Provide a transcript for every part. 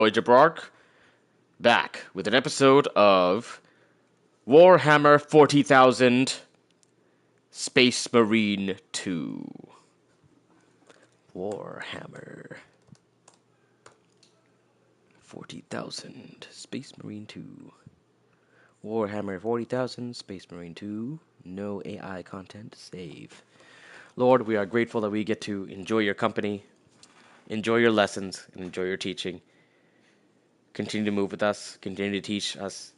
Oijabrark, back with an episode of Warhammer 40,000 Space Marine 2. Warhammer 40,000 Space Marine 2. Warhammer 40,000 Space Marine 2. No AI content. Save. Lord, we are grateful that we get to enjoy your company, enjoy your lessons, and enjoy your teaching. Continue to move with us, continue to teach us,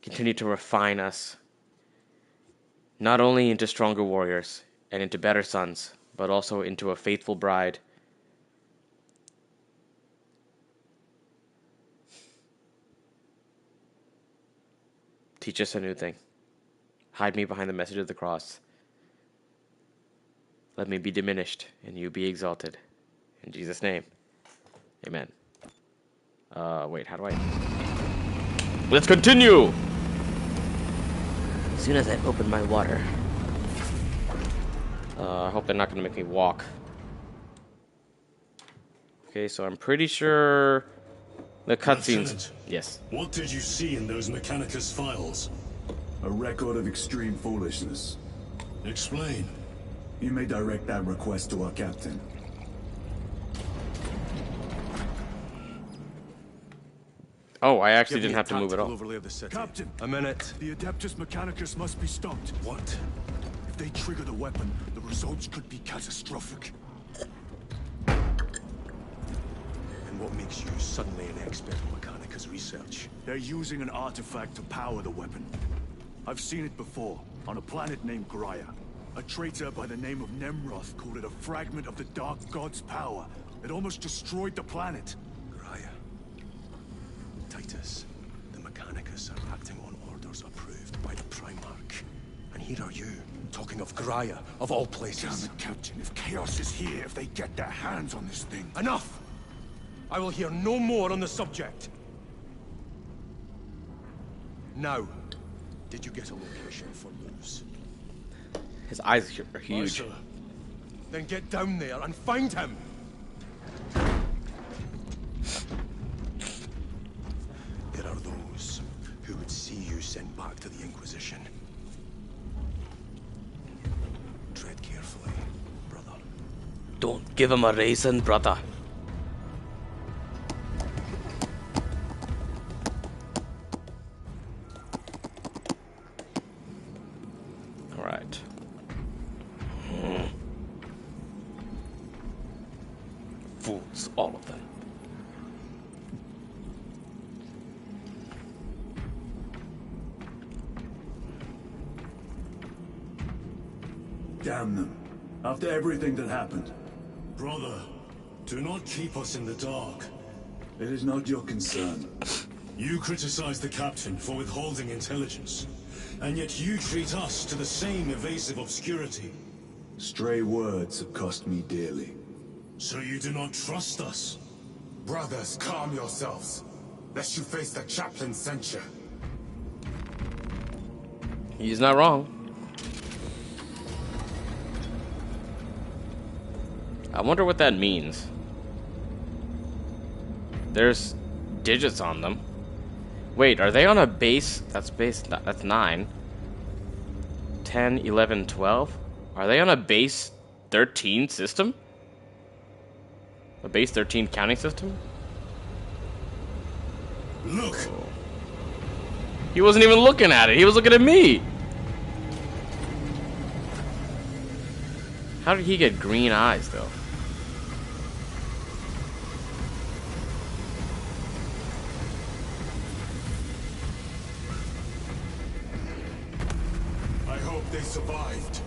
continue to refine us, not only into stronger warriors and into better sons, but also into a faithful bride. Teach us a new thing. Hide me behind the message of the cross. Let me be diminished and you be exalted. In Jesus' name, amen. Wait, how do I... Let's continue! As soon as I open my water. I hope they're not going to make me walk. Okay, so I'm pretty sure the cutscenes... Yes. What did you see in those Mechanicus files? A record of extreme foolishness. Explain. You may direct that request to our captain. Oh, I actually didn't have to move at all. Captain, a minute. The Adeptus Mechanicus must be stopped. What? If they trigger the weapon, the results could be catastrophic. And what makes you suddenly an expert in Mechanicus research? They're using an artifact to power the weapon. I've seen it before, on a planet named Graia. A traitor by the name of Nemroth called it a fragment of the Dark God's power. It almost destroyed the planet. Graia. Titus, the Mechanicus are acting on orders approved by the Primarch. And here are you, talking of Graia, of all places. Damn it, Captain. If Chaos is here, if they get their hands on this thing... Enough! I will hear no more on the subject. Now, did you get a location for Luz? His eyes are huge. Then get down there and find him! There are those who would see you sent back to the Inquisition. Tread carefully, brother. Don't give him a reason, brother. Alright. Fools, all of them. Damn them. After everything that happened. Brother, do not keep us in the dark. It is not your concern. You criticize the captain for withholding intelligence, and yet you treat us to the same evasive obscurity. Stray words have cost me dearly. So you do not trust us? Brothers, calm yourselves, lest you face the chaplain's censure. He's not wrong. I wonder what that means. There's digits on them. Wait, are they on a base? That's 9. 10, 11, 12? Are they on a base 13 system? A base 13 counting system? Look! He wasn't even looking at it. He was looking at me. How did he get green eyes, though? I hope they survived.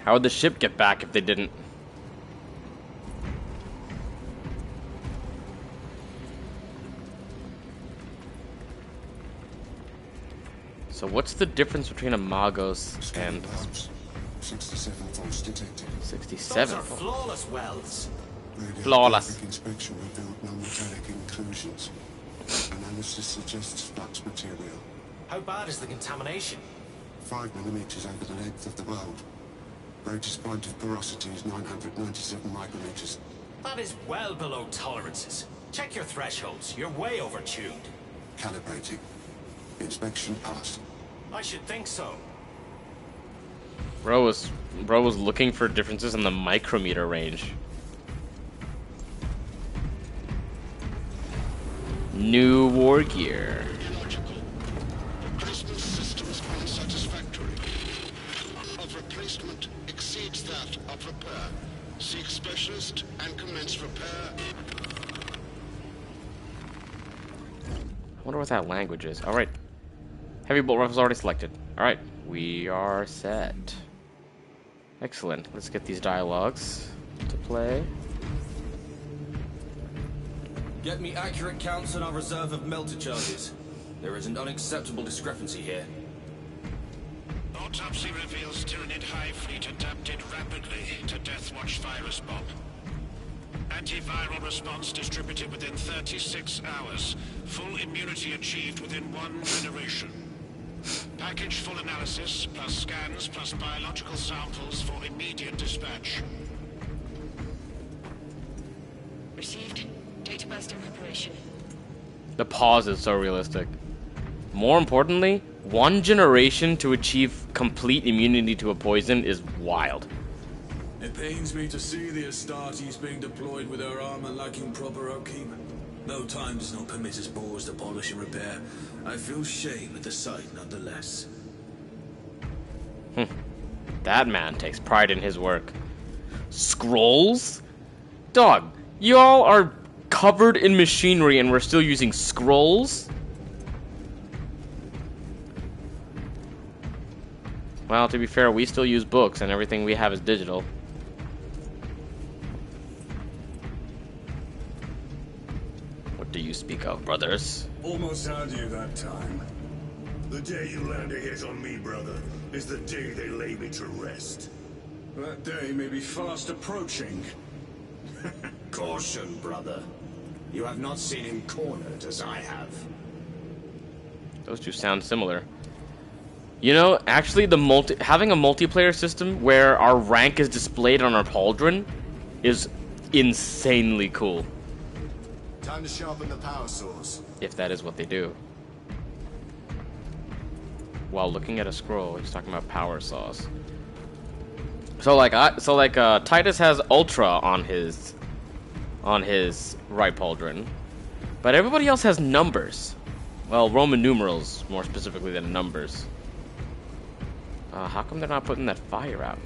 How would the ship get back if they didn't? So what's the difference between a Magos and 67 volts detected. 67? Those are flawless welds. Flawless. Inspection revealed non-metallic inclusions. Analysis suggests flux material. How bad is the contamination? 5 millimeters over the length of the weld. Greatest point of porosity is 997 micrometers. That is well below tolerances. Check your thresholds. You're way overtuned. Calibrating. Inspection passed. I should think so. Bro was looking for differences in the micrometer range. New war gear. Illogical. Christmas systems unsatisfactory. Of replacement exceeds that of repair. Seek specialist and commence repair. I wonder what that language is. Alright. Heavy bolt rifle is already selected. Alright. We are set. Excellent. Let's get these dialogues to play. Get me accurate counts on our reserve of melter charges. There is an unacceptable discrepancy here. Autopsy reveals Tyranid Hive Fleet adapted rapidly to Deathwatch virus bomb. Antiviral response distributed within 36 hours. Full immunity achieved within 1 generation. Package full analysis, plus scans, plus biological samples for immediate dispatch. Received. Data burst in preparation. The pause is so realistic. More importantly, 1 generation to achieve complete immunity to a poison is wild. It pains me to see the Astartes being deployed with our armor lacking proper upkeep. No time does not permit us boars to polish and repair. I feel shame at the sight nonetheless. That man takes pride in his work. Scrolls? Dog, y'all are covered in machinery and we're still using scrolls? Well, to be fair, we still use books and everything we have is digital. What do you speak of, brothers? Almost had you that time. The day you land a hit on me, brother, is the day they lay me to rest. That day may be fast approaching. Caution, brother. You have not seen him cornered as I have. Those two sound similar. You know, actually, having a multiplayer system where our rank is displayed on our pauldron is insanely cool. Time to sharpen the power source. If that is what they do. While looking at a scroll, he's talking about power saws. So Titus has Ultra on his right pauldron, but everybody else has numbers. Well, Roman numerals more specifically than numbers. How come they're not putting that fire out?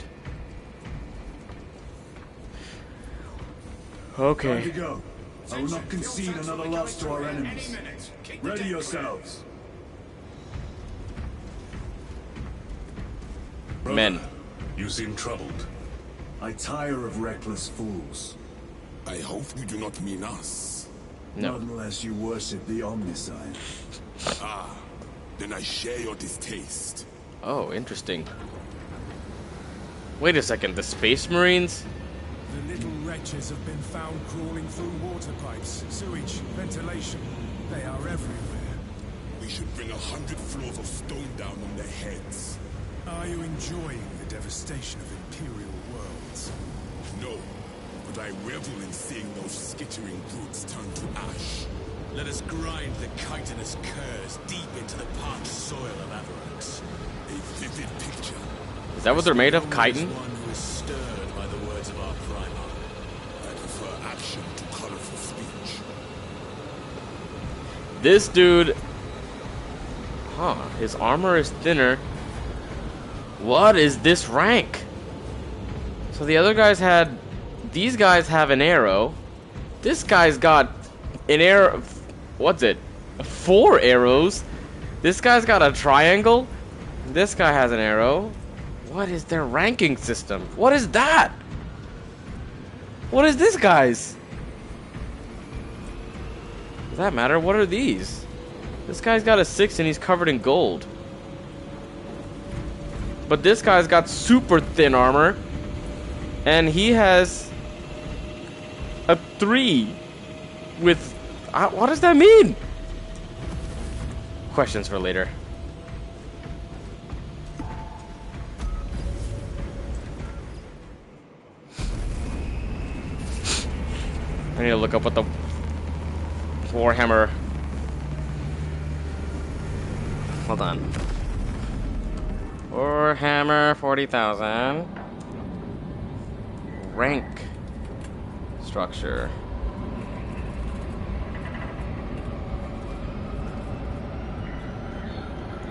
Okay. Time to go. I will not concede another loss to our enemies. Ready yourselves. Men. You seem troubled. I tire of reckless fools. I hope you do not mean us. No. Not unless you worship the Omnicide. Ah, then I share your distaste. Oh, interesting. Wait a second, the Space Marines? The little wretches have been found crawling through water pipes, sewage, ventilation. They are everywhere. We should bring 100 floors of stone down on their heads. Are you enjoying the devastation of Imperial worlds? No, but I revel in seeing those skittering brutes turn to ash. Let us grind the chitinous curs deep into the parched soil of Avarax. A vivid picture. Is that what they're made of, chitin? One who is stirred by the words of our Primarch. I prefer action to colorful speech. This dude... Huh, his armor is thinner. What is this rank? So the other guys had... These guys have an arrow. This guy's got an arrow... What's it? 4 arrows. This guy's got a triangle. This guy has an arrow. What is their ranking system? What is that? What is this guy's? Does that matter? What are these? This guy's got a 6 and he's covered in gold. But this guy's got super thin armor. And he has a 3 with... what does that mean? Questions for later. I need to look up what the Warhammer. Hold on. Warhammer 40,000. Rank structure.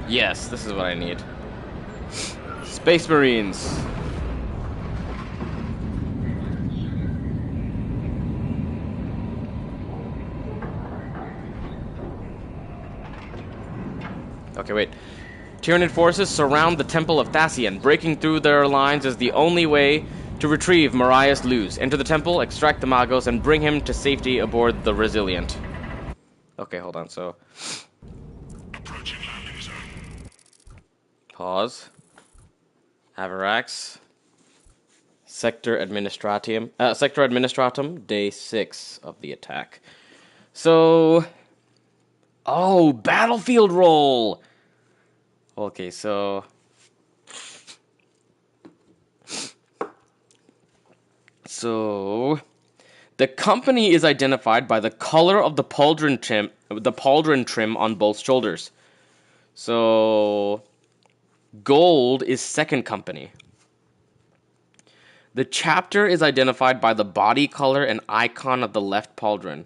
Yes, this is what I need. Space Marines. Okay, wait. Tyranid forces surround the Temple of Thasian. Breaking through their lines is the only way to retrieve Marius Luz. Enter the temple, extract the Magos, and bring him to safety aboard the Resilient. Okay, hold on, so... Approaching landing zone. Pause. Avarax. Sector Administratum, day 6 of the attack. So... Oh, battlefield roll! Okay, so... The company is identified by the color of the pauldron trim on both shoulders. So, gold is second company. The chapter is identified by the body color and icon of the left pauldron.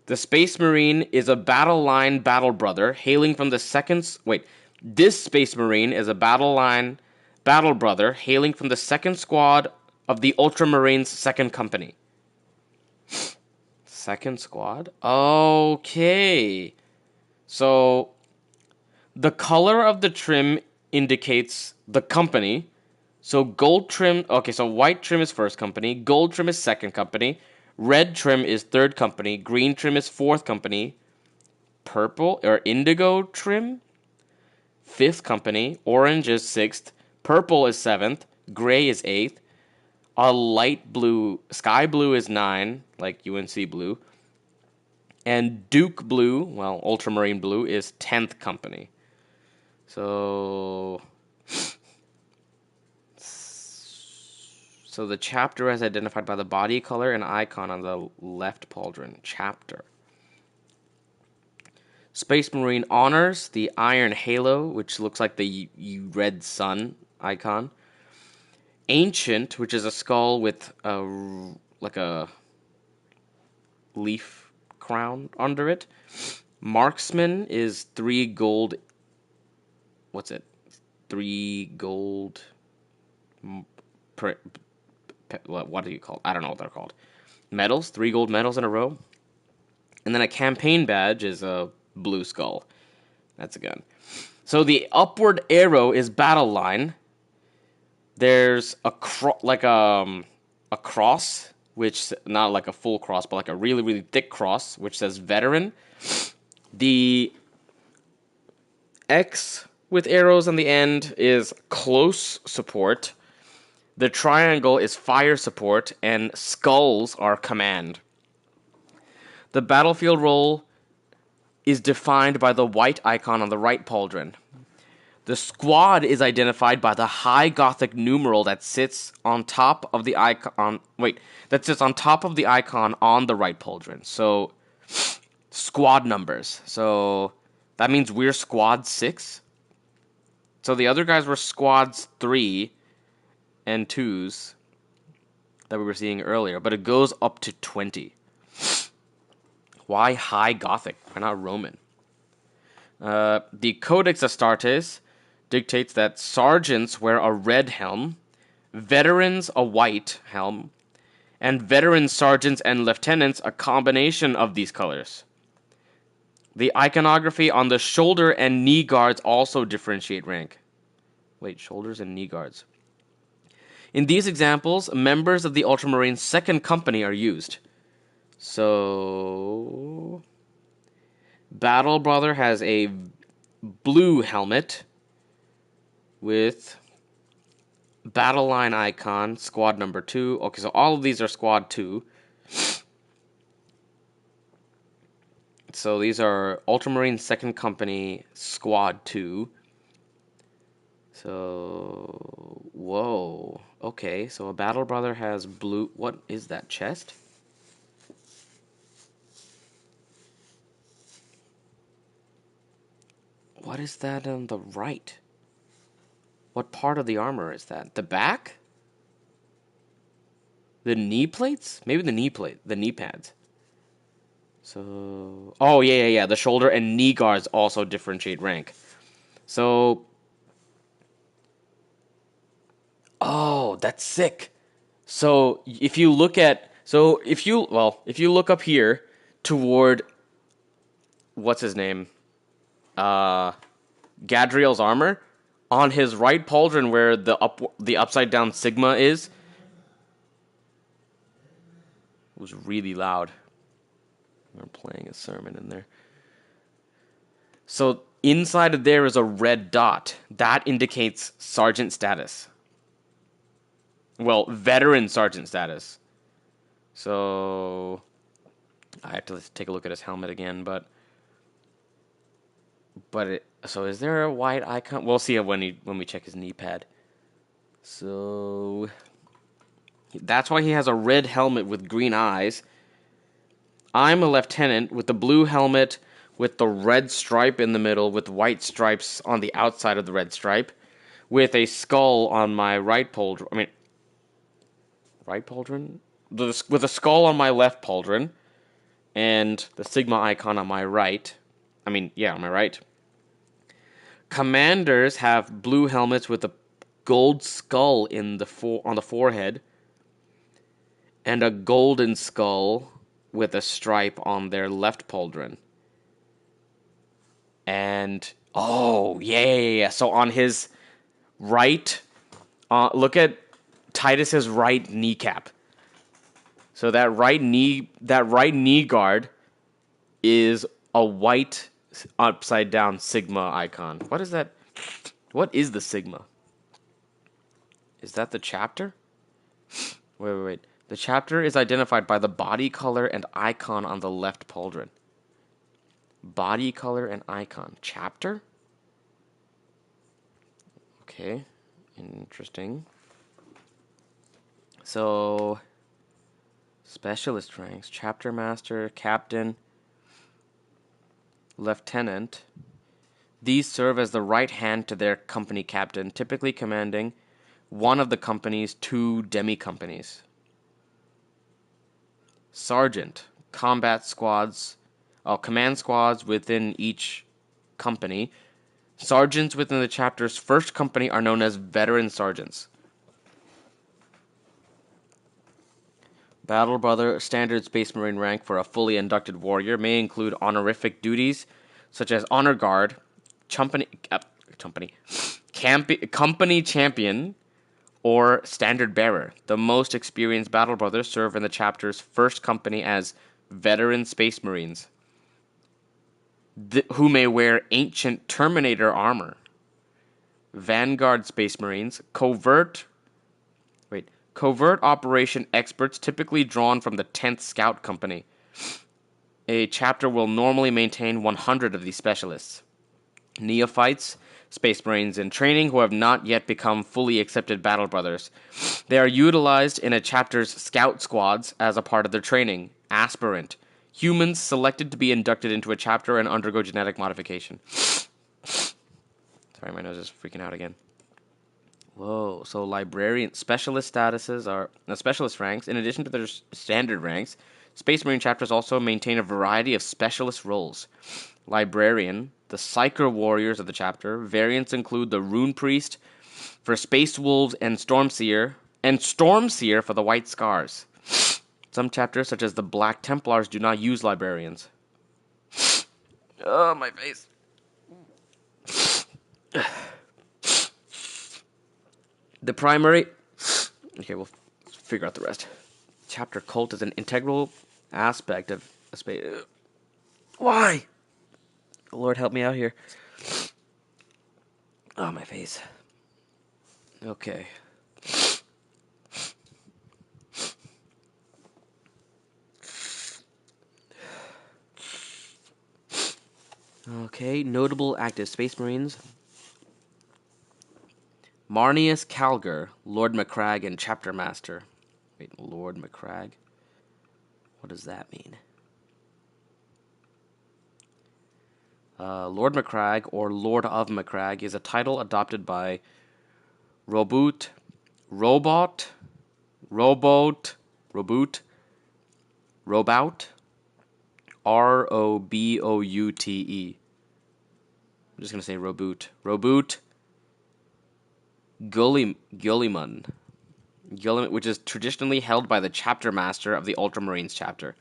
The Space Marine is a battle line battle brother hailing from the second... This Space Marine is a battle line battle brother hailing from the second squad of the Ultramarines' second company. Second squad? Okay. So, the color of the trim indicates the company. So, gold trim... Okay, so white trim is first company. Gold trim is second company. Red trim is third company. Green trim is fourth company. Purple or indigo trim, fifth company. Orange is sixth. Purple is seventh. Gray is eighth. A light blue, sky blue is 9, like UNC blue. And Duke blue, well, ultramarine blue, is 10th company. So the chapter is identified by the body color and icon on the left pauldron. Chapter. Space Marine honors the iron halo, which looks like the red sun icon. Ancient, which is a skull with like a leaf crown under it. Marksman is 3 gold. What's it? 3 gold. What do you call it? I don't know what they're called. Medals, 3 gold medals in a row. And then a campaign badge is a blue skull. That's a gun. So the upward arrow is battle line. There's a cross, which not like a full cross, but like a really, really thick cross, which says veteran. The X with arrows on the end is close support. The triangle is fire support, and skulls are command. The battlefield role is defined by the white icon on the right pauldron. The squad is identified by the high Gothic numeral that sits on top of the icon. That sits on top of the icon on the right pauldron. So, squad numbers. So that means we're squad 6. So the other guys were squads 3 and 2s that we were seeing earlier, but it goes up to 20. Why high Gothic? Why not Roman? The Codex Astartes dictates that sergeants wear a red helm, veterans a white helm, and veteran sergeants and lieutenants a combination of these colors. The iconography on the shoulder and knee guards also differentiate rank. Shoulders and knee guards. In these examples, members of the Ultramarine second company are used. So, Battle Brother has a blue helmet with battle line icon, squad number 2. Okay, so all of these are squad 2. So these are Ultramarine second company, squad 2. So, whoa. Okay, so a Battle Brother has blue... What is that, chest? What is that on the right? What part of the armor is that? The back? The knee plates? Maybe the knee plate, the knee pads. So, oh yeah. The shoulder and knee guards also differentiate rank. So, oh, that's sick. So if you look up here toward what's his name, Gadriel's armor, on his right pauldron where the upside down sigma is, it was really loud. We're playing a sermon in there. So inside of there is a red dot. That indicates sergeant status. Well, veteran sergeant status. So I have to take a look at his helmet again, but so is there a white icon? We'll see it when we check his knee pad. So that's why he has a red helmet with green eyes. I'm a lieutenant with the blue helmet with the red stripe in the middle with white stripes on the outside of the red stripe, with a skull on my right pauldron. Right pauldron? With a skull on my left pauldron, and the Sigma icon on my right. On my right. Commanders have blue helmets with a gold skull on the forehead, and a golden skull with a stripe on their left pauldron. And oh yeah. So on his right, look at Titus's right kneecap. So that right knee guard is a white upside down Sigma icon. What is that? What is the Sigma? Is that the chapter? Wait. The chapter is identified by the body color and icon on the left pauldron. Body color and icon. Chapter? Okay. Interesting. So, specialist ranks. Chapter master, captain, lieutenant. These serve as the right hand to their company captain, typically commanding one of the company's 2 demi-companies. Sergeant. Command squads within each company. Sergeants within the chapter's first company are known as veteran sergeants. Battle Brother standard Space Marine rank for a fully inducted warrior may include honorific duties such as Honor Guard, company champion, or standard bearer. The most experienced Battle Brothers serve in the chapter's first company as veteran Space Marines, who may wear ancient Terminator armor. Vanguard Space Marines, covert operation experts typically drawn from the 10th Scout Company. A chapter will normally maintain 100 of these specialists. Neophytes, Space Marines in training who have not yet become fully accepted Battle Brothers. They are utilized in a chapter's scout squads as a part of their training. Aspirant, humans selected to be inducted into a chapter and undergo genetic modification. Sorry, my nose is freaking out again. Whoa, so librarian specialist statuses are specialist ranks. In addition to their standard ranks, Space Marine chapters also maintain a variety of specialist roles. Librarian, the Psyker warriors of the chapter. Variants include the Rune Priest for Space Wolves and Stormseer for the White Scars. Some chapters, such as the Black Templars, do not use librarians. Oh, my face. The primary... Okay, we'll figure out the rest. Chapter cult is an integral aspect of a space... Why? Lord, help me out here. Oh, my face. Okay. Okay, notable active Space Marines. Marnius Calgar, Lord Macragge, and Chapter Master. Wait, Lord Macragge? What does that mean? Lord Macragge, or Lord of Macragge, is a title adopted by Roboute, Robout, Robout, Robout, Roboute. I'm just going to say Roboute Gulliman, which is traditionally held by the chapter master of the Ultramarines chapter.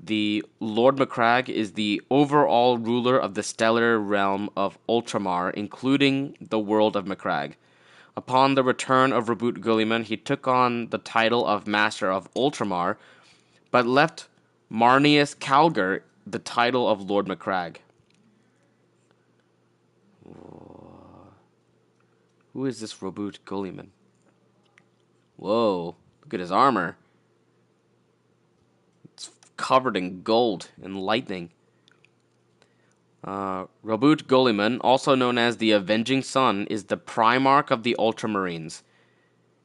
The Lord Macragge is the overall ruler of the stellar realm of Ultramar, including the world of Macragge. Upon the return of Roboute Gulliman, he took on the title of Master of Ultramar, but left Marneus Calgar the title of Lord Macragge. Who is this Roboute Gulliman? Whoa, look at his armor. It's covered in gold and lightning. Roboute Gulliman, also known as the Avenging Sun, is the Primarch of the Ultramarines.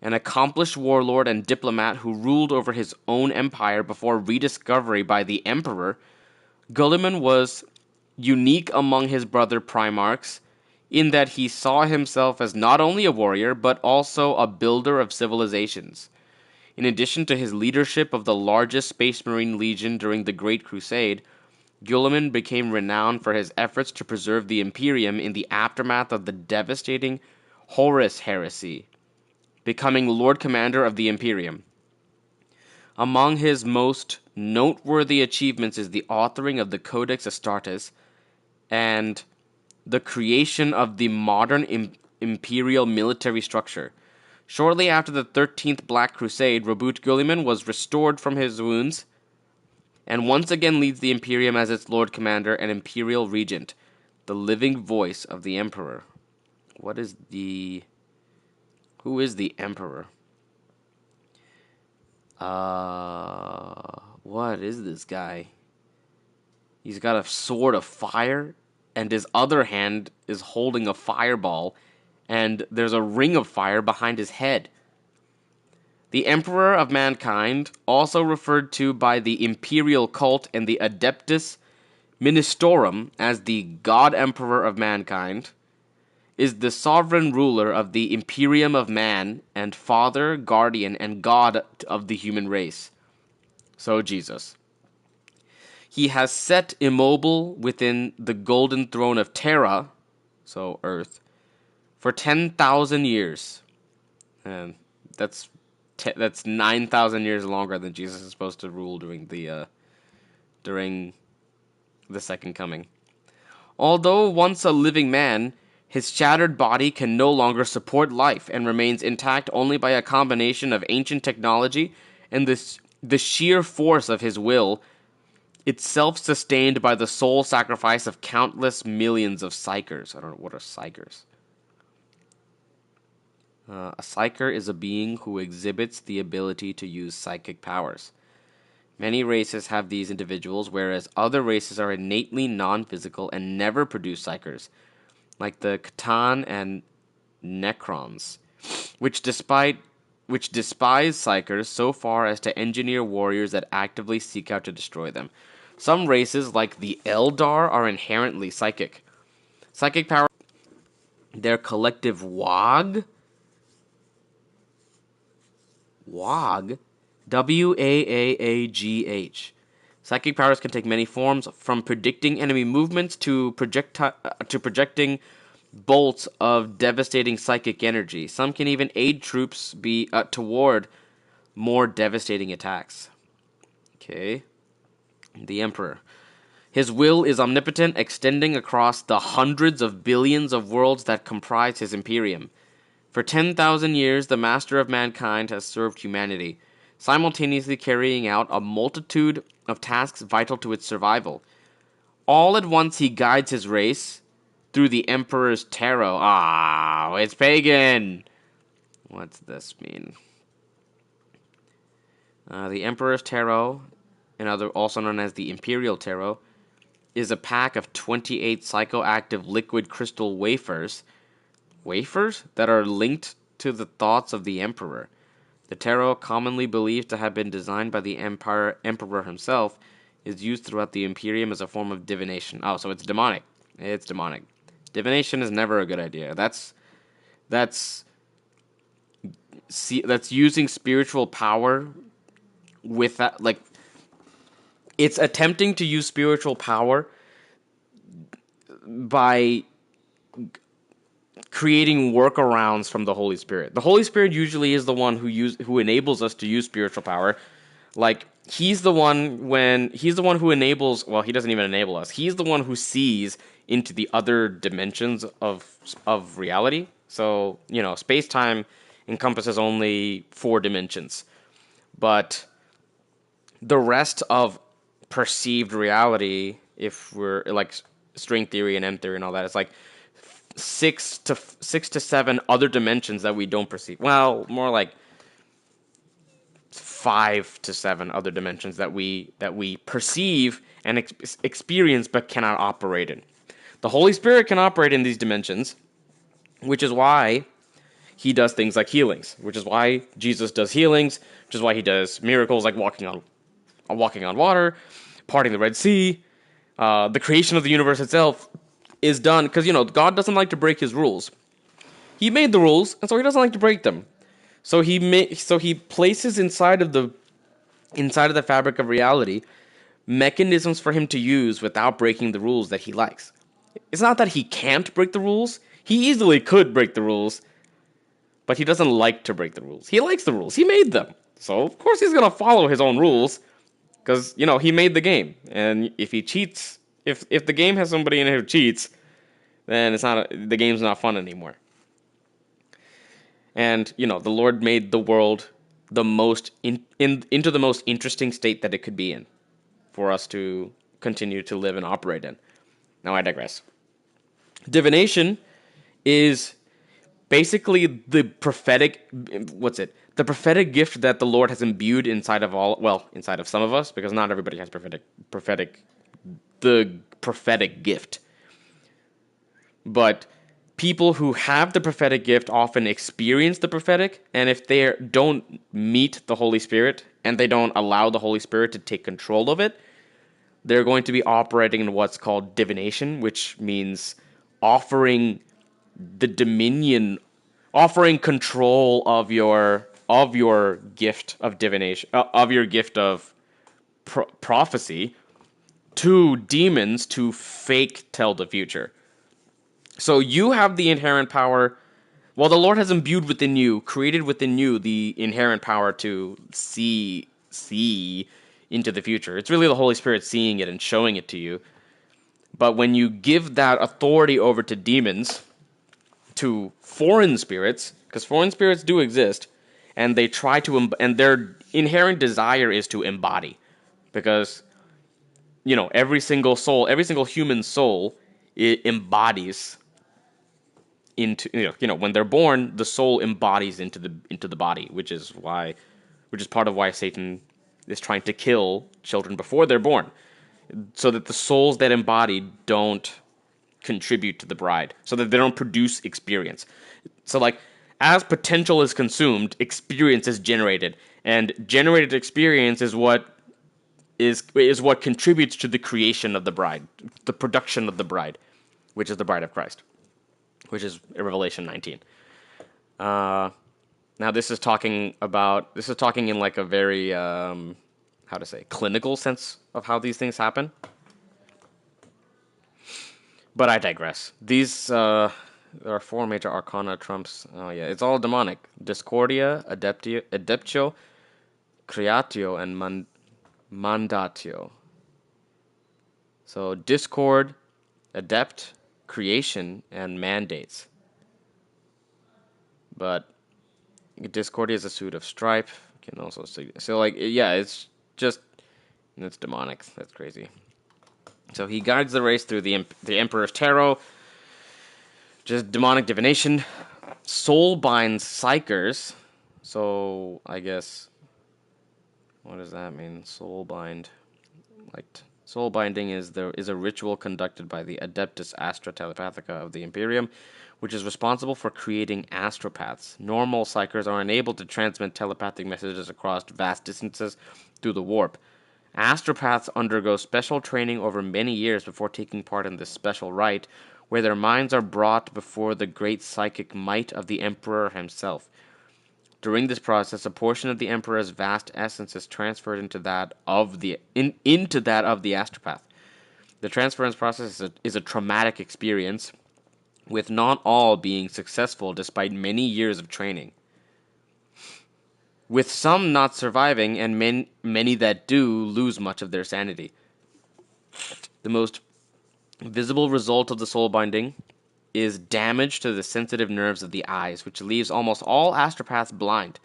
An accomplished warlord and diplomat who ruled over his own empire before rediscovery by the Emperor, Gulliman was unique among his brother Primarchs in that he saw himself as not only a warrior, but also a builder of civilizations. In addition to his leadership of the largest Space Marine Legion during the Great Crusade, Gulliman became renowned for his efforts to preserve the Imperium in the aftermath of the devastating Horus Heresy, becoming Lord Commander of the Imperium. Among his most noteworthy achievements is the authoring of the Codex Astartes and the creation of the modern imperial military structure. Shortly after the 13th Black Crusade, Roboute Gulliman was restored from his wounds and once again leads the Imperium as its Lord Commander and Imperial Regent, the living voice of the Emperor. Who is the Emperor? What is this guy? He's got a sword of fire, and his other hand is holding a fireball, and there's a ring of fire behind his head. The Emperor of Mankind, also referred to by the Imperial Cult and the Adeptus Ministorum as the God Emperor of Mankind, is the sovereign ruler of the Imperium of Man and father, guardian, and God of the human race. So Jesus. He has sat immobile within the golden throne of Terra, so Earth, for 10,000 years. And that's 9,000 years longer than Jesus is supposed to rule during the Second Coming. Although once a living man, his shattered body can no longer support life and remains intact only by a combination of ancient technology and the sheer force of his will, itself sustained by the soul sacrifice of countless millions of psychers. I don't know, what are psychers? A psyker is a being who exhibits the ability to use psychic powers. Many races have these individuals, whereas other races are innately non-physical and never produce psychers, like the Catan and Necrons, which despise psychers so far as to engineer warriors that actively seek out to destroy them. Some races, like the Eldar, are inherently psychic. Psychic power, their collective WAG, WAAAGH. Psychic powers can take many forms, from predicting enemy movements to projecting bolts of devastating psychic energy. Some can even aid troops toward more devastating attacks. Okay. The Emperor. His will is omnipotent, extending across the hundreds of billions of worlds that comprise his Imperium. For 10,000 years, the Master of Mankind has served humanity, simultaneously carrying out a multitude of tasks vital to its survival. All at once he guides his race through the Emperor's Tarot. Ah, it's pagan! What's this mean? The Emperor's Tarot, also known as the Imperial Tarot, is a pack of 28 psychoactive liquid crystal wafers that are linked to the thoughts of the Emperor. The tarot, commonly believed to have been designed by the Emperor himself, is used throughout the Imperium as a form of divination. Oh, so it's demonic. It's demonic. Divination is never a good idea. That's that's using spiritual power with that, like, it's attempting to use spiritual power by creating workarounds from the Holy Spirit. The Holy Spirit usually is the one who enables us to use spiritual power. Like, he's the one who enables, well, he doesn't even enable us. He's the one who sees into the other dimensions of reality. So, space-time encompasses only 4 dimensions. But the rest of perceived reality, if we're like string theory and M theory and all that, it's like 6 to 7 other dimensions that we don't perceive. Well, more like 5 to 7 other dimensions that we perceive and experience but cannot operate in. The Holy Spirit can operate in these dimensions, which is why he does things like healings, which is why Jesus does healings, which is why he does miracles like walking on water, parting the Red Sea. The creation of the universe itself is done because, God doesn't like to break his rules. He made the rules, and so he doesn't like to break them. So he places inside of the fabric of reality mechanisms for him to use without breaking the rules that he likes. It's not that he can't break the rules. He easily could break the rules, but he doesn't like to break the rules. He likes the rules. He made them. So, of course, he's going to follow his own rules because, he made the game. And if he cheats, if the game has somebody in it who cheats, then the game's not fun anymore. And, the Lord made the world into the most interesting state that it could be in for us to continue to live and operate in. Now I digress. Divination is basically the prophetic, the prophetic gift that the Lord has imbued inside of some of us, because not everybody has the prophetic gift. But people who have the prophetic gift often experience the prophetic, and if they don't meet the Holy Spirit and they don't allow the Holy Spirit to take control of it, they're going to be operating in what's called divination, which means offering control of your gift of divination, of your gift of prophecy, to demons to fake tell the future. So you have the inherent power. Well, the Lord has imbued within you, created within you, the inherent power to see into the future. It's really the Holy Spirit seeing it and showing it to you. But when you give that authority over to demons, to foreign spirits, because foreign spirits do exist, and they try to, and their inherent desire is to embody, because every single human soul, it embodies into, when they're born, the soul embodies into the body, which is part of why Satan is trying to kill children before they're born, so that the souls that embody don't contribute to the bride, so that they don't produce experience. So, like, as potential is consumed, experience is generated, and generated experience is what contributes to the creation of the bride, the production of the bride, which is the bride of Christ, which is Revelation 19. Now this is talking in like a very clinical sense of how these things happen. But I digress. There are 4 major arcana trumps. Oh yeah, it's all demonic: Discordia, Adeptio, Creatio, and Mandatio. So discord, adept, creation, and mandates. But Discordia is a suit of strife. You can also see. So, like, yeah, it's demonic. That's crazy. So he guides the race through the Emperor's Tarot, just demonic divination. Soul binds psychers. So I guess, what does that mean? Soul bind. Like, soul binding is a ritual conducted by the Adeptus Astra Telepathica of the Imperium, which is responsible for creating astropaths. Normal psychers are unable to transmit telepathic messages across vast distances through the warp. Astropaths undergo special training over many years before taking part in this special rite, where their minds are brought before the great psychic might of the Emperor himself. During this process, a portion of the Emperor's vast essence is transferred into that of the astropath. The transference process is a traumatic experience, with not all being successful despite many years of training. With some not surviving, and many that do lose much of their sanity. The most visible result of the soul binding is damage to the sensitive nerves of the eyes, which leaves almost all astropaths blind.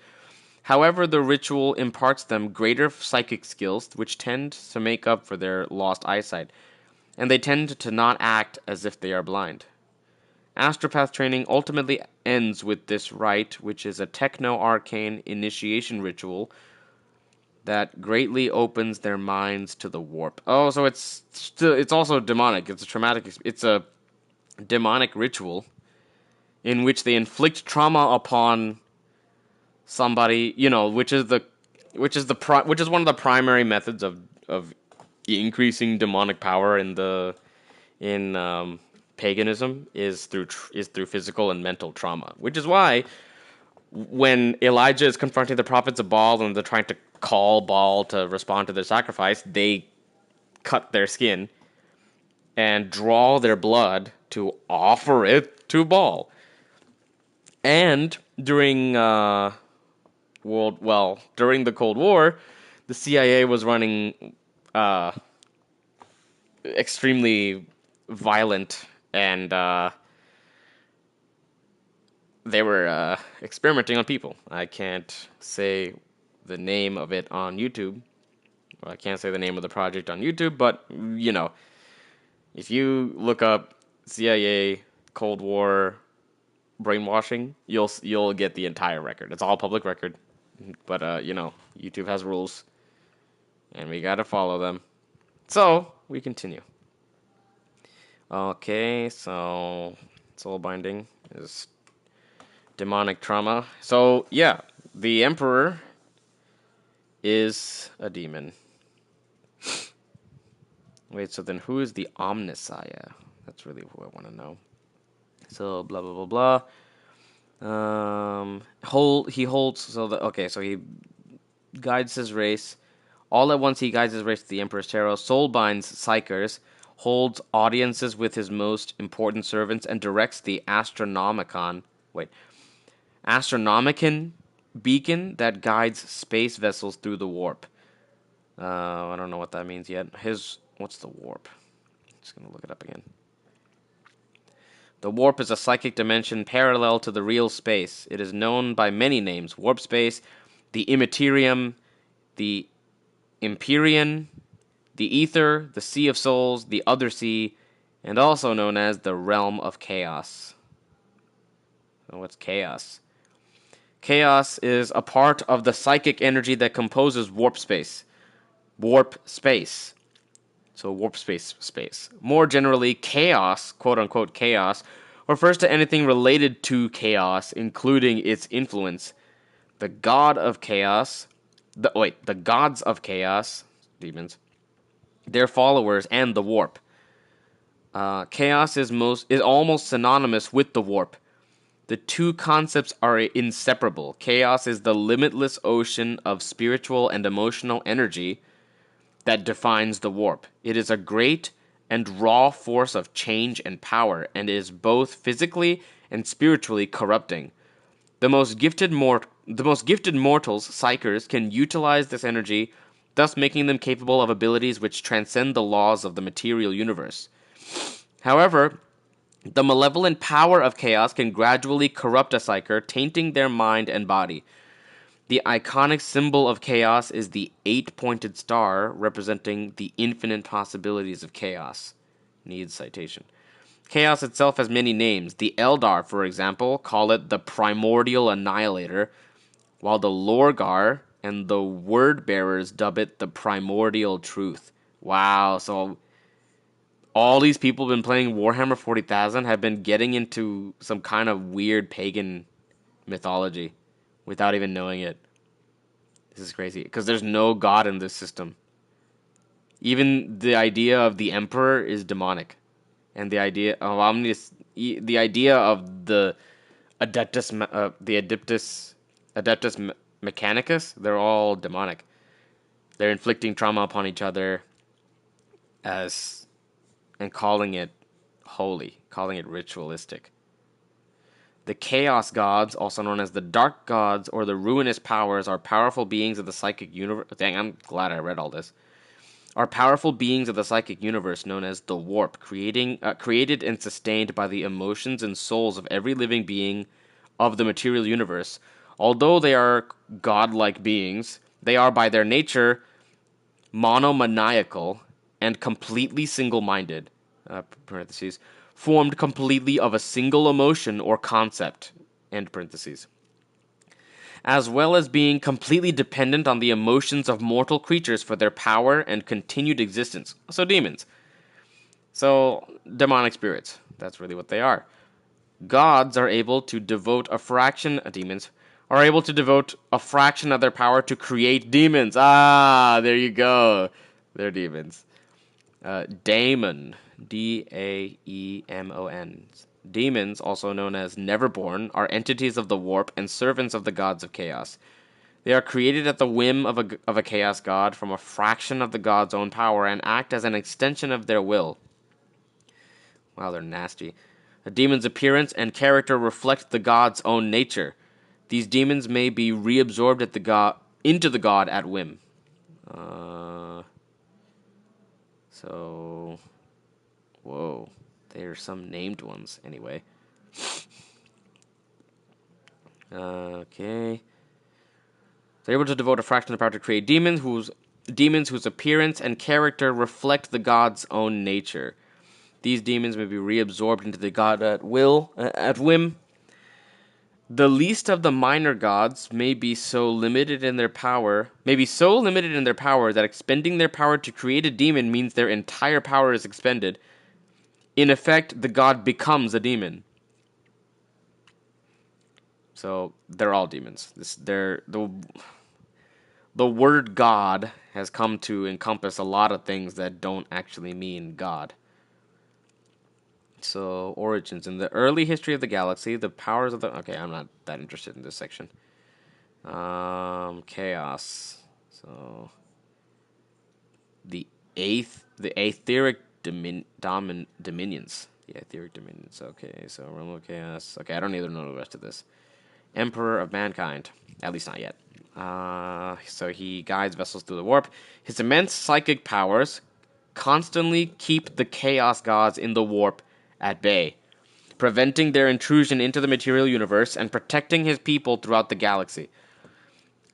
However, the ritual imparts them greater psychic skills, which tend to make up for their lost eyesight, and they tend to not act as if they are blind. Astropath training ultimately ends with this rite, which is a techno-arcane initiation ritual that greatly opens their minds to the warp. Oh, so it's also demonic. It's a demonic ritual in which they inflict trauma upon somebody, which is one of the primary methods of increasing demonic power in paganism is through physical and mental trauma, which is why when Elijah is confronting the prophets of Baal and they're trying to call Baal to respond to their sacrifice, they cut their skin and draw their blood to offer it to Baal. And during the Cold War, the CIA was running extremely violent and they were experimenting on people. I can't say the name of it on YouTube. Well, I can't say the name of the project on YouTube, but if you look up CIA Cold War brainwashing, you'll get the entire record. It's all public record, but YouTube has rules, and we gotta follow them. So we continue. Okay, so soul binding is demonic trauma. So yeah, the Emperor is a demon. Wait, so then who is the Omnissiah? That's really who I want to know. So blah blah blah blah. So he guides his race. All at once he guides his race to the Emperor's Tarot, soul binds psychers, holds audiences with his most important servants, and directs the Astronomican beacon that guides space vessels through the warp. I don't know what that means yet. What's the warp? I'm just going to look it up again. The warp is a psychic dimension parallel to the real space. It is known by many names: warp space, the immaterium, the Empyrean, the ether, the sea of souls, the other sea, and also known as the realm of chaos. So what's chaos? Chaos is a part of the psychic energy that composes warp space. Warp space. So warp space. More generally, chaos, quote-unquote chaos, refers to anything related to chaos, including its influence. The gods of chaos, demons, their followers, and the warp. Chaos is almost synonymous with the warp. The two concepts are inseparable. Chaos is the limitless ocean of spiritual and emotional energy that defines the warp. It is a great and raw force of change and power, and is both physically and spiritually corrupting. The most gifted mortals, psychers, can utilize this energy, thus making them capable of abilities which transcend the laws of the material universe. However, the malevolent power of chaos can gradually corrupt a psyker, tainting their mind and body. The iconic symbol of chaos is the 8-pointed star, representing the infinite possibilities of chaos. Needs citation. Chaos itself has many names. The Eldar, for example, call it the Primordial Annihilator, while the Lorgar and the Word-Bearers dub it the Primordial Truth. Wow, so all these people have been playing Warhammer 40,000 have been getting into some kind of weird pagan mythology without even knowing it. This is crazy, because there's no god in this system. Even the idea of the emperor is demonic, and the idea of Omnis, the idea of the Adeptus Mechanicus, they're all demonic. They're inflicting trauma upon each other as and calling it holy, calling it ritualistic. The Chaos Gods, also known as the Dark Gods or the Ruinous Powers, are powerful beings of the psychic universe. Dang, I'm glad I read all this. Are powerful beings of the psychic universe known as the Warp, created and sustained by the emotions and souls of every living being of the material universe. Although they are godlike beings, they are by their nature monomaniacal and completely single-minded, parentheses, formed completely of a single emotion or concept, end parentheses, as well as being completely dependent on the emotions of mortal creatures for their power and continued existence. So demons. So demonic spirits. That's really what they are. Gods are able to devote a fraction, demons, are able to devote a fraction of their power to create demons. Ah, there you go. They're demons. Daemon, Daemon. Demons, also known as Neverborn, are entities of the warp and servants of the gods of chaos. They are created at the whim of a chaos god from a fraction of the god's own power and act as an extension of their will. Wow, they're nasty. A demon's appearance and character reflect the god's own nature. These demons may be reabsorbed into the god at whim. Whoa, there are some named ones anyway. Okay. They're able to devote a fraction of the power to create demons whose appearance and character reflect the god's own nature. These demons may be reabsorbed into the god at whim. The least of the minor gods may be so limited in their power that expending their power to create a demon means their entire power is expended. In effect, the god becomes a demon. So they're all demons. The word God has come to encompass a lot of things that don't actually mean God. So, origins. In the early history of the galaxy, the powers of the... Okay, I'm not that interested in this section. Chaos. So, the etheric dominions. The etheric dominions. Okay, so realm of chaos. Okay, I don't even know the rest of this. Emperor of mankind. At least not yet. So he guides vessels through the warp. His immense psychic powers constantly keep the chaos gods in the warp at bay, preventing their intrusion into the material universe and protecting his people throughout the galaxy.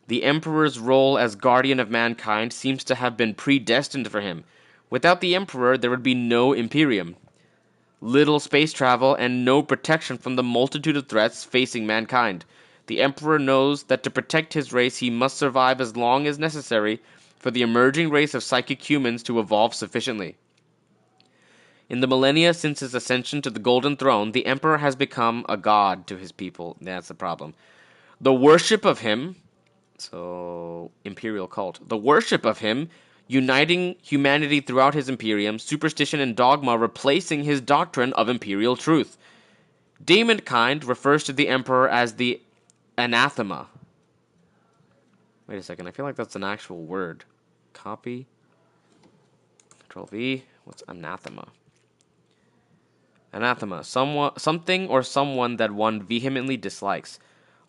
The Emperor's role as guardian of mankind seems to have been predestined for him. Without the Emperor, there would be no Imperium, little space travel, and no protection from the multitude of threats facing mankind. The Emperor knows that to protect his race, he must survive as long as necessary for the emerging race of psychic humans to evolve sufficiently. In the millennia since his ascension to the Golden Throne, the Emperor has become a god to his people. That's the problem. The worship of him, so imperial cult, the worship of him, uniting humanity throughout his imperium, superstition and dogma replacing his doctrine of imperial truth. Demonkind refers to the Emperor as the anathema. Wait a second, I feel like that's an actual word. Copy. Control V. What's anathema? Anathema, something or someone that one vehemently dislikes.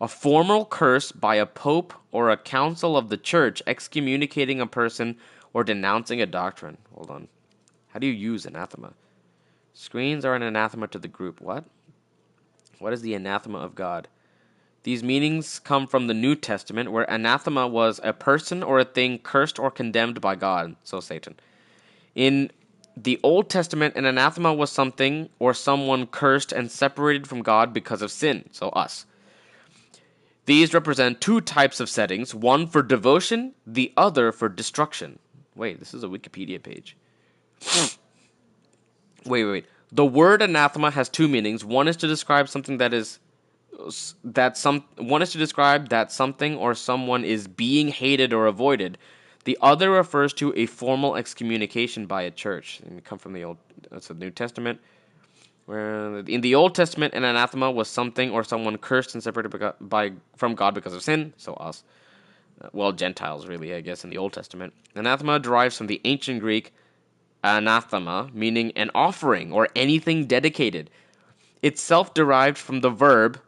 A formal curse by a pope or a council of the church excommunicating a person or denouncing a doctrine. Hold on. How do you use anathema? Screens are an anathema to the group. What? What is the anathema of God? These meanings come from the New Testament, where anathema was a person or a thing cursed or condemned by God, so Satan. In the Old Testament, an anathema was something or someone cursed and separated from God because of sin, so us. These represent two types of settings, one for devotion, the other for destruction. Wait, this is a Wikipedia page. Wait. The word anathema has two meanings. One is to describe something one is to describe that something or someone is being hated or avoided. The other refers to a formal excommunication by a church. And we come from that's the New Testament. Where in the Old Testament, an anathema was something or someone cursed and separated from God because of sin. So us. Well, Gentiles, really, I guess, in the Old Testament. Anathema derives from the ancient Greek anathema, meaning an offering or anything dedicated. Itself derived from the verb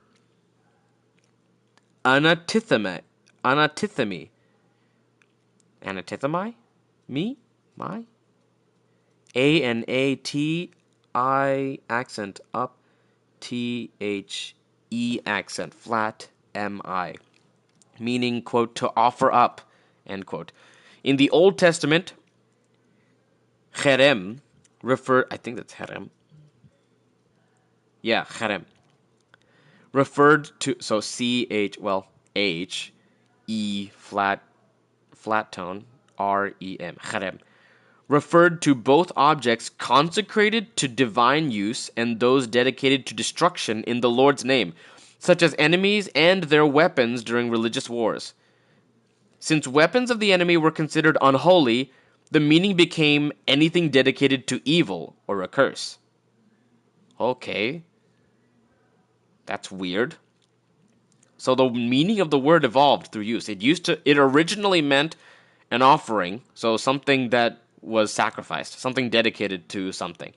anatithemi. Anatithemi. Anatithemi? Me? My? A-N-A-T-I accent up. T-H-E accent flat. M-I. Meaning, quote, to offer up, end quote. In the Old Testament, cherem I think that's cherem. Yeah, cherem. Referred to, so C-H, well, H-E flat tone, R-E-M, cherem. Referred to both objects consecrated to divine use and those dedicated to destruction in the Lord's name, such as enemies and their weapons during religious wars. Since weapons of the enemy were considered unholy, the meaning became anything dedicated to evil or a curse. Okay. That's weird. So the meaning of the word evolved through use. It originally meant an offering, so something that was sacrificed, something dedicated to something.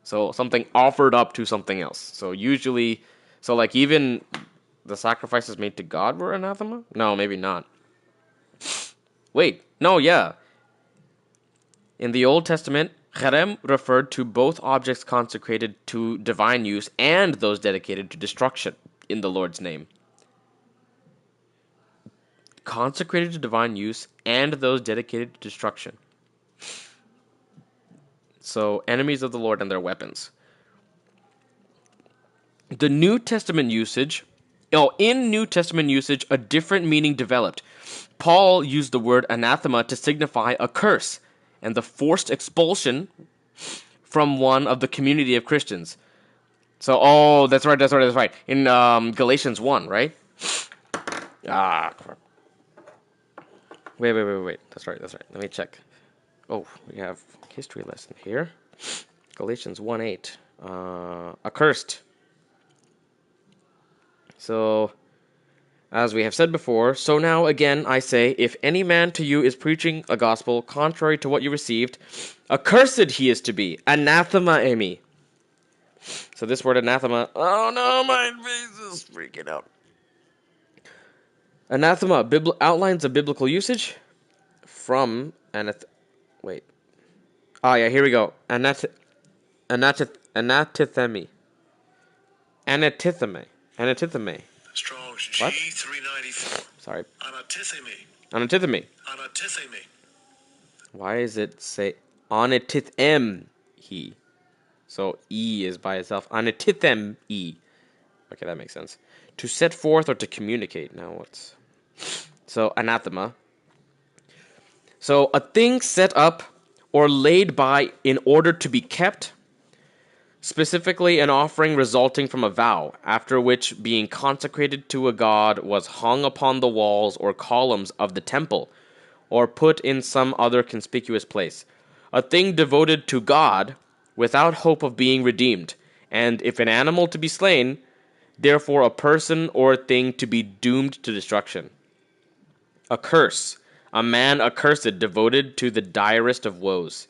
So something offered up to something else. So usually, like even the sacrifices made to God were anathema? No, maybe not. Wait, no, yeah. In the Old Testament, cherem referred to both objects consecrated to divine use and those dedicated to destruction in the Lord's name. Consecrated to divine use and those dedicated to destruction. So, enemies of the Lord and their weapons. The New Testament usage, in New Testament usage, a different meaning developed. Paul used the word anathema to signify a curse and the forced expulsion from one of the community of Christians. So, that's right. In Galatians 1, right? Wait. That's right. Let me check. Oh, we have history lesson here. Galatians 1:8. Accursed. So, as we have said before, so now again I say, if any man to you is preaching a gospel contrary to what you received, accursed he is to be, anathema emi. So this word anathema, oh no, my face is freaking out. Anathema outlines of biblical usage from wait. Oh yeah, here we go. Anatithemi. Anatithemi. Strong's What? G394. Sorry. Anatithemi. Why does it say anatithem he? So E is by itself. Anatithem E. Okay, that makes sense. To set forth or to communicate. Now what's... So, anathema. So, a thing set up or laid by in order to be kept. Specifically, an offering resulting from a vow, after which being consecrated to a god was hung upon the walls or columns of the temple, or put in some other conspicuous place. A thing devoted to God, without hope of being redeemed, and if an animal to be slain, therefore a person or a thing to be doomed to destruction. A curse, a man accursed, devoted to the direst of woes.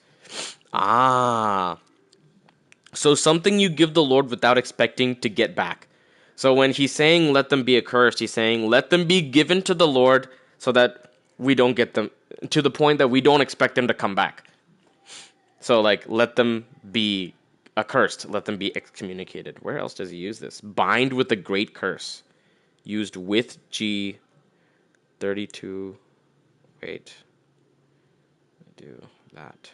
So something you give the Lord without expecting to get back. So when he's saying let them be accursed, he's saying let them be given to the Lord so that we don't get them to the point that we don't expect them to come back. So like let them be accursed, let them be excommunicated. Where else does he use this? Bind with the great curse. Used with G32. Wait. Do that.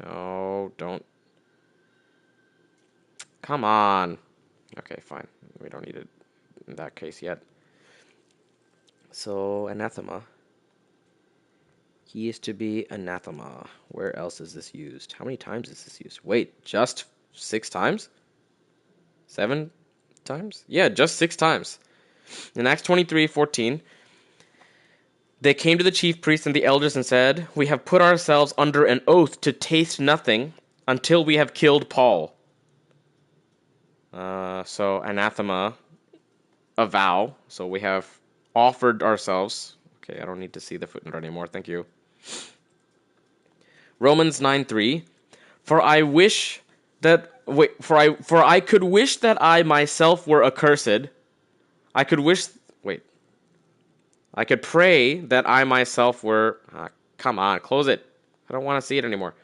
No, don't. Come on. Okay, fine. We don't need it in that case yet. So, anathema. He is to be anathema. Where else is this used? How many times is this used? Wait, just 6 times? 7 times? Yeah, just 6 times. In Acts 23:14, They came to the chief priests and the elders and said, "We have put ourselves under an oath to taste nothing until we have killed Paul." So anathema, a vow. So we have offered ourselves. Okay, I don't need to see the footnote anymore. Thank you. Romans 9:3. For I wish that for I could wish that I myself were accursed. I could pray that I myself were come on, close it. I don't want to see it anymore.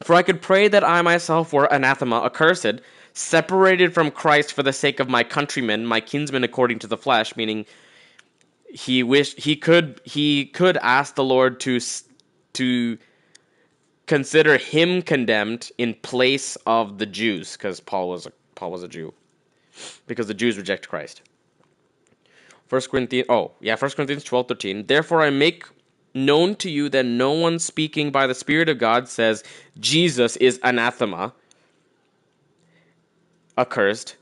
For I could pray that I myself were anathema, accursed, separated from Christ for the sake of my countrymen, my kinsmen according to the flesh, meaning he could ask the Lord to consider him condemned in place of the Jews, because Paul was a Jew, because the Jews reject Christ. 1 Corinthians 12:13. Therefore I make known to you that no one speaking by the Spirit of God says Jesus is anathema, accursed,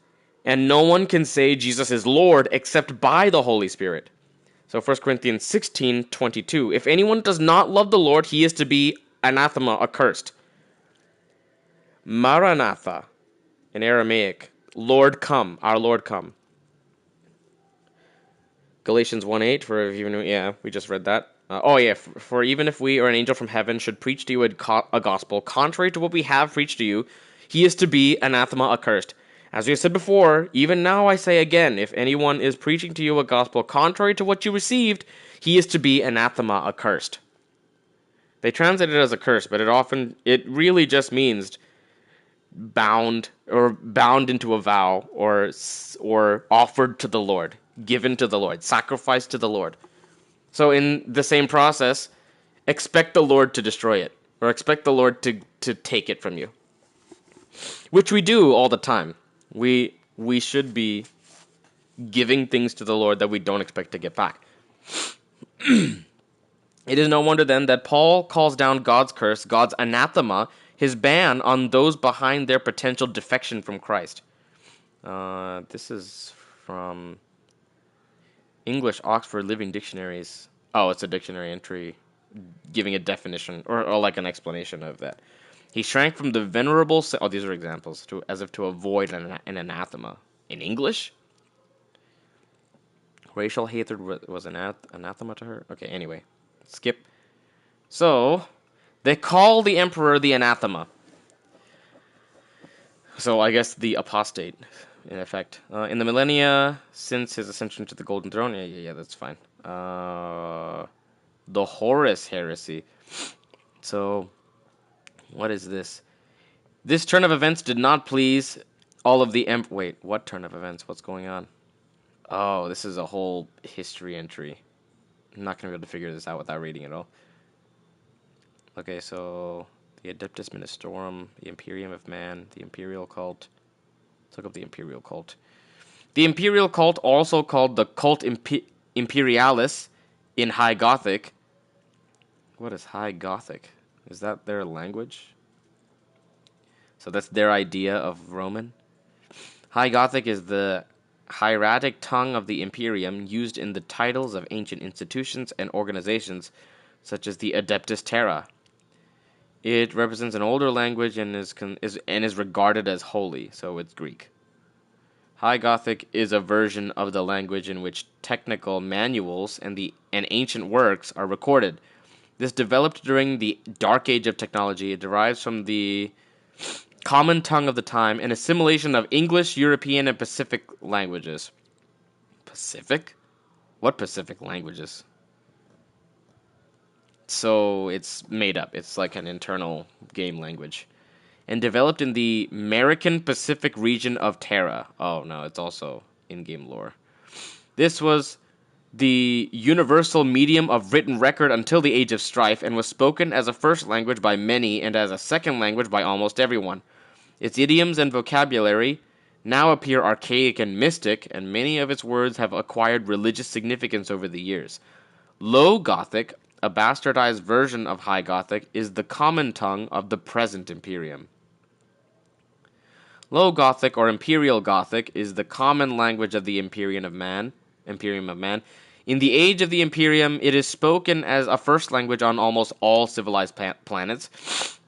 and no one can say Jesus is Lord except by the Holy Spirit. So 1 Corinthians 16:22. If anyone does not love the Lord, he is to be anathema, accursed. Maranatha, in Aramaic, Lord come, our Lord come. Galatians 1:8, we just read that. For even if we or an angel from heaven should preach to you a gospel contrary to what we have preached to you, he is to be anathema, accursed. As we have said before, even now I say again, if anyone is preaching to you a gospel contrary to what you received, he is to be anathema, accursed. They translate it as a curse, but it really just means bound into a vow, or offered to the Lord, given to the Lord, sacrificed to the Lord. So in the same process, expect the Lord to destroy it, or expect the Lord to take it from you, which we do all the time. We should be giving things to the Lord that we don't expect to get back. It is no wonder then that Paul calls down God's curse, God's anathema, his ban on those behind their potential defection from Christ. This is from English Oxford Living Dictionaries. Oh, it's a dictionary entry giving a definition or like an explanation of that. He shrank from the venerable... these are examples. As if to avoid an anathema. In English? Racial hatred was anathema to her? Okay, anyway. Skip. So, they call the emperor the anathema. So, I guess the apostate, in effect. In the millennia since his ascension to the Golden Throne, yeah, that's fine. The Horus heresy. So, what is this? This turn of events did not please all of the wait, what turn of events? What's going on? Oh, this is a whole history entry. I'm not going to be able to figure this out without reading it all. Okay, so the Adeptus Ministorum, the Imperium of Man, the Imperial Cult. Let's look up the Imperial Cult. The Imperial Cult, also called the Cult Imperialis in High Gothic. What is High Gothic? Is that their language? So that's their idea of Roman. High Gothic is the hieratic tongue of the Imperium used in the titles of ancient institutions and organizations, such as the Adeptus Terra. It represents an older language and is regarded as holy, so it's Greek. High Gothic is a version of the language in which technical manuals and ancient works are recorded. This developed during the Dark Age of technology. It derives from the common tongue of the time, an assimilation of English, European, and Pacific languages. Pacific? What Pacific languages? So it's made up. It's like an internal game language. And developed in the American Pacific region of Terra. Oh no, it's also in-game lore. This was the universal medium of written record until the Age of Strife, and was spoken as a first language by many and as a second language by almost everyone. Its idioms and vocabulary now appear archaic and mystic, and many of its words have acquired religious significance over the years. Low Gothic, a bastardized version of High Gothic, is the common tongue of the present Imperium. Low Gothic or Imperial Gothic is the common language of the Imperium of Man. In the age of the Imperium, it is spoken as a first language on almost all civilized planets,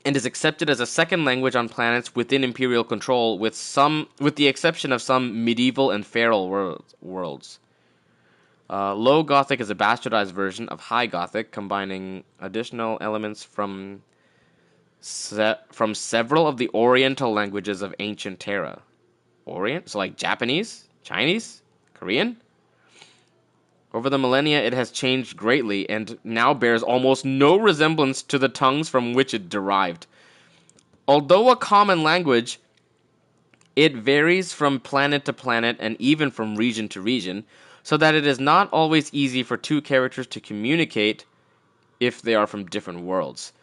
and is accepted as a second language on planets within Imperial control, with the exception of some medieval and feral worlds. Low Gothic is a bastardized version of High Gothic, combining additional elements from several of the Oriental languages of ancient Terra. Orient? So like Japanese? Chinese? Korean? Over the millennia, it has changed greatly and now bears almost no resemblance to the tongues from which it derived. Although a common language, it varies from planet to planet and even from region to region, so that it is not always easy for two characters to communicate if they are from different worlds.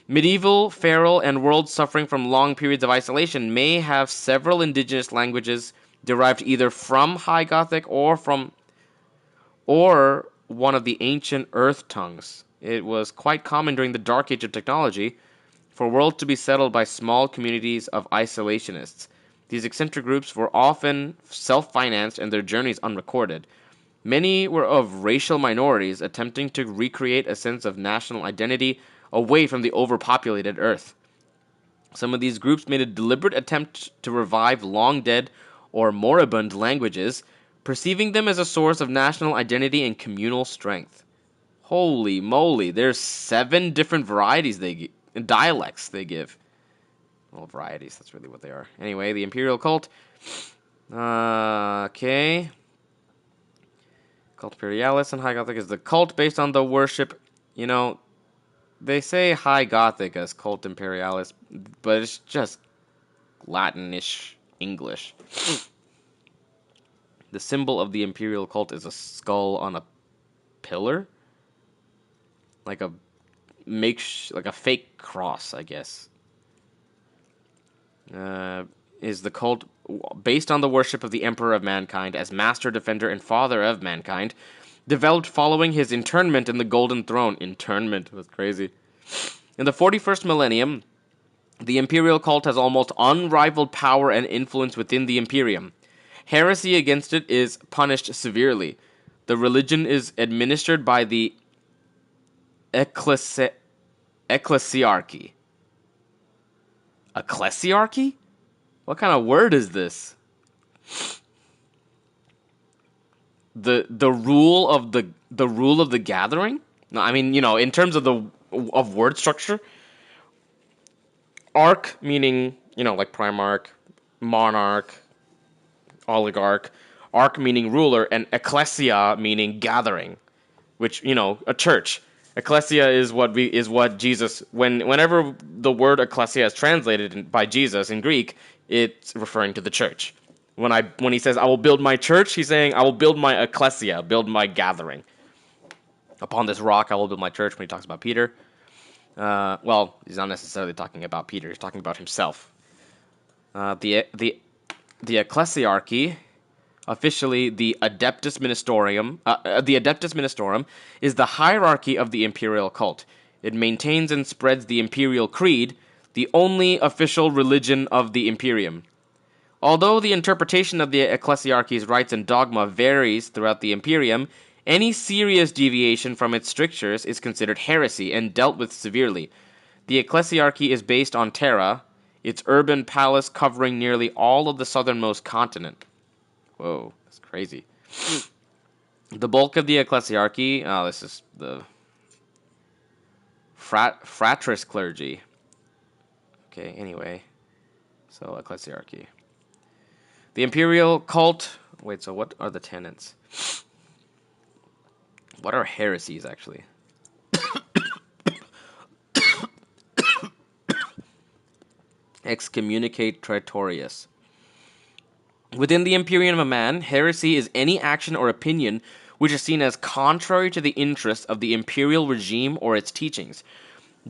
Medieval, feral, and worlds suffering from long periods of isolation may have several indigenous languages derived either from High Gothic or one of the ancient Earth tongues. It was quite common during the Dark Age of technology for worlds to be settled by small communities of isolationists. These eccentric groups were often self-financed and their journeys unrecorded. Many were of racial minorities attempting to recreate a sense of national identity away from the overpopulated Earth. Some of these groups made a deliberate attempt to revive long-dead or moribund languages, perceiving them as a source of national identity and communal strength. Holy moly, there's 7 different varieties dialects they give. Well, varieties, that's really what they are. Anyway, the Imperial cult. Okay. Cult Imperialis and High Gothic is the cult based on the worship. You know, they say High Gothic as Cult Imperialis, but it's just Latinish English. The symbol of the Imperial cult is a skull on a pillar, like a fake cross, I guess. Is the cult based on the worship of the Emperor of Mankind as master, defender, and father of mankind, developed following his internment in the Golden Throne. Internment was crazy. In the 41st millennium, the Imperial cult has almost unrivaled power and influence within the Imperium. Heresy against it is punished severely. The religion is administered by the Ecclesiarchy. Ecclesiarchy? What kind of word is this? The rule of the gathering? No, I mean, in terms of word structure, arch meaning, like primarch, monarch, oligarch, arch meaning ruler, and ecclesia meaning gathering, which, a church. Ecclesia is what Jesus, whenever the word ecclesia is translated by Jesus in Greek, it's referring to the church. When he says, I will build my church, he's saying, I will build my ecclesia, build my gathering. Upon this rock, I will build my church. When he talks about Peter, well, he's not necessarily talking about Peter. He's talking about himself. The ecclesiarchy, officially the Adeptus Ministorum, is the hierarchy of the imperial cult. It maintains and spreads the imperial creed, the only official religion of the Imperium. Although the interpretation of the ecclesiarchy's rites and dogma varies throughout the Imperium, any serious deviation from its strictures is considered heresy and dealt with severely. The ecclesiarchy is based on Terra, its urban palace covering nearly all of the southernmost continent. Whoa, that's crazy. The bulk of the ecclesiarchy, this is the fratris clergy. Okay, anyway, so ecclesiarchy. The imperial cult, wait, so what are the tenets? What are heresies, actually? Excommunicate Traitorius. Within the Imperium of Man, heresy is any action or opinion which is seen as contrary to the interests of the imperial regime or its teachings.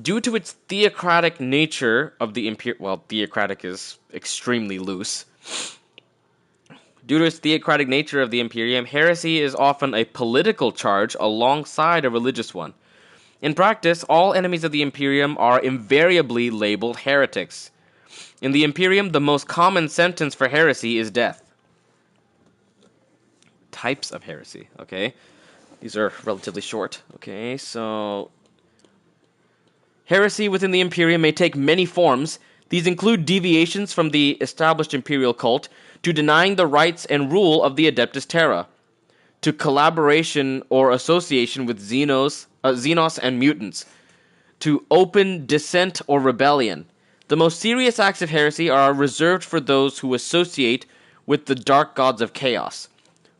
Due to its theocratic nature of the theocratic is extremely loose. Due to its theocratic nature of the Imperium, heresy is often a political charge alongside a religious one. In practice, all enemies of the Imperium are invariably labeled heretics. In the Imperium, the most common sentence for heresy is death. types of heresy, okay? These are relatively short, okay? So, heresy within the Imperium may take many forms. These include deviations from the established Imperial cult, to denying the rights and rule of the Adeptus Terra, to collaboration or association with Xenos and mutants, to open dissent or rebellion. The most serious acts of heresy are reserved for those who associate with the dark gods of chaos.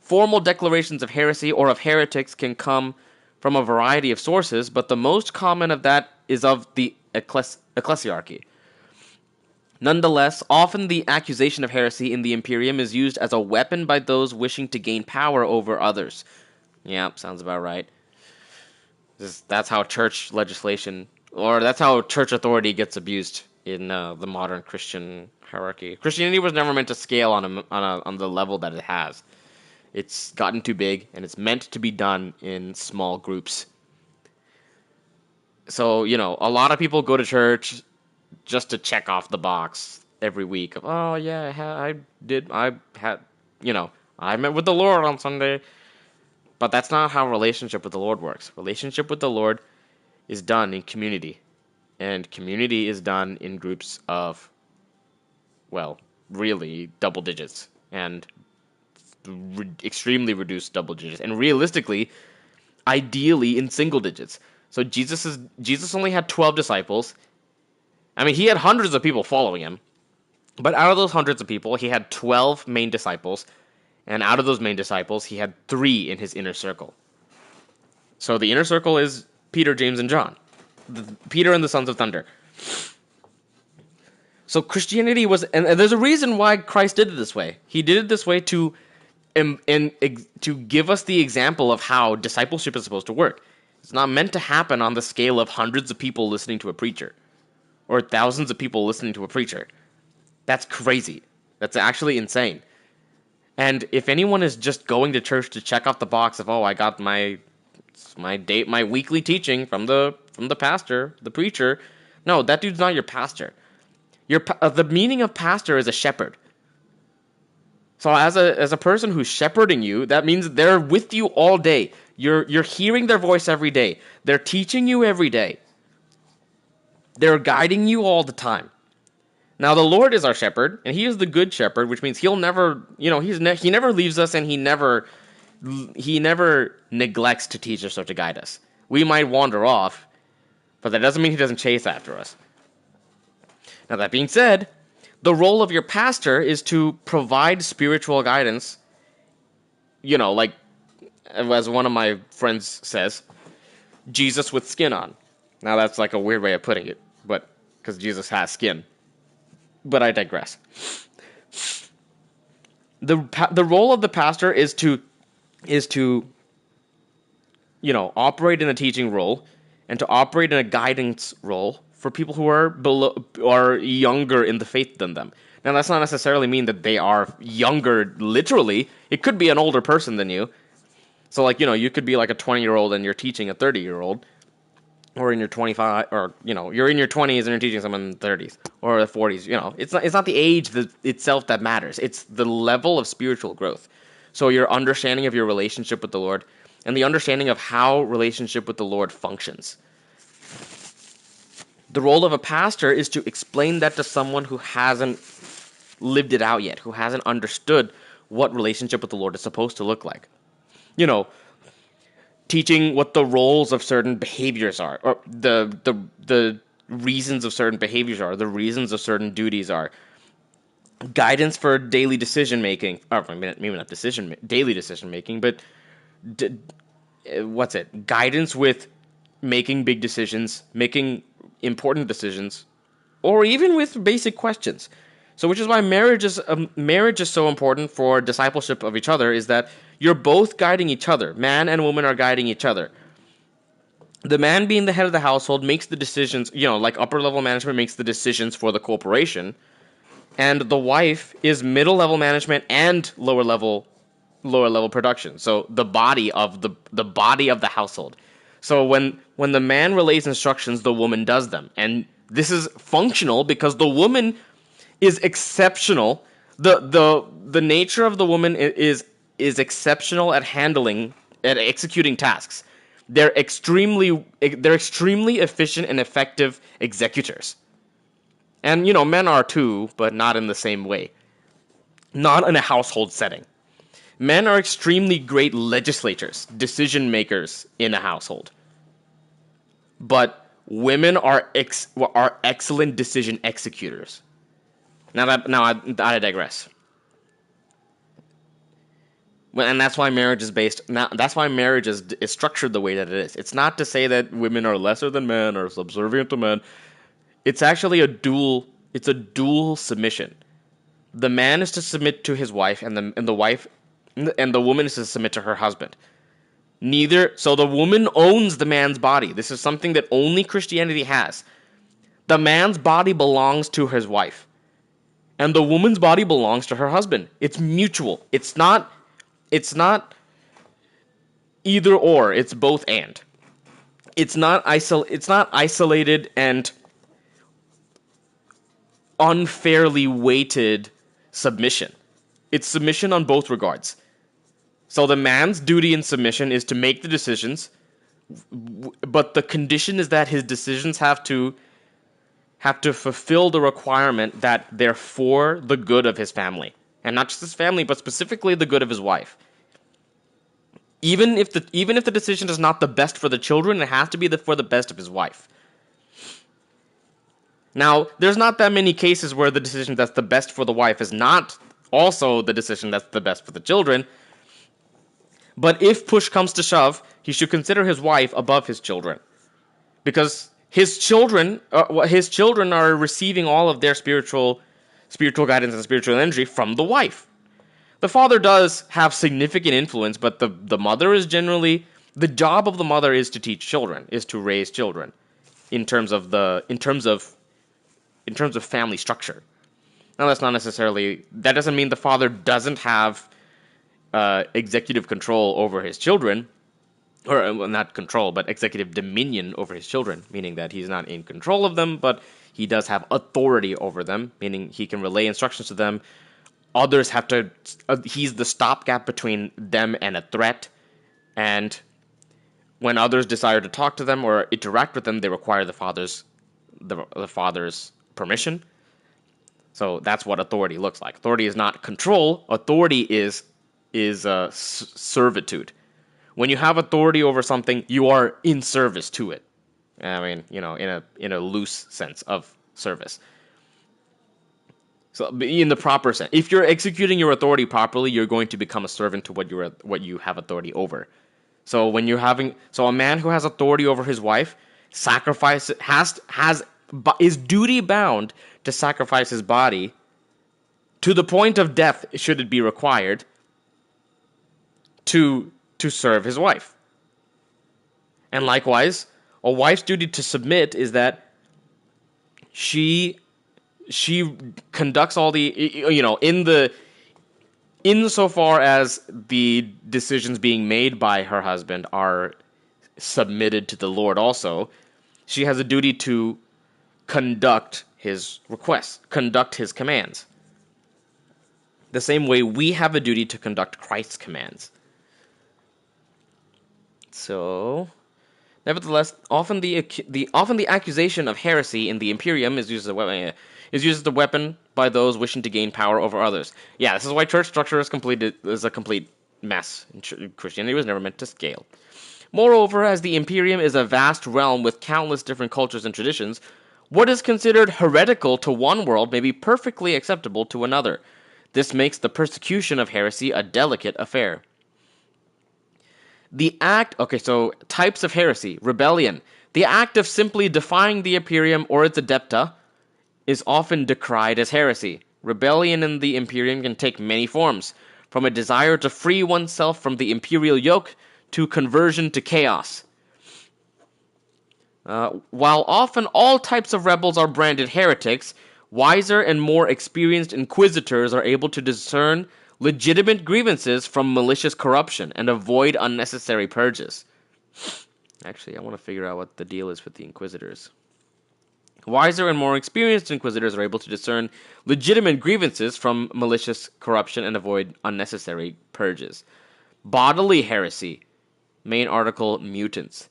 Formal declarations of heresy or of heretics can come from a variety of sources, but the most common of that is of the ecclesiarchy. Nonetheless, often the accusation of heresy in the Imperium is used as a weapon by those wishing to gain power over others. Yeah, sounds about right. That's how church legislation, or that's how church authority gets abused in the modern Christian hierarchy. Christianity was never meant to scale on the level that it has. It's gotten too big, and it's meant to be done in small groups. So, a lot of people go to church just to check off the box every week of, oh yeah, I met with the Lord on Sunday. But that's not how relationship with the Lord works. Relationship with the Lord is done in community. And community is done in groups of, well, really double digits. And extremely reduced double digits. And realistically, ideally in single digits. So Jesus only had 12 disciples. I mean, he had hundreds of people following him. But out of those hundreds of people, he had 12 main disciples. And out of those main disciples, he had 3 in his inner circle. So the inner circle is Peter, James, and John. Peter and the Sons of Thunder. So Christianity was... And there's a reason why Christ did it this way. He did it this way to give us the example of how discipleship is supposed to work. It's not meant to happen on the scale of hundreds of people listening to a preacher. Or thousands of people listening to a preacher. That's crazy. That's actually insane. And if anyone is just going to church to check off the box of, oh, I got my weekly teaching from the pastor, the preacher, no, that dude's not your pastor. The meaning of pastor is a shepherd. So as a person who's shepherding you, that means they're with you all day. You're hearing their voice every day. They're teaching you every day. They're guiding you all the time. Now, the Lord is our shepherd, and he is the good shepherd, which means he'll never, he never leaves us, and he never neglects to teach us or to guide us. We might wander off, but that doesn't mean he doesn't chase after us. Now, that being said, the role of your pastor is to provide spiritual guidance, like, as one of my friends says, Jesus with skin on. Now, that's like a weird way of putting it, but because Jesus has skin. But I digress. The role of the pastor is to operate in a teaching role and to operate in a guidance role for people who are younger in the faith than them. Now, that's not necessarily mean that they are younger literally. It could be an older person than you. So, you could be like a 20-year-old and you're teaching a 30-year-old. Or in your 25, or, you're in your 20s and you're teaching someone in the 30s or the 40s. It's not the age itself that matters. It's the level of spiritual growth. So your understanding of your relationship with the Lord and the understanding of how relationship with the Lord functions. The role of a pastor is to explain that to someone who hasn't lived it out yet, who hasn't understood what relationship with the Lord is supposed to look like. Teaching what the roles of certain behaviors are, or the reasons of certain behaviors are, the reasons of certain duties are. Guidance for daily decision making, or maybe not daily decision making, but guidance with making big decisions, making important decisions, or even with basic questions. So, which is why marriage is so important for discipleship of each other, is that you're both guiding each other. Man and woman are guiding each other. The man, being the head of the household, makes the decisions, like upper level management makes the decisions for the corporation, and the wife is middle level management and lower level production. So the body of the household. So when the man relays instructions, the woman does them, and this is functional because the woman is exceptional. The nature of the woman is is exceptional at executing tasks. They're extremely efficient and effective executors. And, men are too, but not in the same way. Not in a household setting. Men are extremely great legislators, decision makers in a household. But women are excellent decision executors. Now I digress. And that's why marriage is based. Now that's why marriage is structured the way that it is. It's not to say that women are lesser than men or subservient to men. It's actually a dual. It's a dual submission. The man is to submit to his wife, and the woman is to submit to her husband. So the woman owns the man's body. This is something that only Christianity has. The man's body belongs to his wife, and the woman's body belongs to her husband. It's mutual. It's not either or. It's both and. It's not isolated and unfairly weighted submission. It's submission on both regards. So the man's duty in submission is to make the decisions, but the condition is that his decisions have to fulfill the requirement that they're for the good of his family. And not just his family, but specifically the good of his wife. Even if the decision is not the best for the children, it has to be for the best of his wife. Now, there's not that many cases where the decision that's the best for the wife is not also the decision that's the best for the children. But if push comes to shove, he should consider his wife above his children, because his children are receiving all of their spiritual guidance and spiritual energy from the wife. The father does have significant influence, but the mother is generally, the job of the mother is to teach children, is to raise children, in terms of family structure. Now that doesn't mean the father doesn't have executive control over his children, or not control, but executive dominion over his children, meaning that he's not in control of them, but he does have authority over them, meaning he can relay instructions to them. Others have to, he's the stopgap between them and a threat, and when others desire to talk to them or interact with them, they require the father's permission. So that's what authority looks like. Authority is not control. Authority is servitude. When you have authority over something, you are in service to it. I mean, in a loose sense of service. So in the proper sense, if you're executing your authority properly, you're going to become a servant to what you have authority over. So a man who has authority over his wife is duty bound to sacrifice his body to the point of death, should it be required, to serve his wife. And likewise, a wife's duty to submit is that she conducts all the, insofar as the decisions being made by her husband are submitted to the Lord also, she has a duty to conduct his requests, conduct his commands. The same way we have a duty to conduct Christ's commands. So, nevertheless, often the accusation of heresy in the Imperium is used as a weapon by those wishing to gain power over others. Yeah, this is why church structure is a complete mess. Christianity was never meant to scale. Moreover, as the Imperium is a vast realm with countless different cultures and traditions, what is considered heretical to one world may be perfectly acceptable to another. This makes the persecution of heresy a delicate affair. So types of heresy. Rebellion. The act of simply defying the Imperium or its adepta is often decried as heresy. Rebellion in the Imperium can take many forms, from a desire to free oneself from the imperial yoke to conversion to chaos. While often all types of rebels are branded heretics, wiser and more experienced inquisitors are able to discern legitimate grievances from malicious corruption and avoid unnecessary purges. Actually, I want to figure out what the deal is with the inquisitors. Wiser and more experienced inquisitors are able to discern legitimate grievances from malicious corruption and avoid unnecessary purges. Bodily heresy. Main article, Mutants.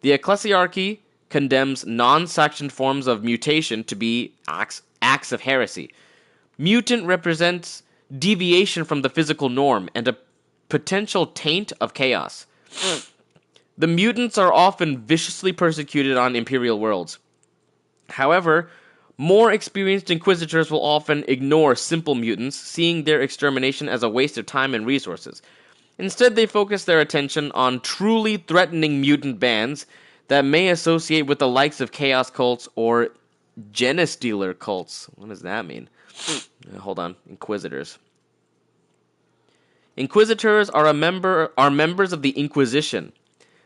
The Ecclesiarchy condemns non-sanctioned forms of mutation to be acts of heresy. Mutant represents deviation from the physical norm and a potential taint of chaos. The mutants are often viciously persecuted on Imperial worlds. However, more experienced inquisitors will often ignore simple mutants, seeing their extermination as a waste of time and resources. Instead, they focus their attention on truly threatening mutant bands that may associate with the likes of chaos cults or genestealer cults. What does that mean? Hold on. Inquisitors. Inquisitors are members of the Inquisition,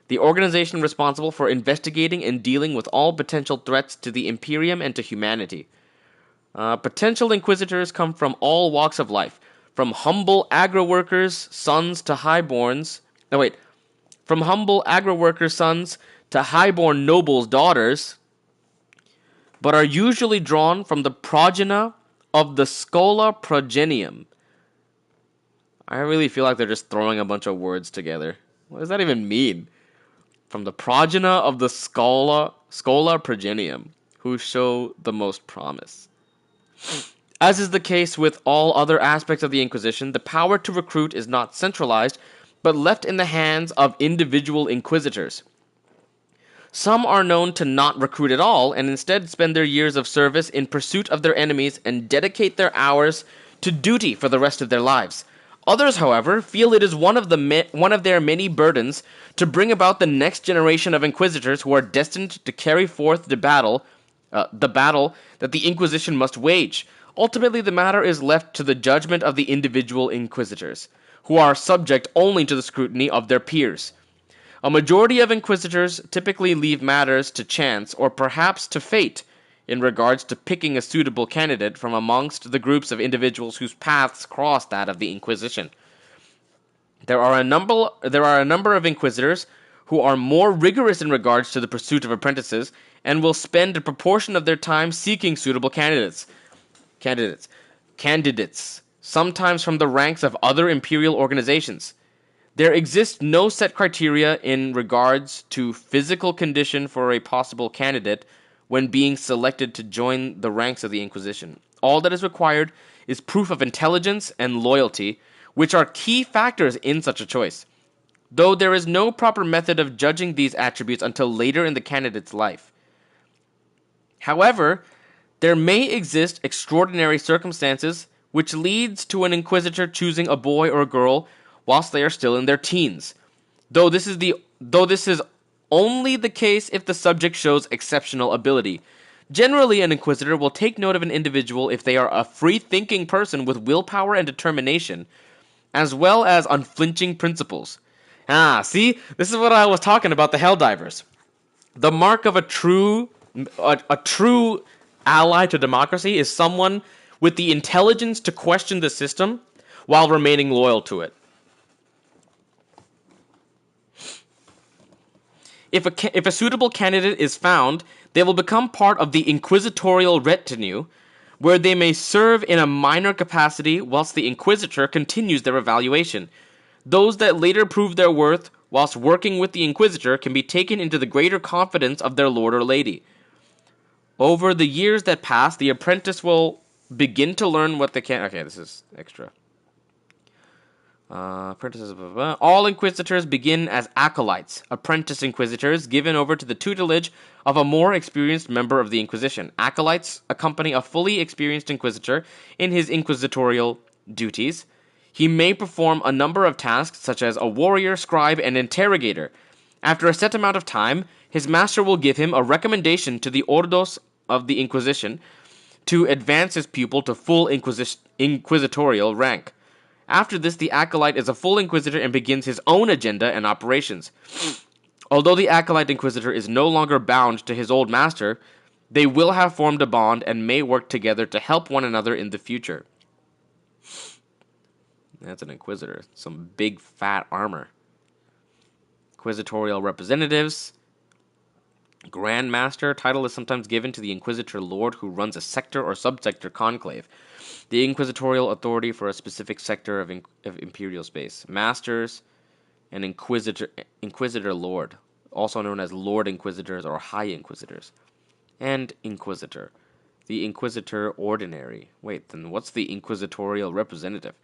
the organization responsible for investigating and dealing with all potential threats to the Imperium and to humanity. Potential inquisitors come from all walks of life, from humble agro-workers' sons to highborns. From humble agro-workers' sons to highborn nobles' daughters, but are usually drawn from the progeny of the Schola Progenium. I really feel like they're just throwing a bunch of words together. What does that even mean? From the progeny of the Schola Progenium, who show the most promise. As is the case with all other aspects of the Inquisition, the power to recruit is not centralized, but left in the hands of individual inquisitors. Some are known to not recruit at all, and instead spend their years of service in pursuit of their enemies and dedicate their hours to duty for the rest of their lives. Others, however, feel it is one of their many burdens to bring about the next generation of inquisitors who are destined to carry forth the battle that the Inquisition must wage. Ultimately, the matter is left to the judgment of the individual inquisitors, who are subject only to the scrutiny of their peers. A majority of inquisitors typically leave matters to chance or perhaps to fate in regards to picking a suitable candidate from amongst the groups of individuals whose paths cross that of the Inquisition. There are a number of inquisitors who are more rigorous in regards to the pursuit of apprentices and will spend a proportion of their time seeking suitable candidates, sometimes from the ranks of other imperial organizations. There exists no set criteria in regards to physical condition for a possible candidate when being selected to join the ranks of the Inquisition. All that is required is proof of intelligence and loyalty, which are key factors in such a choice, though there is no proper method of judging these attributes until later in the candidate's life. However, there may exist extraordinary circumstances which leads to an inquisitor choosing a boy or a girl whilst they are still in their teens, though this is only the case if the subject shows exceptional ability. Generally, an inquisitor will take note of an individual if they are a free-thinking person with willpower and determination, as well as unflinching principles. See? This is what I was talking about, the Helldivers. The mark of a true ally to democracy is someone with the intelligence to question the system while remaining loyal to it. If a suitable candidate is found, they will become part of the inquisitorial retinue, where they may serve in a minor capacity whilst the inquisitor continues their evaluation. Those that later prove their worth whilst working with the inquisitor can be taken into the greater confidence of their lord or lady. Over the years that pass, the apprentice will begin to learn what they can. Okay, this is extra. Apprentices. Blah, blah, blah. All inquisitors begin as acolytes, apprentice inquisitors given over to the tutelage of a more experienced member of the Inquisition. Acolytes accompany a fully experienced inquisitor in his inquisitorial duties. He may perform a number of tasks, such as a warrior, scribe, and interrogator. After a set amount of time, his master will give him a recommendation to the Ordos of the Inquisition to advance his pupil to full inquisitorial rank. After this, the acolyte is a full inquisitor and begins his own agenda and operations. Although the acolyte inquisitor is no longer bound to his old master, they will have formed a bond and may work together to help one another in the future. That's an inquisitor. Some big fat armor. Inquisitorial representatives Grand Master title is sometimes given to the Inquisitor Lord who runs a sector or subsector conclave, the inquisitorial authority for a specific sector of imperial space. Masters and Inquisitor Lord, also known as Lord Inquisitors or High Inquisitors, and Inquisitor. The Inquisitor Ordinary. Wait, then what's the Inquisitorial Representative?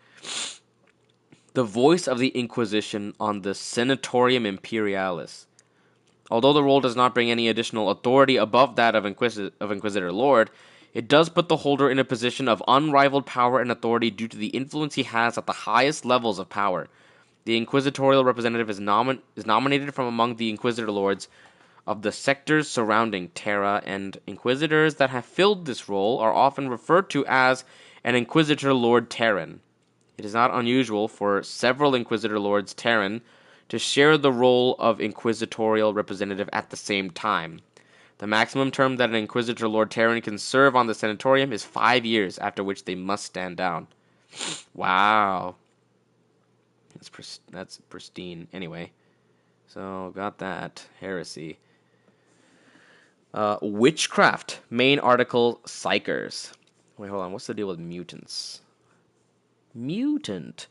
The voice of the Inquisition on the Senatorium Imperialis. Although the role does not bring any additional authority above that of Inquisitor Lord, it does put the holder in a position of unrivaled power and authority due to the influence he has at the highest levels of power. The Inquisitorial Representative is nominated from among the Inquisitor Lords of the sectors surrounding Terra, and Inquisitors that have filled this role are often referred to as an Inquisitor Lord Terran. It is not unusual for several Inquisitor Lords Terran to share the role of Inquisitorial Representative at the same time. The maximum term that an Inquisitor Lord Terran can serve on the Senatorium is 5 years, after which they must stand down. Wow. That's pristine. Anyway, so got that. Heresy. Witchcraft. Main article, Psychers. Wait, hold on. What's the deal with mutants? Mutant.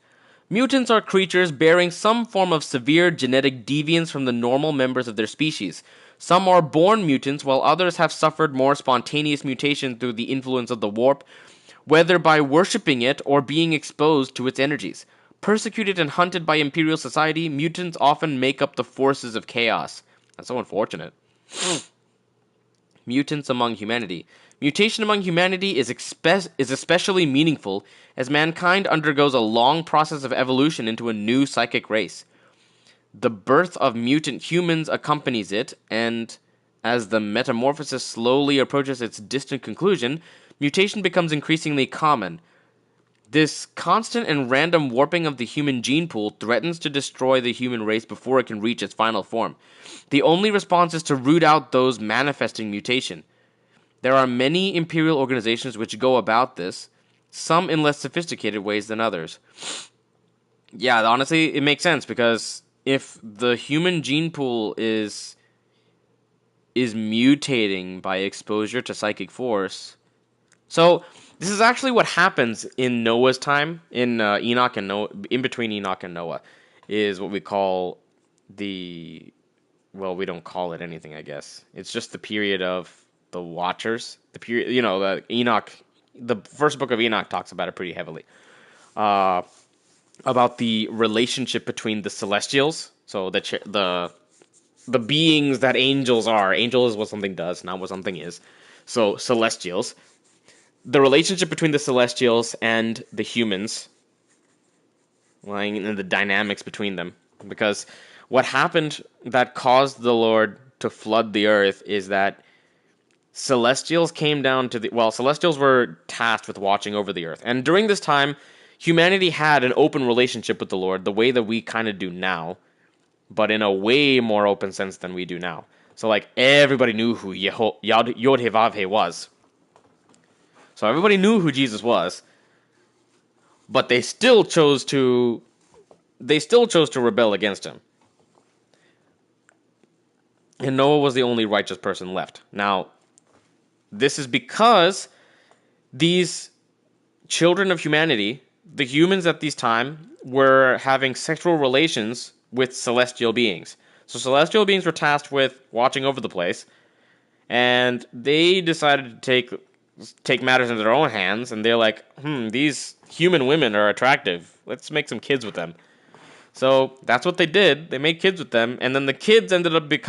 Mutants are creatures bearing some form of severe genetic deviance from the normal members of their species. Some are born mutants, while others have suffered more spontaneous mutation through the influence of the warp, whether by worshipping it or being exposed to its energies. Persecuted and hunted by Imperial society, mutants often make up the forces of chaos. That's so unfortunate. Mutants among humanity. Mutation among humanity is especially meaningful as mankind undergoes a long process of evolution into a new psychic race. The birth of mutant humans accompanies it, and as the metamorphosis slowly approaches its distant conclusion, mutation becomes increasingly common. This constant and random warping of the human gene pool threatens to destroy the human race before it can reach its final form. The only response is to root out those manifesting mutation. There are many Imperial organizations which go about this, some in less sophisticated ways than others. Yeah, honestly, it makes sense, because if the human gene pool is mutating by exposure to psychic force... So, this is actually what happens in Noah's time, in Enoch and Noah, in between Enoch and Noah, is what we call the... Well, we don't call it anything, I guess. It's just the period of the Watchers. The period, the Enoch... The first book of Enoch talks about it pretty heavily. About the relationship between the Celestials, so the beings that angels are. Angel is what something does, not what something is. So, Celestials. The relationship between the Celestials and the humans, and the dynamics between them. Because what happened that caused the Lord to flood the earth is that Celestials came down to Celestials were tasked with watching over the earth. And during this time, humanity had an open relationship with the Lord, the way that we kind of do now, but in a way more open sense than we do now. So, everybody knew who Yod-Heh-Vav-Heh was. So everybody knew who Jesus was, but they still chose to rebel against him. And Noah was the only righteous person left. Now, this is because these children of humanity, the humans at this time, were having sexual relations with celestial beings. So celestial beings were tasked with watching over the place, and they decided to take matters into their own hands, and they're like, these human women are attractive. Let's make some kids with them. So that's what they did. They made kids with them, and then the kids ended up being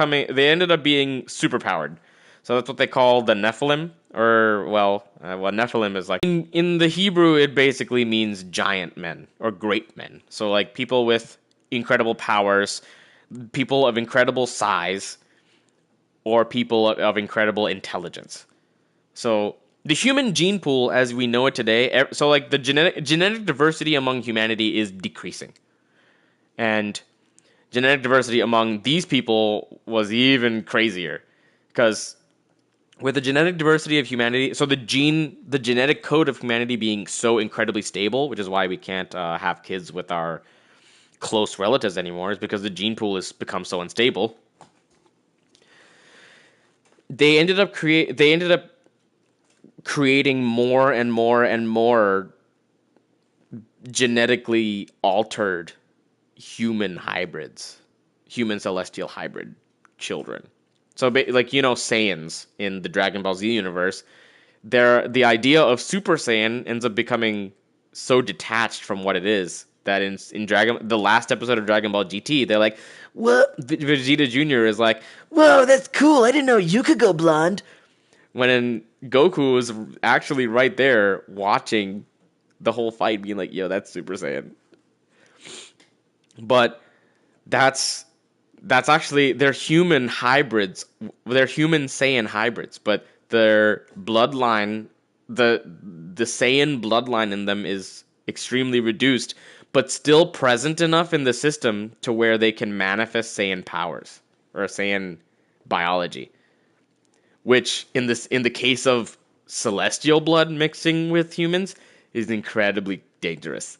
superpowered. So that's what they call the Nephilim, or, Nephilim is in the Hebrew, it basically means giant men, or great men. So, people with incredible powers, people of incredible size, or people of incredible intelligence. So, the human gene pool, as we know it today, the genetic diversity among humanity is decreasing. And genetic diversity among these people was even crazier. Because with the genetic diversity of humanity, so the genetic code of humanity being so incredibly stable, which is why we can't have kids with our close relatives anymore, is because the gene pool has become so unstable. they ended up creating more and more and more genetically altered human hybrids, human celestial hybrid children. So, like, you know, Saiyans in the Dragon Ball Z universe, the idea of Super Saiyan ends up becoming so detached from what it is that in the last episode of Dragon Ball GT, they're like, "What?" Vegeta Jr. is like, "Whoa, that's cool! I didn't know you could go blonde." When Goku was actually right there watching the whole fight, being like, "Yo, that's Super Saiyan." But that's actually they're human hybrids. They're human Saiyan hybrids, but their bloodline, the Saiyan bloodline in them is extremely reduced, but still present enough in the system to where they can manifest Saiyan powers or Saiyan biology. Which in the case of celestial blood mixing with humans is incredibly dangerous.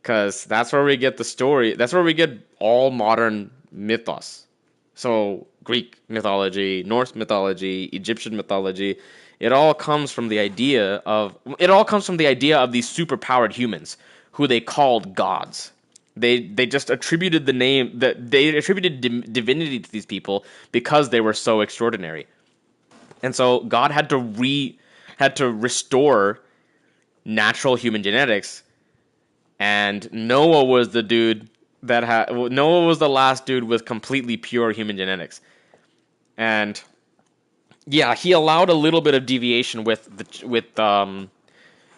Because that's where we get the story. That's where we get all modern mythos. So Greek mythology, Norse mythology, Egyptian mythology, it all comes from the idea of these superpowered humans who they called gods. They just attributed divinity to these people because they were so extraordinary. And so God had to restore natural human genetics. And Noah was the last dude with completely pure human genetics. And yeah, he allowed a little bit of deviation with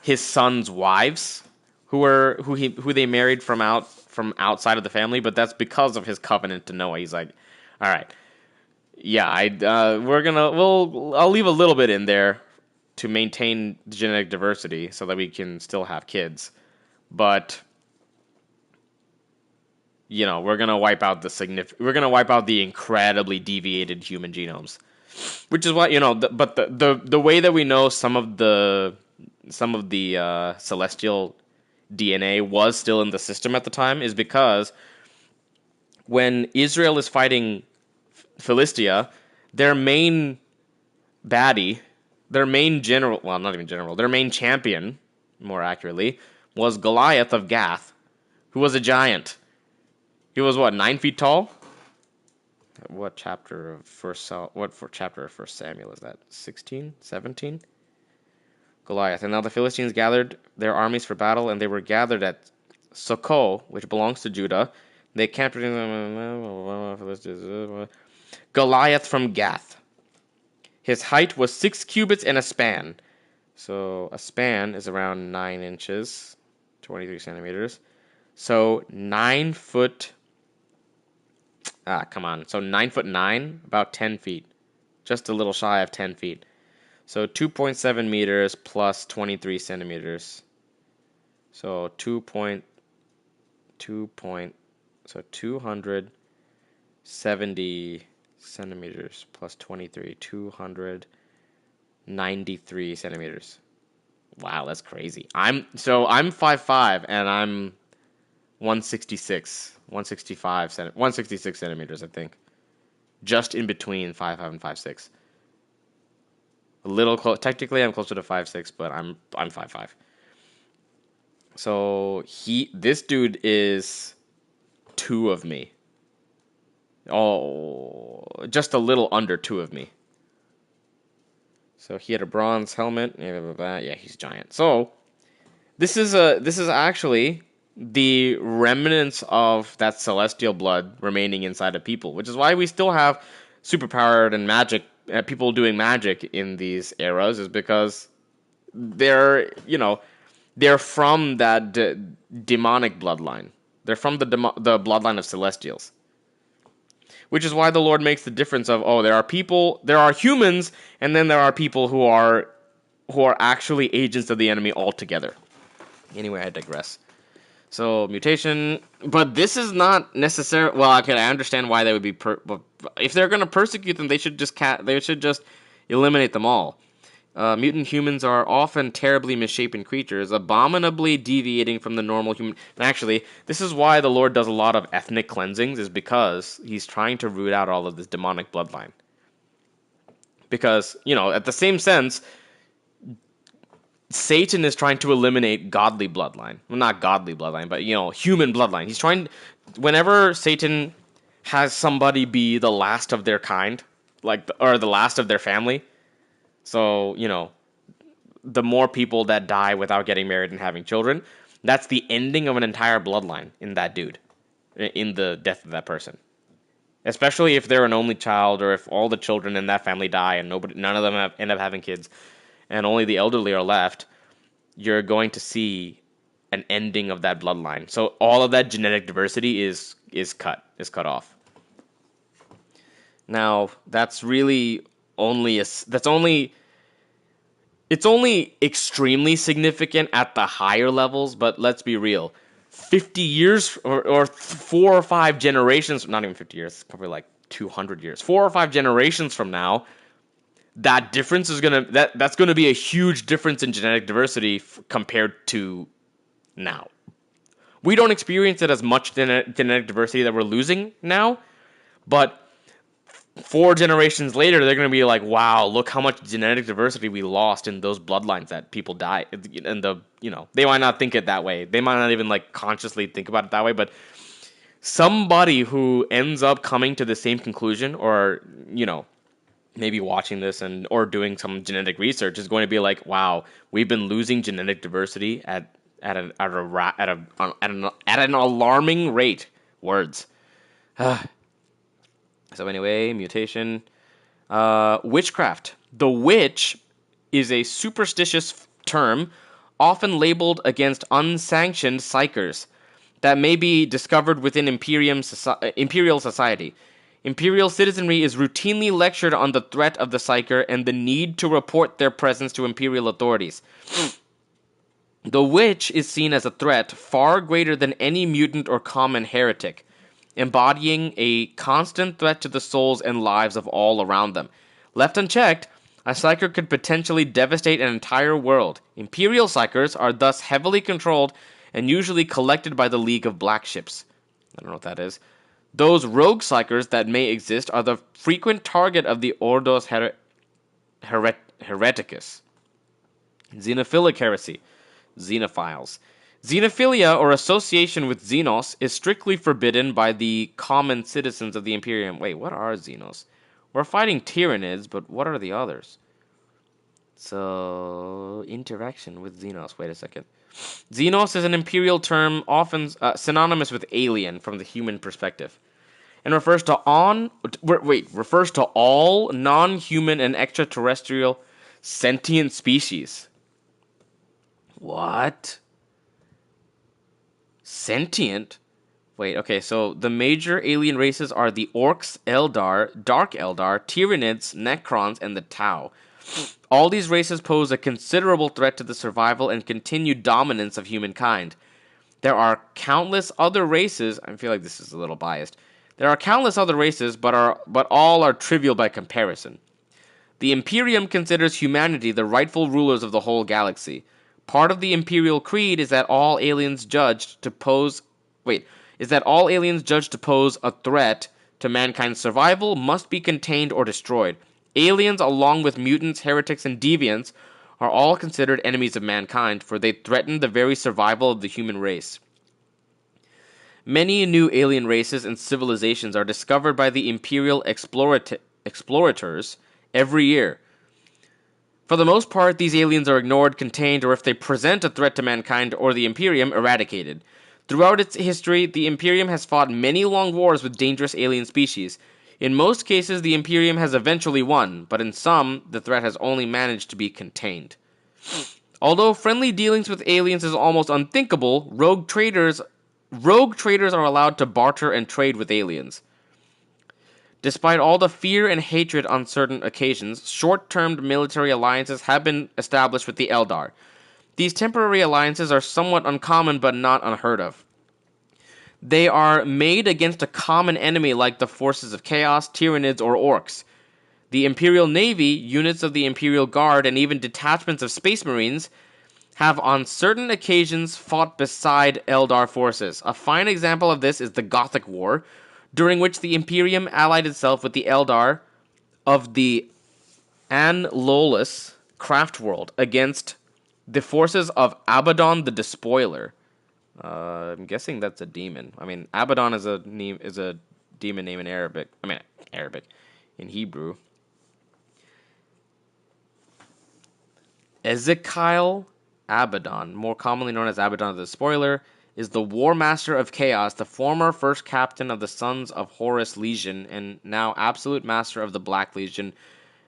his son's wives, who they married from outside of the family, but that's because of his covenant to Noah. He's like, all right, yeah, I'll leave a little bit in there to maintain genetic diversity so that we can still have kids, but you know, we're gonna wipe out the incredibly deviated human genomes, which is why, you know, the way that we know some of the celestial DNA was still in the system at the time is because when Israel is fighting Philistia, their main baddie, their main general, well, not even general, their main champion, more accurately, was Goliath of Gath, who was a giant. He was what, 9 feet tall? What chapter of First Samuel is that? 16? 17? Goliath. And now the Philistines gathered their armies for battle, and they were gathered at Sokoh, which belongs to Judah. They camped Goliath from Gath. His height was 6 cubits and a span. So a span is around 9 inches, 23 centimeters. So 9 foot. So 9'9", about 10 feet. Just a little shy of 10 feet. So 2.7 meters plus 23 centimeters. So 270 centimeters plus 23, 293 centimeters. Wow, that's crazy. I'm 5'5", and I'm 166 centimeters, I think. Just in between 5'5" and 5'6". A little close. Technically, I'm closer to 5'6", but I'm 5'5". So this dude is 2 of me. Oh, just a little under 2 of me. So he had a bronze helmet. Yeah, he's giant. So this is actually the remnants of that celestial blood remaining inside of people, which is why we still have superpowered and magic people doing magic in these eras, is because they're from that demonic bloodline. They're from the bloodline of celestials. Which is why the Lord makes the difference of, there are humans, and then there are people who are actually agents of the enemy altogether. Anyway, I digress. So mutation, but this is not necessarily. Well, okay, I understand why they would be. If they're going to persecute them, they should just eliminate them all. Mutant humans are often terribly misshapen creatures, abominably deviating from the normal human. And actually, this is why the Lord does a lot of ethnic cleansings, is because he's trying to root out all of this demonic bloodline. Because, at the same sense, Satan is trying to eliminate godly bloodline. Well, not godly bloodline, but, human bloodline. He's trying, whenever Satan has somebody be the last of their kind, or the last of their family, so, the more people that die without getting married and having children, that's the ending of an entire bloodline in that dude, in the death of that person. Especially if they're an only child, or if all the children in that family die and none of them end up having kids, and only the elderly are left, you're going to see an ending of that bloodline. So all of that genetic diversity is cut off. Now, that's really it's only extremely significant at the higher levels, but let's be real. 50 years or 4 or 5 generations, not even 50 years, probably like 200 years, 4 or 5 generations from now, that difference is that's gonna be a huge difference in genetic diversity compared to now. We don't experience it as much genetic diversity that we're losing now, but 4 generations later, they're going to be like, wow, look how much genetic diversity we lost in those bloodlines that people die. And they might not think it that way. They might not even consciously think about it that way, but somebody who ends up coming to the same conclusion, or, maybe watching this or doing some genetic research, is going to be like, wow, we've been losing genetic diversity at an alarming rate. Words. So anyway, mutation. Witchcraft. The witch is a superstitious term often labeled against unsanctioned psychers that may be discovered within imperial society. Imperial citizenry is routinely lectured on the threat of the psyker and the need to report their presence to imperial authorities. The witch is seen as a threat far greater than any mutant or common heretic, embodying a constant threat to the souls and lives of all around them. Left unchecked, a psyker could potentially devastate an entire world. Imperial psykers are thus heavily controlled and usually collected by the League of Black Ships. I don't know what that is. Those rogue psykers that may exist are the frequent target of the Ordos Hereticus. Xenophilic heresy. Xenophiles. Xenophilia, or association with Xenos, is strictly forbidden by the common citizens of the Imperium. Wait, what are Xenos? We're fighting Tyranids, but what are the others? So, interaction with Xenos. Wait a second. Xenos is an Imperial term often synonymous with alien from the human perspective, and refers to all non-human and extraterrestrial sentient species. What? Sentient? Wait, okay, so the major alien races are the Orcs, Eldar, Dark Eldar, Tyranids, Necrons, and the Tau. All these races pose a considerable threat to the survival and continued dominance of humankind. There are countless other races. I feel like this is a little biased. There are countless other races, but all are trivial by comparison. The Imperium considers humanity the rightful rulers of the whole galaxy. Part of the Imperial Creed is that all aliens judged to pose a threat to mankind's survival must be contained or destroyed. Aliens, along with mutants, heretics, and deviants, are all considered enemies of mankind, for they threaten the very survival of the human race. Many new alien races and civilizations are discovered by the Imperial explorators every year. For the most part, these aliens are ignored, contained, or if they present a threat to mankind or the Imperium, eradicated. Throughout its history, the Imperium has fought many long wars with dangerous alien species. In most cases, the Imperium has eventually won, but in some, the threat has only managed to be contained. Although friendly dealings with aliens is almost unthinkable, rogue traders are allowed to barter and trade with aliens. Despite all the fear and hatred on certain occasions, short-term military alliances have been established with the Eldar. These temporary alliances are somewhat uncommon but not unheard of. They are made against a common enemy like the forces of Chaos, Tyranids, or Orcs. The Imperial Navy, units of the Imperial Guard, and even detachments of Space Marines have on certain occasions fought beside Eldar forces. A fine example of this is the Gothic War, during which the Imperium allied itself with the Eldar of the An Lawless craft world against the forces of Abaddon the Despoiler. I'm guessing that's a demon. I mean, Abaddon is a demon name in Arabic. I mean, Arabic in Hebrew. Ezekiel Abaddon, more commonly known as Abaddon the Despoiler, is the War Master of Chaos, the former first captain of the Sons of Horus Legion, and now absolute master of the Black Legion,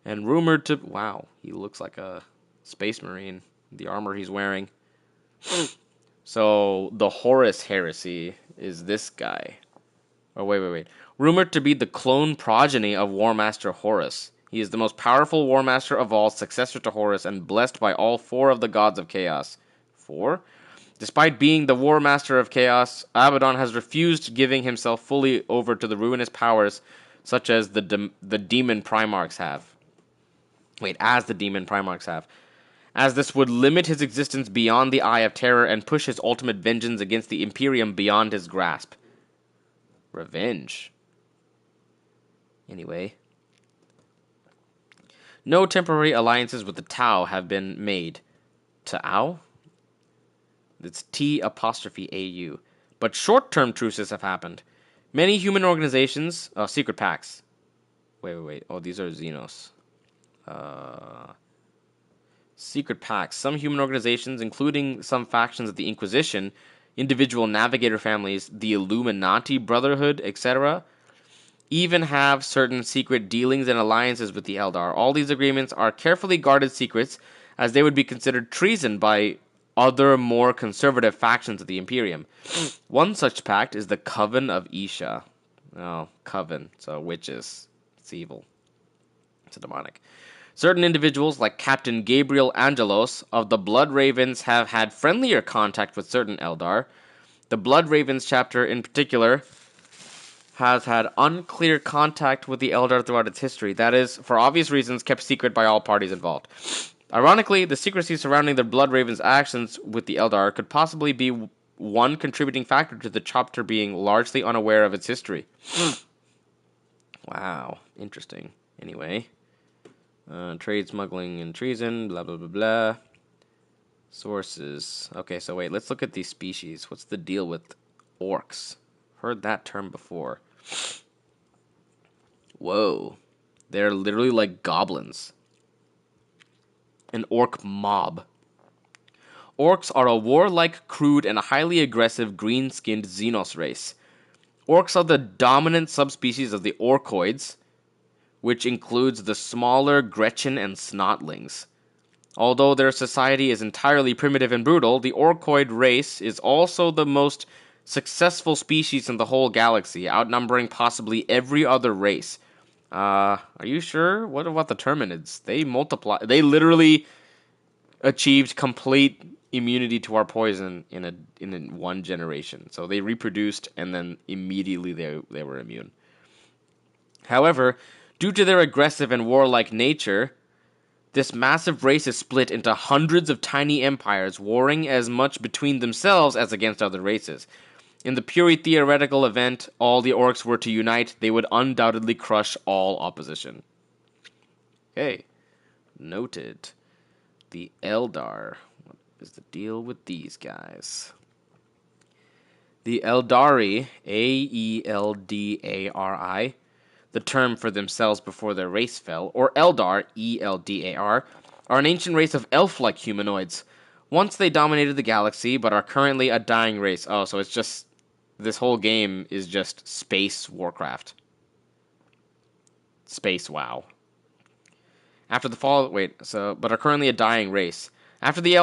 and rumored to... Wow, he looks like a space marine, the armor he's wearing. So, the Horus heresy is this guy. Oh, wait. Rumored to be the clone progeny of War Master Horus. He is the most powerful War Master of all, successor to Horus, and blessed by all 4 of the gods of chaos. 4? Despite being the War Master of Chaos, Abaddon has refused giving himself fully over to the ruinous powers such as the Demon Primarchs have. As the Demon Primarchs have. As this would limit his existence beyond the Eye of Terror and push his ultimate vengeance against the Imperium beyond his grasp. Revenge. Anyway. No temporary alliances with the Tau have been made. Tau? It's T''AU. But short-term truces have happened. Many human organizations... secret pacts. Wait. Oh, these are Xenos. Secret pacts. Some human organizations, including some factions of the Inquisition, individual navigator families, the Illuminati Brotherhood, etc., even have certain secret dealings and alliances with the Eldar. All these agreements are carefully guarded secrets, as they would be considered treason by other more conservative factions of the Imperium. One such pact is the Coven of Isha. Oh, Coven. So witches. It's evil. It's demonic. Certain individuals, like Captain Gabriel Angelos of the Blood Ravens, have had friendlier contact with certain Eldar. The Blood Ravens chapter, in particular, has had unclear contact with the Eldar throughout its history. That is, for obvious reasons, kept secret by all parties involved. Ironically, the secrecy surrounding the Blood Ravens' actions with the Eldar could possibly be one contributing factor to the chapter being largely unaware of its history. Wow, interesting. Anyway... trade, smuggling, and treason, blah, blah, blah, blah. Sources. Okay, so wait, let's look at these species. What's the deal with orcs? Heard that term before. Whoa. They're literally like goblins. An orc mob. Orcs are a warlike, crude, and highly aggressive green-skinned Xenos race. Orcs are the dominant subspecies of the orcoids, which includes the smaller Gretchen and Snotlings. Although their society is entirely primitive and brutal, the orcoid race is also the most successful species in the whole galaxy, outnumbering possibly every other race. Are you sure? What about the Terminids? They multiply. They literally achieved complete immunity to our poison in one generation. So they reproduced, and then immediately they were immune. However, due to their aggressive and warlike nature, this massive race is split into hundreds of tiny empires, warring as much between themselves as against other races. In the purely theoretical event all the orcs were to unite, they would undoubtedly crush all opposition. Okay, noted. The Eldar. What is the deal with these guys? The Eldari, Eldari, the term for themselves before their race fell, or Eldar, Eldar, are an ancient race of elf-like humanoids. Once they dominated the galaxy, but are currently a dying race. Oh, so it's just... this whole game is just space Warcraft. Space WoW. After the fall... but are currently a dying race. After the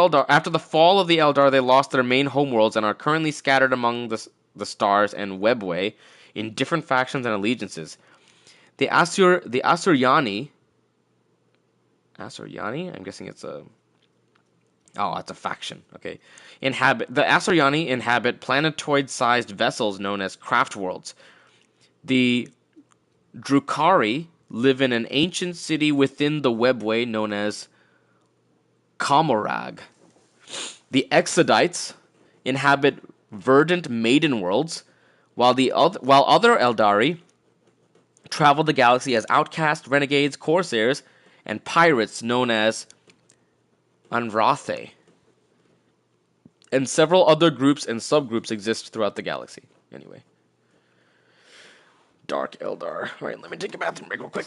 fall of the Eldar, they lost their main homeworlds and are currently scattered among the stars and Webway in different factions and allegiances. The Asuryani... I'm guessing it's a... oh, it's a faction. Okay. The Asuryani inhabit planetoid-sized vessels known as craft worlds. The Drukhari live in an ancient city within the Webway known as Komorag. The Exodites inhabit verdant maiden worlds, while other Eldari travel the galaxy as outcasts, renegades, corsairs, and pirates known as Anrathe. And several other groups and subgroups exist throughout the galaxy. Anyway. Dark Eldar. Alright, let me take a bathroom break real quick.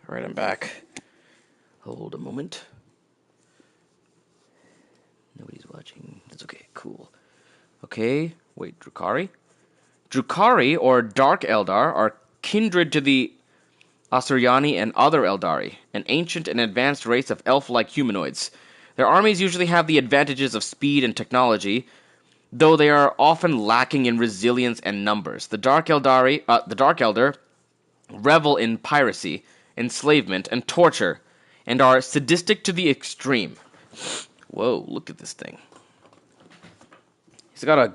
Alright, I'm back. Hold a moment. Nobody's watching. That's okay, cool. Okay, wait, Drukhari? Drukhari, or Dark Eldar, are kindred to the Asuryani and other Eldari, an ancient and advanced race of elf-like humanoids. Their armies usually have the advantages of speed and technology, though they are often lacking in resilience and numbers. The Dark Elder revel in piracy, enslavement, and torture, and are sadistic to the extreme. Whoa, look at this thing. He's got a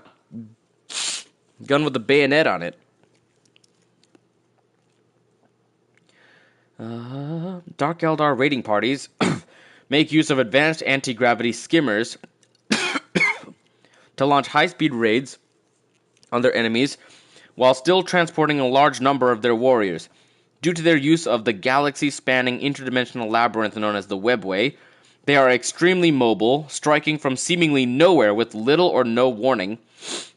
gun with a bayonet on it. Dark Eldar raiding parties make use of advanced anti-gravity skimmers to launch high-speed raids on their enemies while still transporting a large number of their warriors. Due to their use of the galaxy-spanning interdimensional labyrinth known as the Webway, they are extremely mobile, striking from seemingly nowhere with little or no warning,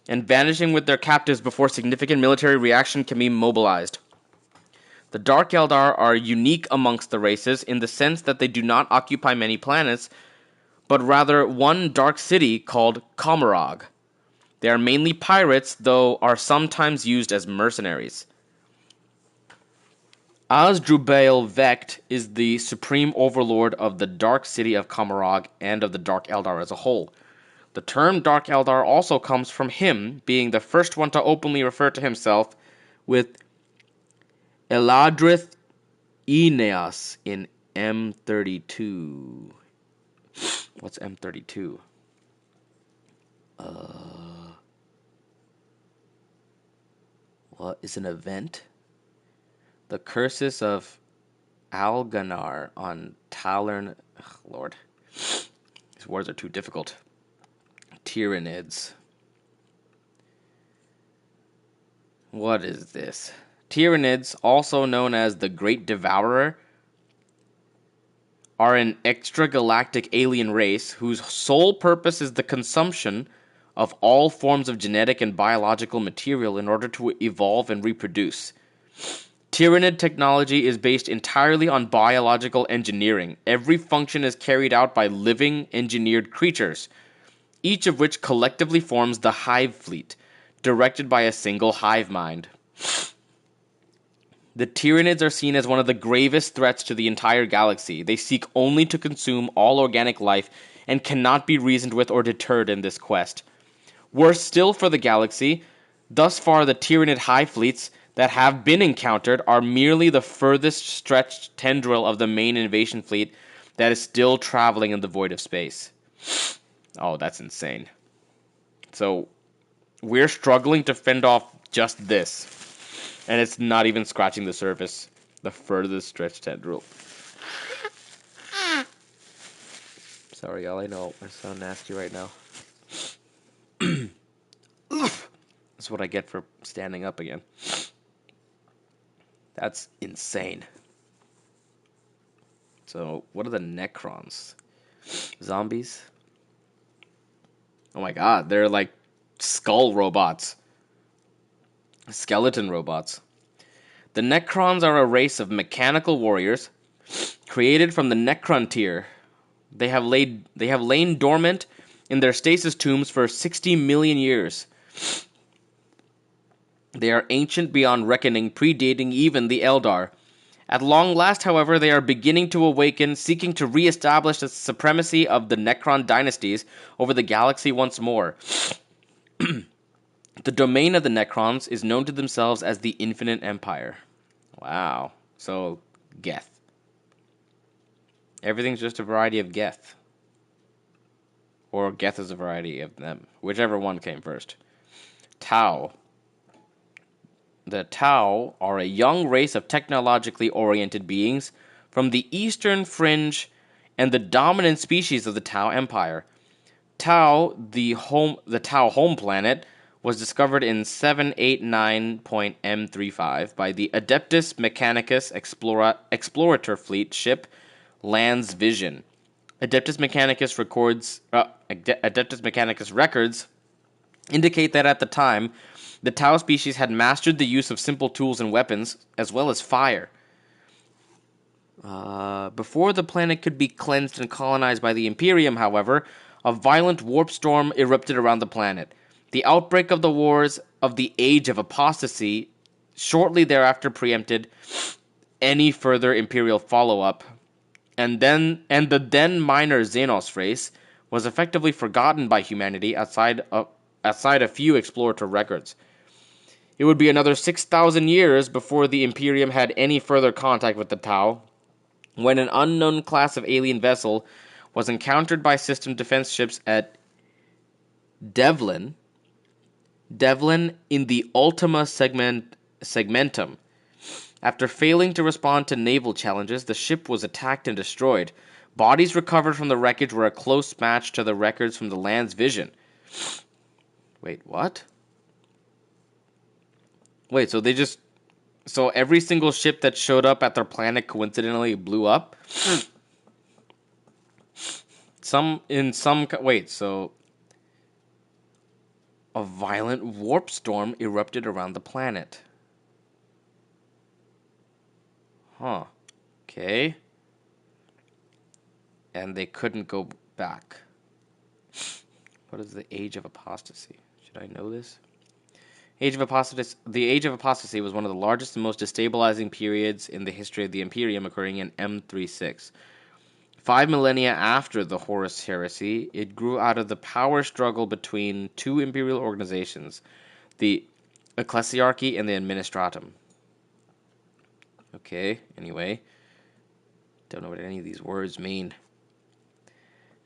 and vanishing with their captives before significant military reaction can be mobilized. The Dark Eldar are unique amongst the races in the sense that they do not occupy many planets, but rather one dark city called Komarog. They are mainly pirates, though are sometimes used as mercenaries. Asdrubal Vecht is the supreme overlord of the dark city of Komarog and of the Dark Eldar as a whole. The term Dark Eldar also comes from him being the first one to openly refer to himself with Eladrith Aeneas in M32. What's M32? What is an event? The curses of Alganar on Talern. Ugh, Lord. These words are too difficult. Tyranids. What is this? Tyranids, also known as the Great Devourer, are an extragalactic alien race whose sole purpose is the consumption of all forms of genetic and biological material in order to evolve and reproduce. Tyranid technology is based entirely on biological engineering. Every function is carried out by living, engineered creatures, each of which collectively forms the Hive Fleet, directed by a single hive mind. The Tyranids are seen as one of the gravest threats to the entire galaxy. They seek only to consume all organic life and cannot be reasoned with or deterred in this quest. Worse still for the galaxy, thus far the Tyranid hive fleets that have been encountered are merely the furthest stretched tendril of the main invasion fleet that is still traveling in the void of space. Oh, that's insane. So, we're struggling to fend off just this. And it's not even scratching the surface. The furthest stretched tendril. Sorry, y'all. I know I sound nasty right now. That's what I get for standing up again. That's insane. So, what are the Necrons? Zombies. Oh my god, they're like skull robots. Skeleton robots. The Necrons are a race of mechanical warriors created from the Necron tier. They have lain dormant in their stasis tombs for 60 million years. They are ancient beyond reckoning, predating even the Eldar. At long last, however, they are beginning to awaken, seeking to re-establish the supremacy of the Necron dynasties over the galaxy once more. The domain of the Necrons is known to themselves as the Infinite Empire. Wow. So, Geth. Everything's just a variety of Geth. Or Geth is a variety of them. Whichever one came first. Tau. The Tau are a young race of technologically oriented beings from the eastern fringe and the dominant species of the Tau Empire. Tau, the Tau home planet, was discovered in 789.M35 by the Adeptus Mechanicus explorator fleet ship Land's Vision. Adeptus Mechanicus records indicate that at the time, the Tau species had mastered the use of simple tools and weapons, as well as fire. Before the planet could be cleansed and colonized by the Imperium, however, a violent warp storm erupted around the planet. The outbreak of the wars of the Age of Apostasy shortly thereafter preempted any further Imperial follow-up, and the then minor Xenos race was effectively forgotten by humanity outside a few explorator records. It would be another 6,000 years before the Imperium had any further contact with the Tau, when an unknown class of alien vessel was encountered by system defense ships at Devlin in the Ultima Segmentum. After failing to respond to naval challenges, the ship was attacked and destroyed. Bodies recovered from the wreckage were a close match to the records from the Land's Vision. Wait, what? Wait, so every single ship that showed up at their planet coincidentally blew up? So a violent warp storm erupted around the planet. Huh. Okay. And they couldn't go back. What is the Age of Apostasy? Should I know this? The Age of Apostasy was one of the largest and most destabilizing periods in the history of the Imperium, occurring in M36. 5 millennia after the Horus Heresy, it grew out of the power struggle between two imperial organizations, the Ecclesiarchy and the Administratum. Okay, anyway. Don't know what any of these words mean.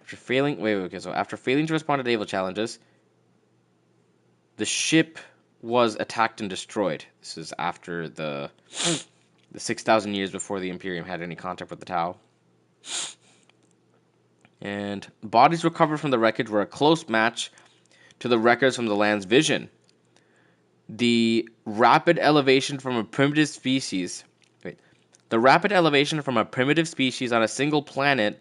After failing to respond to naval challenges, the ship was attacked and destroyed. This is after the 6,000 years before the Imperium had any contact with the Tau. And bodies recovered from the wreckage were a close match to the records from the Land's Vision. The rapid elevation from a primitive species on a single planet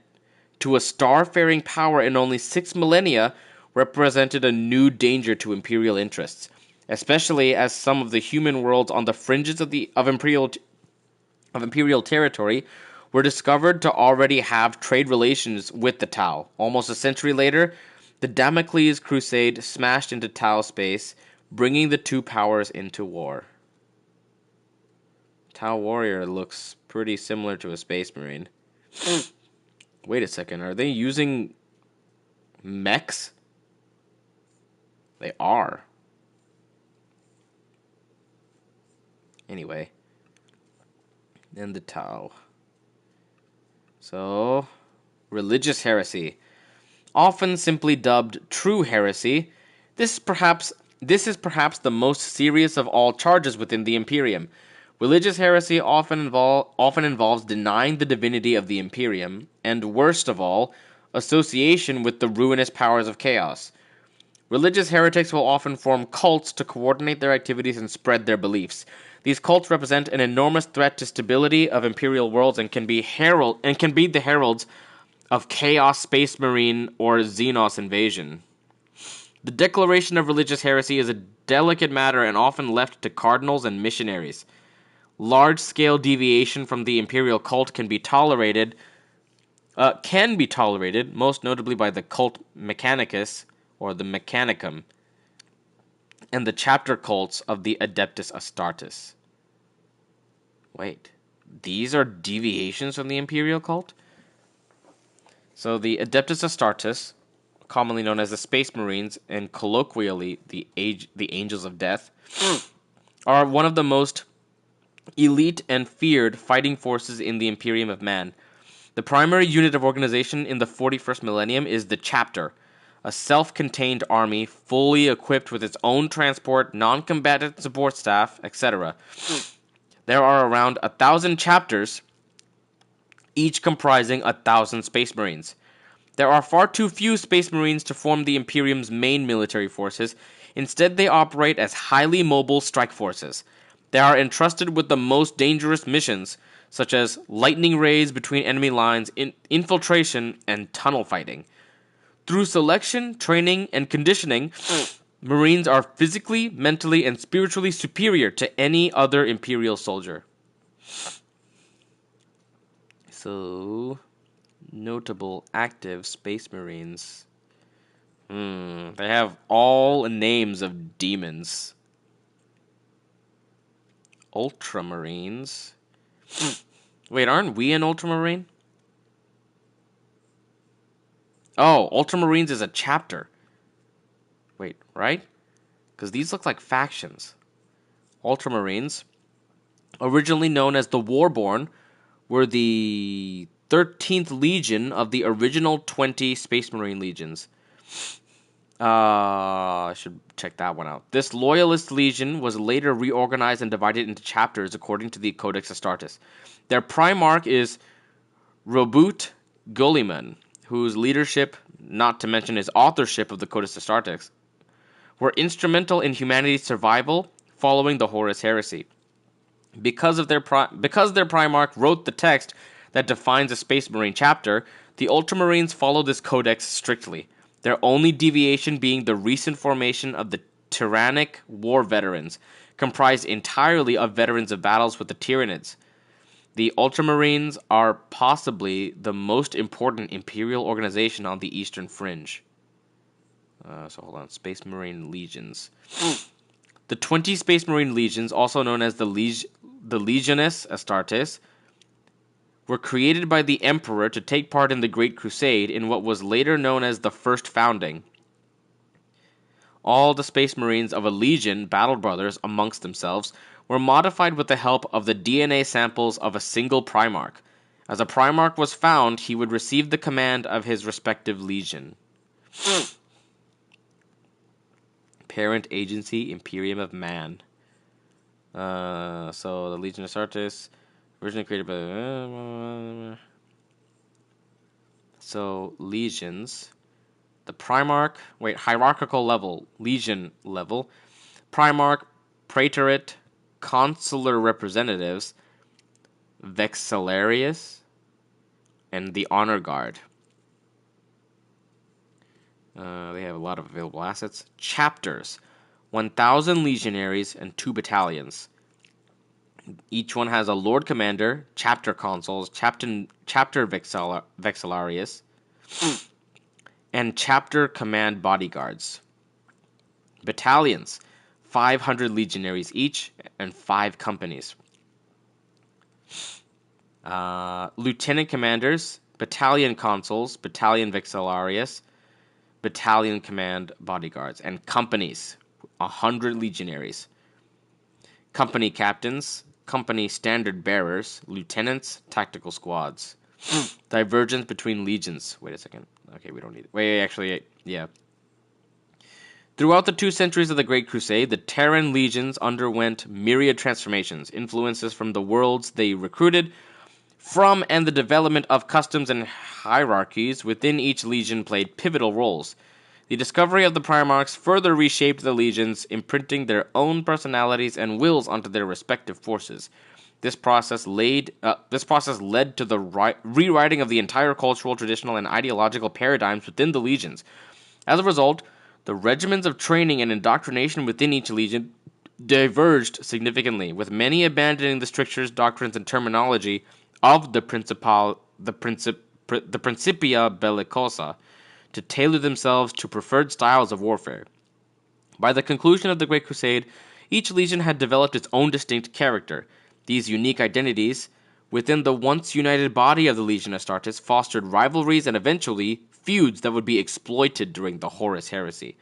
to a star-faring power in only 6 millennia represented a new danger to Imperial interests, especially as some of the human worlds on the fringes of Imperial territory were discovered to already have trade relations with the Tau. Almost a century later, the Damocles Crusade smashed into Tau space, bringing the two powers into war. Tau Warrior looks pretty similar to a Space Marine. Wait a second, are they using mechs? They are. Anyway. And the Tau. So, religious heresy. Often simply dubbed true heresy, this is perhaps the most serious of all charges within the Imperium. Religious heresy often involves denying the divinity of the Imperium, and worst of all, association with the ruinous powers of chaos. Religious heretics will often form cults to coordinate their activities and spread their beliefs. These cults represent an enormous threat to stability of Imperial worlds and can be the heralds of Chaos Space Marine or Xenos invasion. The declaration of religious heresy is a delicate matter and often left to cardinals and missionaries. Large-scale deviation from the imperial cult can be tolerated, most notably by the cult Mechanicus, or the Mechanicum, and the chapter cults of the Adeptus Astartes. Wait, these are deviations from the imperial cult? So the Adeptus Astartes, commonly known as the Space Marines and colloquially the Angels of Death, are one of the most elite and feared fighting forces in the Imperium of Man. The primary unit of organization in the 41st millennium is the Chapter, a self-contained army fully equipped with its own transport, non-combatant support staff, etc. There are around 1,000 chapters, each comprising 1,000 Space Marines. There are far too few Space Marines to form the Imperium's main military forces. Instead, they operate as highly mobile strike forces. They are entrusted with the most dangerous missions, such as lightning raids between enemy lines, infiltration, and tunnel fighting. Through selection, training, and conditioning, Marines are physically, mentally, and spiritually superior to any other Imperial soldier. So, notable active Space Marines. They have all names of demons. Ultramarines. Wait, aren't we an Ultramarine? Oh, Ultramarines is a chapter. Wait, right? Because these look like factions. Ultramarines, originally known as the Warborn, were the 13th Legion of the original 20 Space Marine Legions. I should check that one out. This Loyalist Legion was later reorganized and divided into chapters according to the Codex Astartes. Their Primarch is Robut Guliman, whose leadership, not to mention his authorship of the Codex Astartes, were instrumental in humanity's survival following the Horus Heresy. Because their Primarch wrote the text that defines a Space Marine chapter, the Ultramarines follow this codex strictly, their only deviation being the recent formation of the Tyrannic War Veterans, comprised entirely of veterans of battles with the Tyranids. The Ultramarines are possibly the most important Imperial organization on the Eastern Fringe. So hold on, Space Marine Legions. The 20 Space Marine Legions, also known as the Legiones Astartes, were created by the Emperor to take part in the Great Crusade in what was later known as the First Founding. All the Space Marines of a Legion battled brothers amongst themselves were modified with the help of the DNA samples of a single Primarch. As a Primarch was found, he would receive the command of his respective Legion. Parent Agency, Imperium of Man. So the Legion of Astartes, originally created by... So, Legions. The Primarch, hierarchical level, Legion level. Primarch, Praetorate, Consular Representatives, Vexillarius, and the Honor Guard. They have a lot of available assets. Chapters, 1,000 legionaries and 2 battalions. Each one has a Lord Commander, Chapter Consuls, Chapter Vexillarius, and Chapter Command Bodyguards. Battalions, 500 legionaries each, and 5 companies. Lieutenant Commanders, Battalion Consuls, Battalion Vexillarius, Battalion Command Bodyguards, and companies, 100 legionaries. Company Captains, Company Standard Bearers, Lieutenants, Tactical Squads. Divergence between legions. Wait a second. Okay, we don't need it. Throughout the 2 centuries of the Great Crusade, the Terran legions underwent myriad transformations, influences from the worlds they recruited from, and the development of customs and hierarchies within each legion played pivotal roles. The discovery of the Primarchs further reshaped the legions, imprinting their own personalities and wills onto their respective forces. This process led to the rewriting of the entire cultural, traditional, and ideological paradigms within the legions. As a result, the regimens of training and indoctrination within each legion diverged significantly, with many abandoning the strictures, doctrines, and terminology of the Principia Bellicosa to tailor themselves to preferred styles of warfare. By the conclusion of the Great Crusade, each legion had developed its own distinct character. These unique identities within the once united body of the Legion Astartes fostered rivalries and eventually feuds that would be exploited during the Horus Heresy.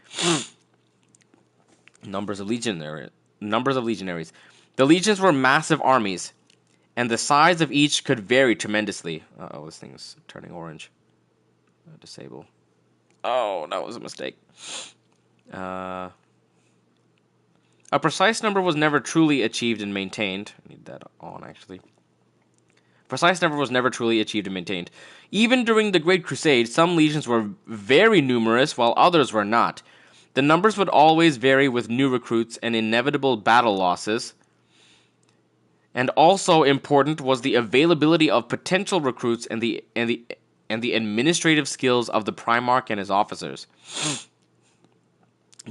Numbers of legionaries. The legions were massive armies, and the size of each could vary tremendously. Uh-oh, this thing's turning orange. Disable. Oh, that was a mistake. A precise number was never truly achieved and maintained. I need that on, actually. Precise number was never truly achieved and maintained. Even during the Great Crusade, some legions were very numerous, while others were not. The numbers would always vary with new recruits and inevitable battle losses. And also important was the availability of potential recruits and the administrative skills of the Primarch and his officers.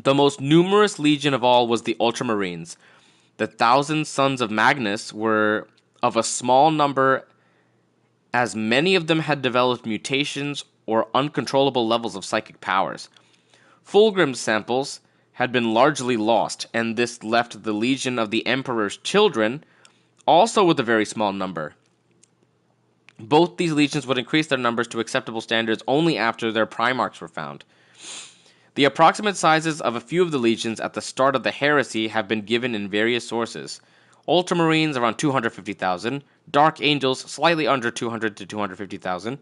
The most numerous legion of all was the Ultramarines. The 1,000 sons of Magnus were of a small number, as many of them had developed mutations or uncontrollable levels of psychic powers. Fulgrim's samples had been largely lost, and this left the Legion of the Emperor's Children also with a very small number. Both these legions would increase their numbers to acceptable standards only after their Primarchs were found. The approximate sizes of a few of the legions at the start of the heresy have been given in various sources. Ultramarines around 250,000, Dark Angels slightly under 200 to 250,000,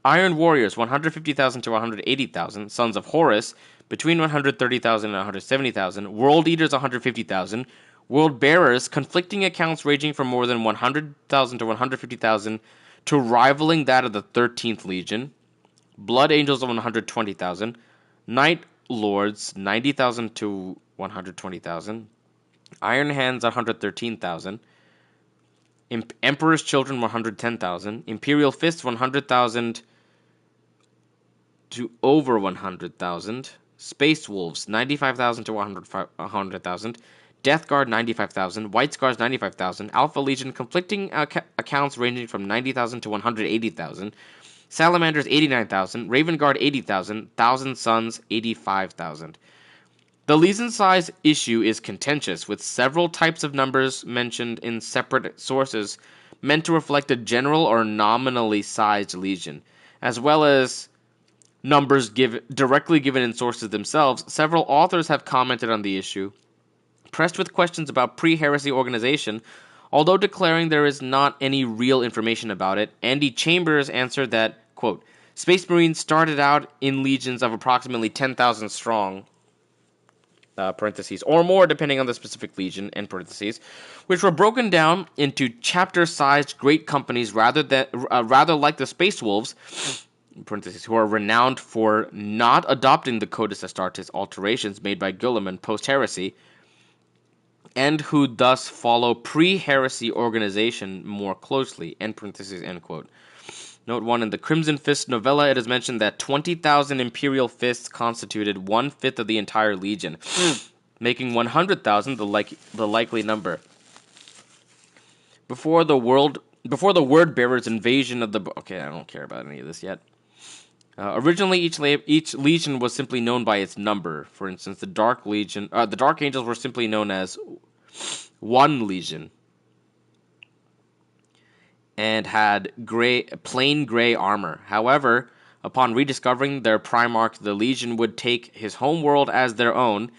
Iron Warriors 150,000 to 180,000, Sons of Horus between 130,000 and 170,000, World Eaters 150,000, World Bearers conflicting accounts ranging from more than 100,000 to 150,000 to rivaling that of the 13th Legion, Blood Angels of 120,000, Night Lords 90,000 to 120,000, Iron Hands 113,000, Emperor's Children 110,000, Imperial Fists 100,000 to over 100,000, Space Wolves 95,000 to 100,000, Death Guard 95,000, White Scars 95,000, Alpha Legion conflicting accounts ranging from 90,000 to 180,000, Salamanders 89,000, Raven Guard 80,000, Thousand Sons 85,000. The legion size issue is contentious, with several types of numbers mentioned in separate sources meant to reflect a general or nominally sized legion, as well as numbers directly given in sources themselves. Several authors have commented on the issue, pressed with questions about pre-heresy organization. Although declaring there is not any real information about it, Andy Chambers answered that, quote, Space Marines started out in legions of approximately 10,000 strong, parentheses, or more depending on the specific legion, end parentheses, which were broken down into chapter-sized great companies rather like the Space Wolves, parentheses, who are renowned for not adopting the Codex Astartes alterations made by Guilliman post-heresy, and who thus follow pre-heresy organization more closely, end parentheses, end quote. Note 1, in the Crimson Fist novella, it is mentioned that 20,000 Imperial Fists constituted 1/5 of the entire Legion, making 100,000 the likely number. Before the Word Bearers' invasion of the... Okay, I don't care about any of this yet. Originally, each legion was simply known by its number. For instance, the Dark Angels were simply known as one legion, and had plain gray armor. However, upon rediscovering their Primarch, the legion would take his homeworld as their own,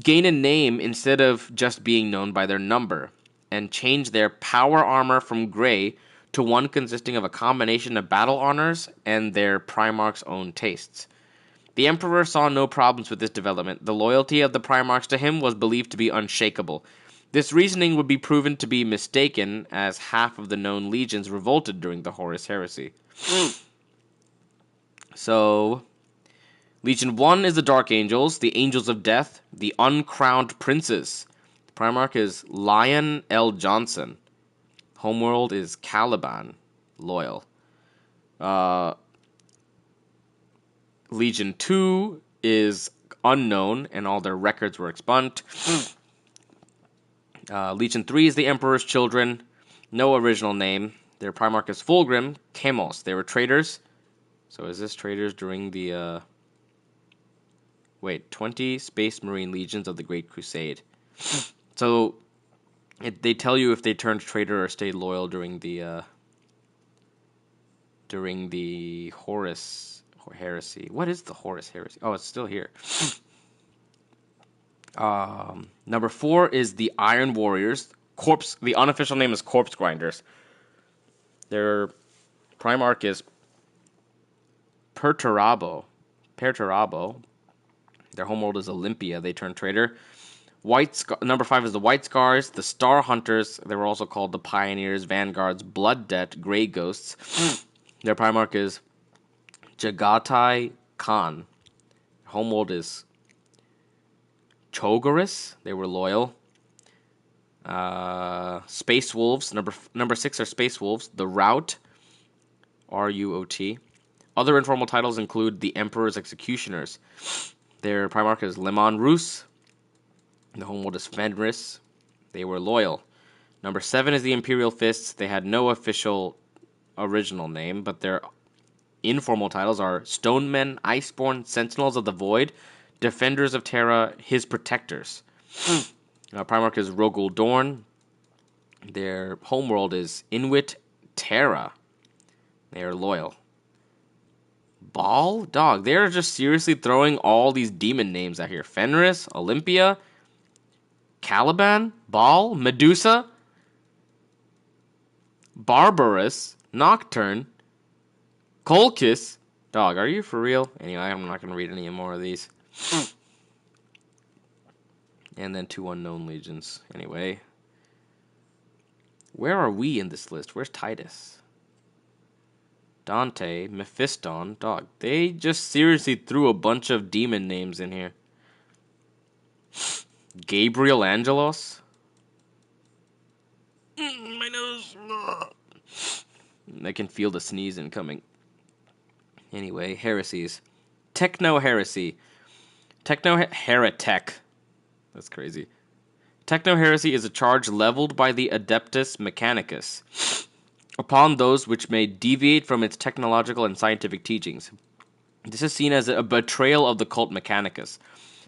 gain a name instead of just being known by their number, and change their power armor from gray to one consisting of a combination of battle honors and their Primarch's own tastes. The Emperor saw no problems with this development. The loyalty of the Primarchs to him was believed to be unshakable. This reasoning would be proven to be mistaken, as half of the known legions revolted during the Horus Heresy. So, Legion 1 is the Dark Angels, the Angels of Death, the Uncrowned Princes. The Primarch is Lion L. Johnson. Homeworld is Caliban, loyal. Legion 2 is unknown, and all their records were expunged. Legion 3 is the Emperor's Children, no original name. Their Primarch is Fulgrim, Chemos. They were traitors. So is this traitors during the... 20 Space Marine Legions of the Great Crusade. So they tell you if they turned traitor or stayed loyal during the Horus Heresy. What is the Horus Heresy? Oh, it's still here. Number 4 is the Iron Warriors. The unofficial name is Corpse Grinders. Their Primarch is Perturabo. Their homeworld is Olympia. They turn traitor. Number 5 is the White Scars, the Star Hunters. They were also called the Pioneers, Vanguards, Blood Debt, Grey Ghosts. Their Primarch is Jagatai Khan. Homeworld is Chogoris. They were loyal. Space Wolves. Number 6 are Space Wolves. The Rout. Ruot. Other informal titles include the Emperor's Executioners. Their Primarch is Lemon Roos. The homeworld is Fenris. They were loyal. Number 7 is the Imperial Fists. They had no official original name, but their informal titles are Stonemen, Iceborne, Sentinels of the Void, Defenders of Terra, His Protectors. Primarch is Rogul Dorn. Their homeworld is Inuit Terra. They are loyal. Baal? Dog, they're just seriously throwing all these demon names out here. Fenris, Olympia, Caliban, Baal, Medusa, Barbarous, Nocturne, Colchis. Dog, are you for real? Anyway, I'm not going to read any more of these. And then 2 unknown legions. Anyway. Where are we in this list? Where's Titus? Dante, Mephiston, dog. They just seriously threw a bunch of demon names in here. Gabriel Angelos. My nose. I can feel the sneeze incoming. Anyway, heresies. Techno-heresy. Heretic. That's crazy. Techno-heresy is a charge leveled by the Adeptus Mechanicus upon those which may deviate from its technological and scientific teachings. This is seen as a betrayal of the cult Mechanicus.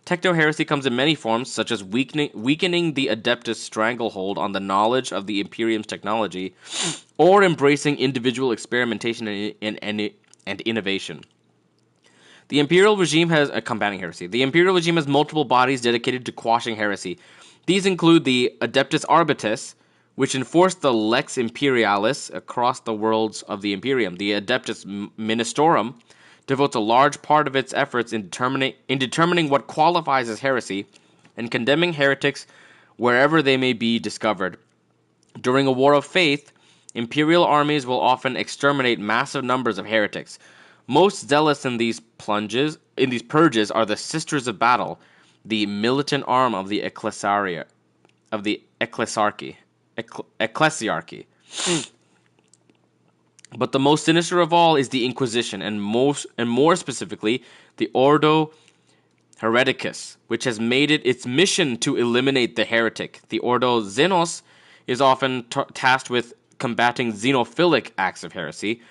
Techno-heresy comes in many forms, such as weakening the Adeptus stranglehold on the knowledge of the Imperium's technology, or embracing individual experimentation and innovation. The Imperial regime has combating heresy. The Imperial regime has multiple bodies dedicated to quashing heresy. These include the Adeptus Arbites, which enforce the Lex Imperialis across the worlds of the Imperium. The Adeptus Ministorum devotes a large part of its efforts in determining what qualifies as heresy and condemning heretics wherever they may be discovered. During a war of faith, Imperial armies will often exterminate massive numbers of heretics. Most zealous in these purges are the Sisters of Battle, the militant arm of the Ecclesiarchy. But the most sinister of all is the Inquisition, and more specifically, the Ordo Hereticus, which has made it its mission to eliminate the heretic. The Ordo Xenos is often tasked with combating xenophilic acts of heresy,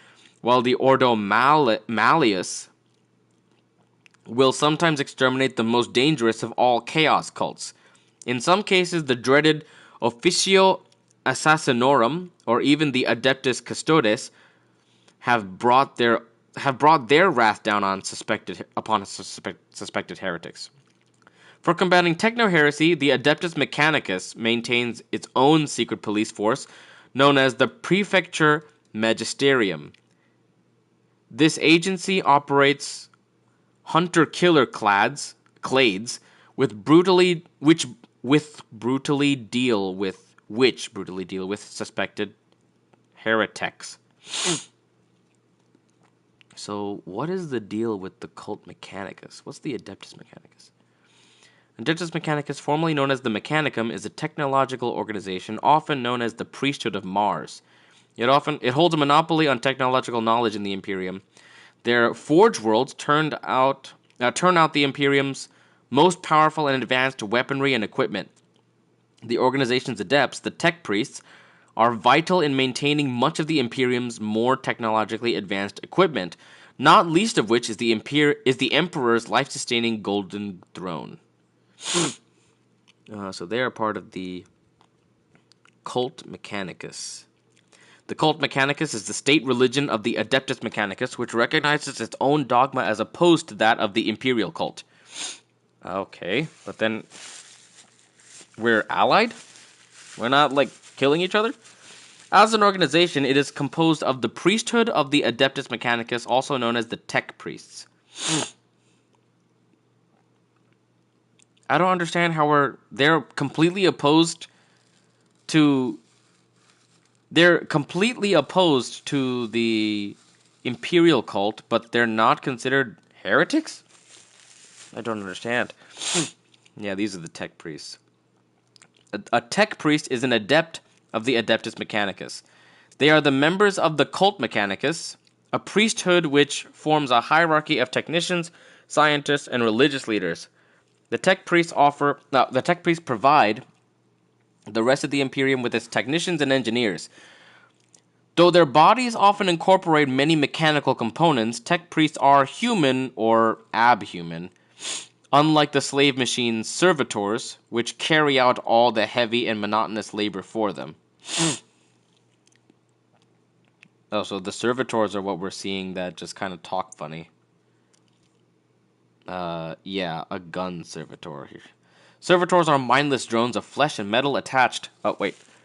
while the Ordo Malleus will sometimes exterminate the most dangerous of all chaos cults. In some cases, the dreaded Officio Assassinorum, or even the Adeptus Custodes, have brought their wrath down on suspected heretics. For combating techno-heresy, the Adeptus Mechanicus maintains its own secret police force, known as the Prefecture Magisterium. This agency operates hunter-killer clades which brutally deal with suspected heretics. So, what is the deal with the cult Mechanicus? What's the Adeptus Mechanicus? Adeptus Mechanicus, formerly known as the Mechanicum, is a technological organization often known as the Priesthood of Mars. It holds a monopoly on technological knowledge in the Imperium. Their forge worlds turn out the Imperium's most powerful and advanced weaponry and equipment. The organization's adepts, the Tech Priests, are vital in maintaining much of the Imperium's more technologically advanced equipment, not least of which is the Emperor's life-sustaining Golden Throne. So they are part of the Cult Mechanicus. The Cult Mechanicus is the state religion of the Adeptus Mechanicus, which recognizes its own dogma as opposed to that of the Imperial cult. Okay, but then we're allied? We're not, killing each other? As an organization, it is composed of the priesthood of the Adeptus Mechanicus, also known as the Tech Priests. I don't understand how they're completely opposed to the Imperial cult, but they're not considered heretics? I don't understand. Yeah, these are the Tech Priests. A Tech Priest is an adept of the Adeptus Mechanicus. They are the members of the Cult Mechanicus, a priesthood which forms a hierarchy of technicians, scientists, and religious leaders. The Tech Priests provide the rest of the Imperium with its technicians and engineers. Though their bodies often incorporate many mechanical components, Tech Priests are human or abhuman, unlike the slave machines servitors, which carry out all the heavy and monotonous labor for them. Oh, so the servitors are what we're seeing that just kind of talk funny. Yeah, a gun servitor here. Servitors are mindless drones of flesh and metal attached.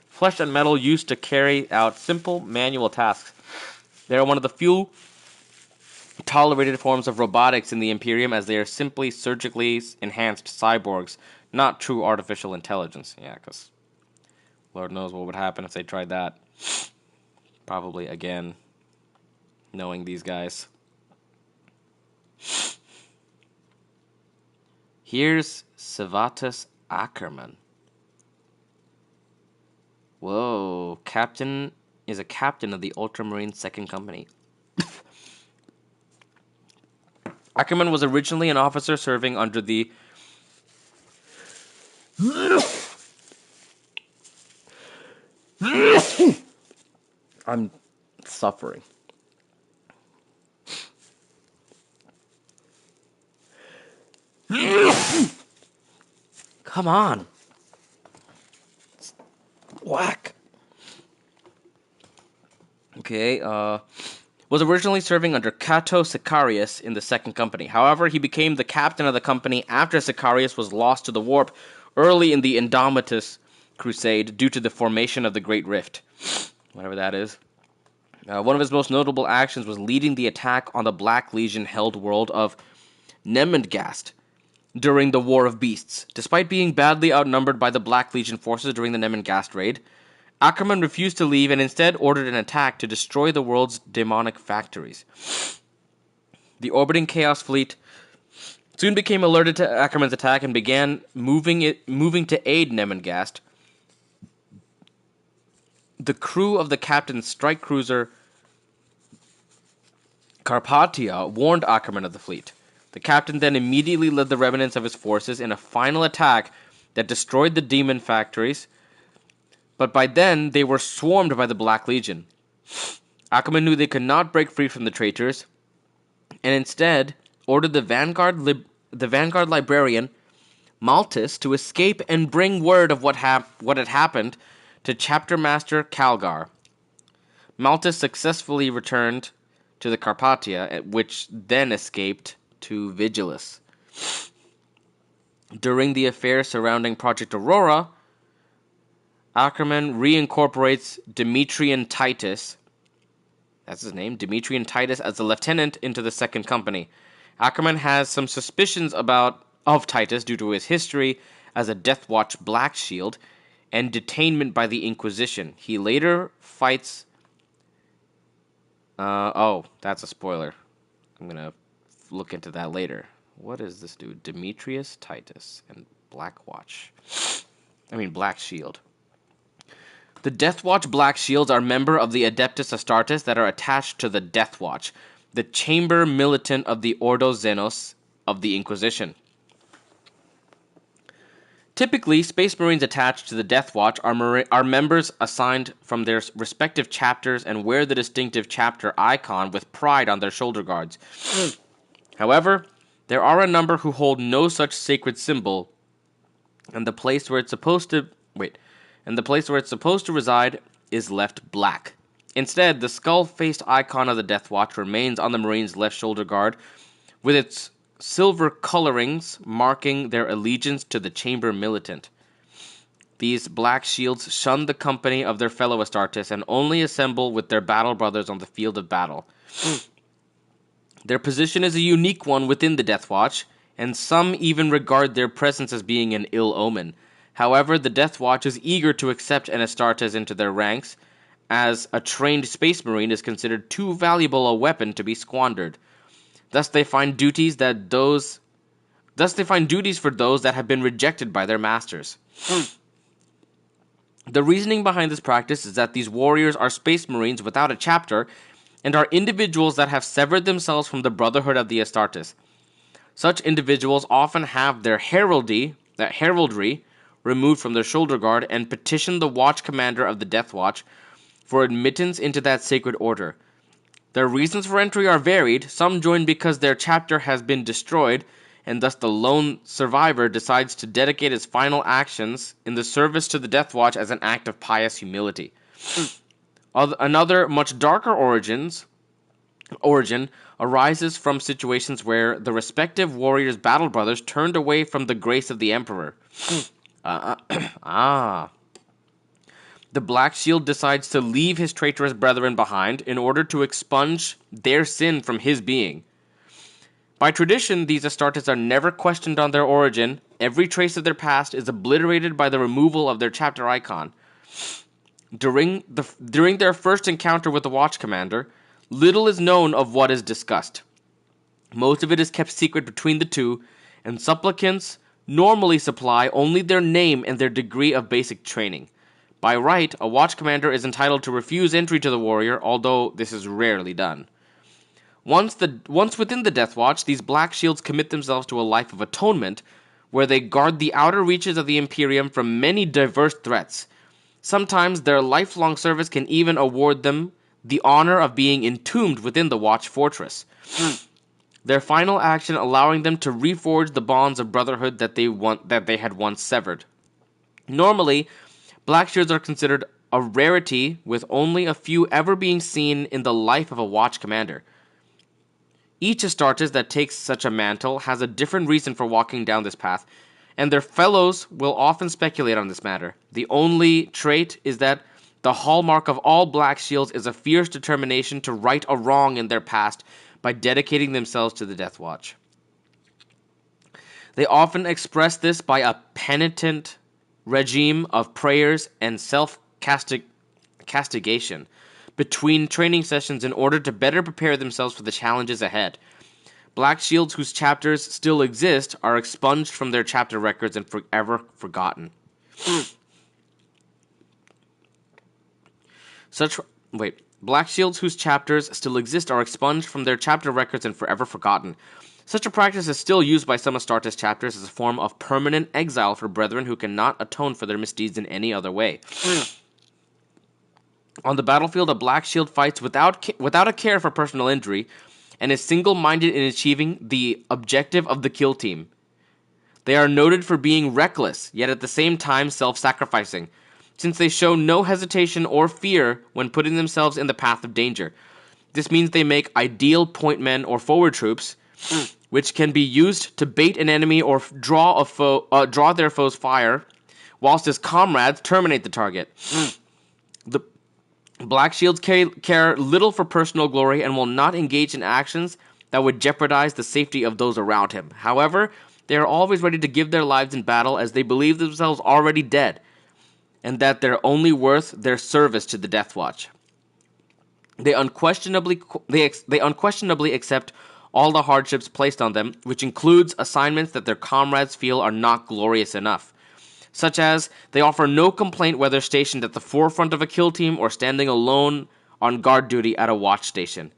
Flesh and metal used to carry out simple manual tasks. They are one of the few tolerated forms of robotics in the Imperium, as they are simply surgically enhanced cyborgs, not true artificial intelligence. Yeah, because Lord knows what would happen if they tried that. Probably, again, knowing these guys. Here's Servatus Ackerman. Whoa, captain is a captain of the Ultramarine 2nd Company. Ackerman was originally an officer serving under the I'm suffering. Come on. Whack. Okay, was originally serving under Cato Sicarius in the 2nd Company. However, he became the captain of the company after Sicarius was lost to the warp early in the Indomitus Crusade due to the formation of the Great Rift. Whatever that is. One of his most notable actions was leading the attack on the Black Legion-held world of Nemendgast during the War of Beasts. Despite being badly outnumbered by the Black Legion forces during the Nemendgast raid, Ackerman refused to leave and instead ordered an attack to destroy the world's demonic factories. The orbiting Chaos Fleet soon became alerted to Ackerman's attack and began moving to aid Nemengast. The crew of the captain's strike cruiser Carpathia warned Ackerman of the fleet. The captain then immediately led the remnants of his forces in a final attack that destroyed the demon factories, but by then they were swarmed by the Black Legion. Ackerman knew they could not break free from the traitors, and instead ordered the Vanguard librarian Maltus to escape and bring word of what had happened to Chapter Master Calgar. Maltus successfully returned to the Carpathia, which then escaped to Vigilus. During the affair surrounding Project Aurora, Ackerman reincorporates Demetrian Titus, that's his name, Demetrian Titus, as a lieutenant into the 2nd Company. Ackerman has some suspicions of Titus due to his history as a Death Watch Black Shield and detainment by the Inquisition. He later fights... that's a spoiler. I'm going to look into that later. What is this dude? Demetrius Titus and Black Shield. The Death Watch Black Shields are member of the Adeptus Astartes that are attached to the Death Watch, the chamber militant of the Ordo Xenos of the Inquisition. Typically, Space Marines attached to the Death Watch are members assigned from their respective chapters and wear the distinctive chapter icon with pride on their shoulder guards. However, there are a number who hold no such sacred symbol, and the place where it's supposed to reside is left black. Instead, the skull-faced icon of the Death Watch remains on the Marine's left shoulder guard, with its silver colorings marking their allegiance to the chamber militant. These black shields shun the company of their fellow Astartes and only assemble with their battle brothers on the field of battle. Their position is a unique one within the Death Watch, and some even regard their presence as being an ill omen. However, the Death Watch is eager to accept an Astartes into their ranks, as a trained Space Marine is considered too valuable a weapon to be squandered. Thus they find duties for those that have been rejected by their masters. The reasoning behind this practice is that these warriors are Space Marines without a chapter and are individuals that have severed themselves from the Brotherhood of the Astartes. Such individuals often have their heraldry removed from their shoulder guard and petition the Watch Commander of the Death Watch for admittance into that sacred order. Their reasons for entry are varied. Some join because their chapter has been destroyed, and thus the lone survivor decides to dedicate his final actions in the service to the Death Watch as an act of pious humility. Another, much darker origin arises from situations where the respective warriors' battle brothers turned away from the grace of the Emperor. The Black Shield decides to leave his traitorous brethren behind in order to expunge their sin from his being. By tradition, these Astartes are never questioned on their origin. Every trace of their past is obliterated by the removal of their chapter icon. During their first encounter with the Watch Commander, little is known of what is discussed. Most of it is kept secret between the two, and supplicants normally supply only their name and their degree of basic training. By right, a Watch Commander is entitled to refuse entry to the warrior, although this is rarely done. Once within the Death Watch, these Black Shields commit themselves to a life of atonement, where they guard the outer reaches of the Imperium from many diverse threats. Sometimes their lifelong service can even award them the honor of being entombed within the Watch Fortress. Their final action allowing them to reforge the bonds of brotherhood that they had once severed. Normally, Black Shields are considered a rarity, with only a few ever being seen in the life of a Watch Commander. Each Astartes that takes such a mantle has a different reason for walking down this path, and their fellows will often speculate on this matter. The only trait is that the hallmark of all Black Shields is a fierce determination to right a wrong in their past by dedicating themselves to the Death Watch. They often express this by a penitent regime of prayers and self-castigation between training sessions in order to better prepare themselves for the challenges ahead. Black Shields whose chapters still exist are expunged from their chapter records and forever forgotten. Black Shields whose chapters still exist are expunged from their chapter records and forever forgotten. Such a practice is still used by some Astartes chapters as a form of permanent exile for brethren who cannot atone for their misdeeds in any other way. On the battlefield, a Black Shield fights without a care for personal injury, and is single-minded in achieving the objective of the kill team. They are noted for being reckless, yet at the same time self-sacrificing, since they show no hesitation or fear when putting themselves in the path of danger. This means they make ideal point men or forward troops, which can be used to bait an enemy or draw their foe's fire, whilst his comrades terminate the target. The Black Shields care little for personal glory and will not engage in actions that would jeopardize the safety of those around him. However, they are always ready to give their lives in battle as they believe themselves already dead, and that they're only worth their service to the Death Watch. They unquestionably accept all the hardships placed on them, which includes assignments that their comrades feel are not glorious enough, such as they offer no complaint whether stationed at the forefront of a kill team or standing alone on guard duty at a watch station.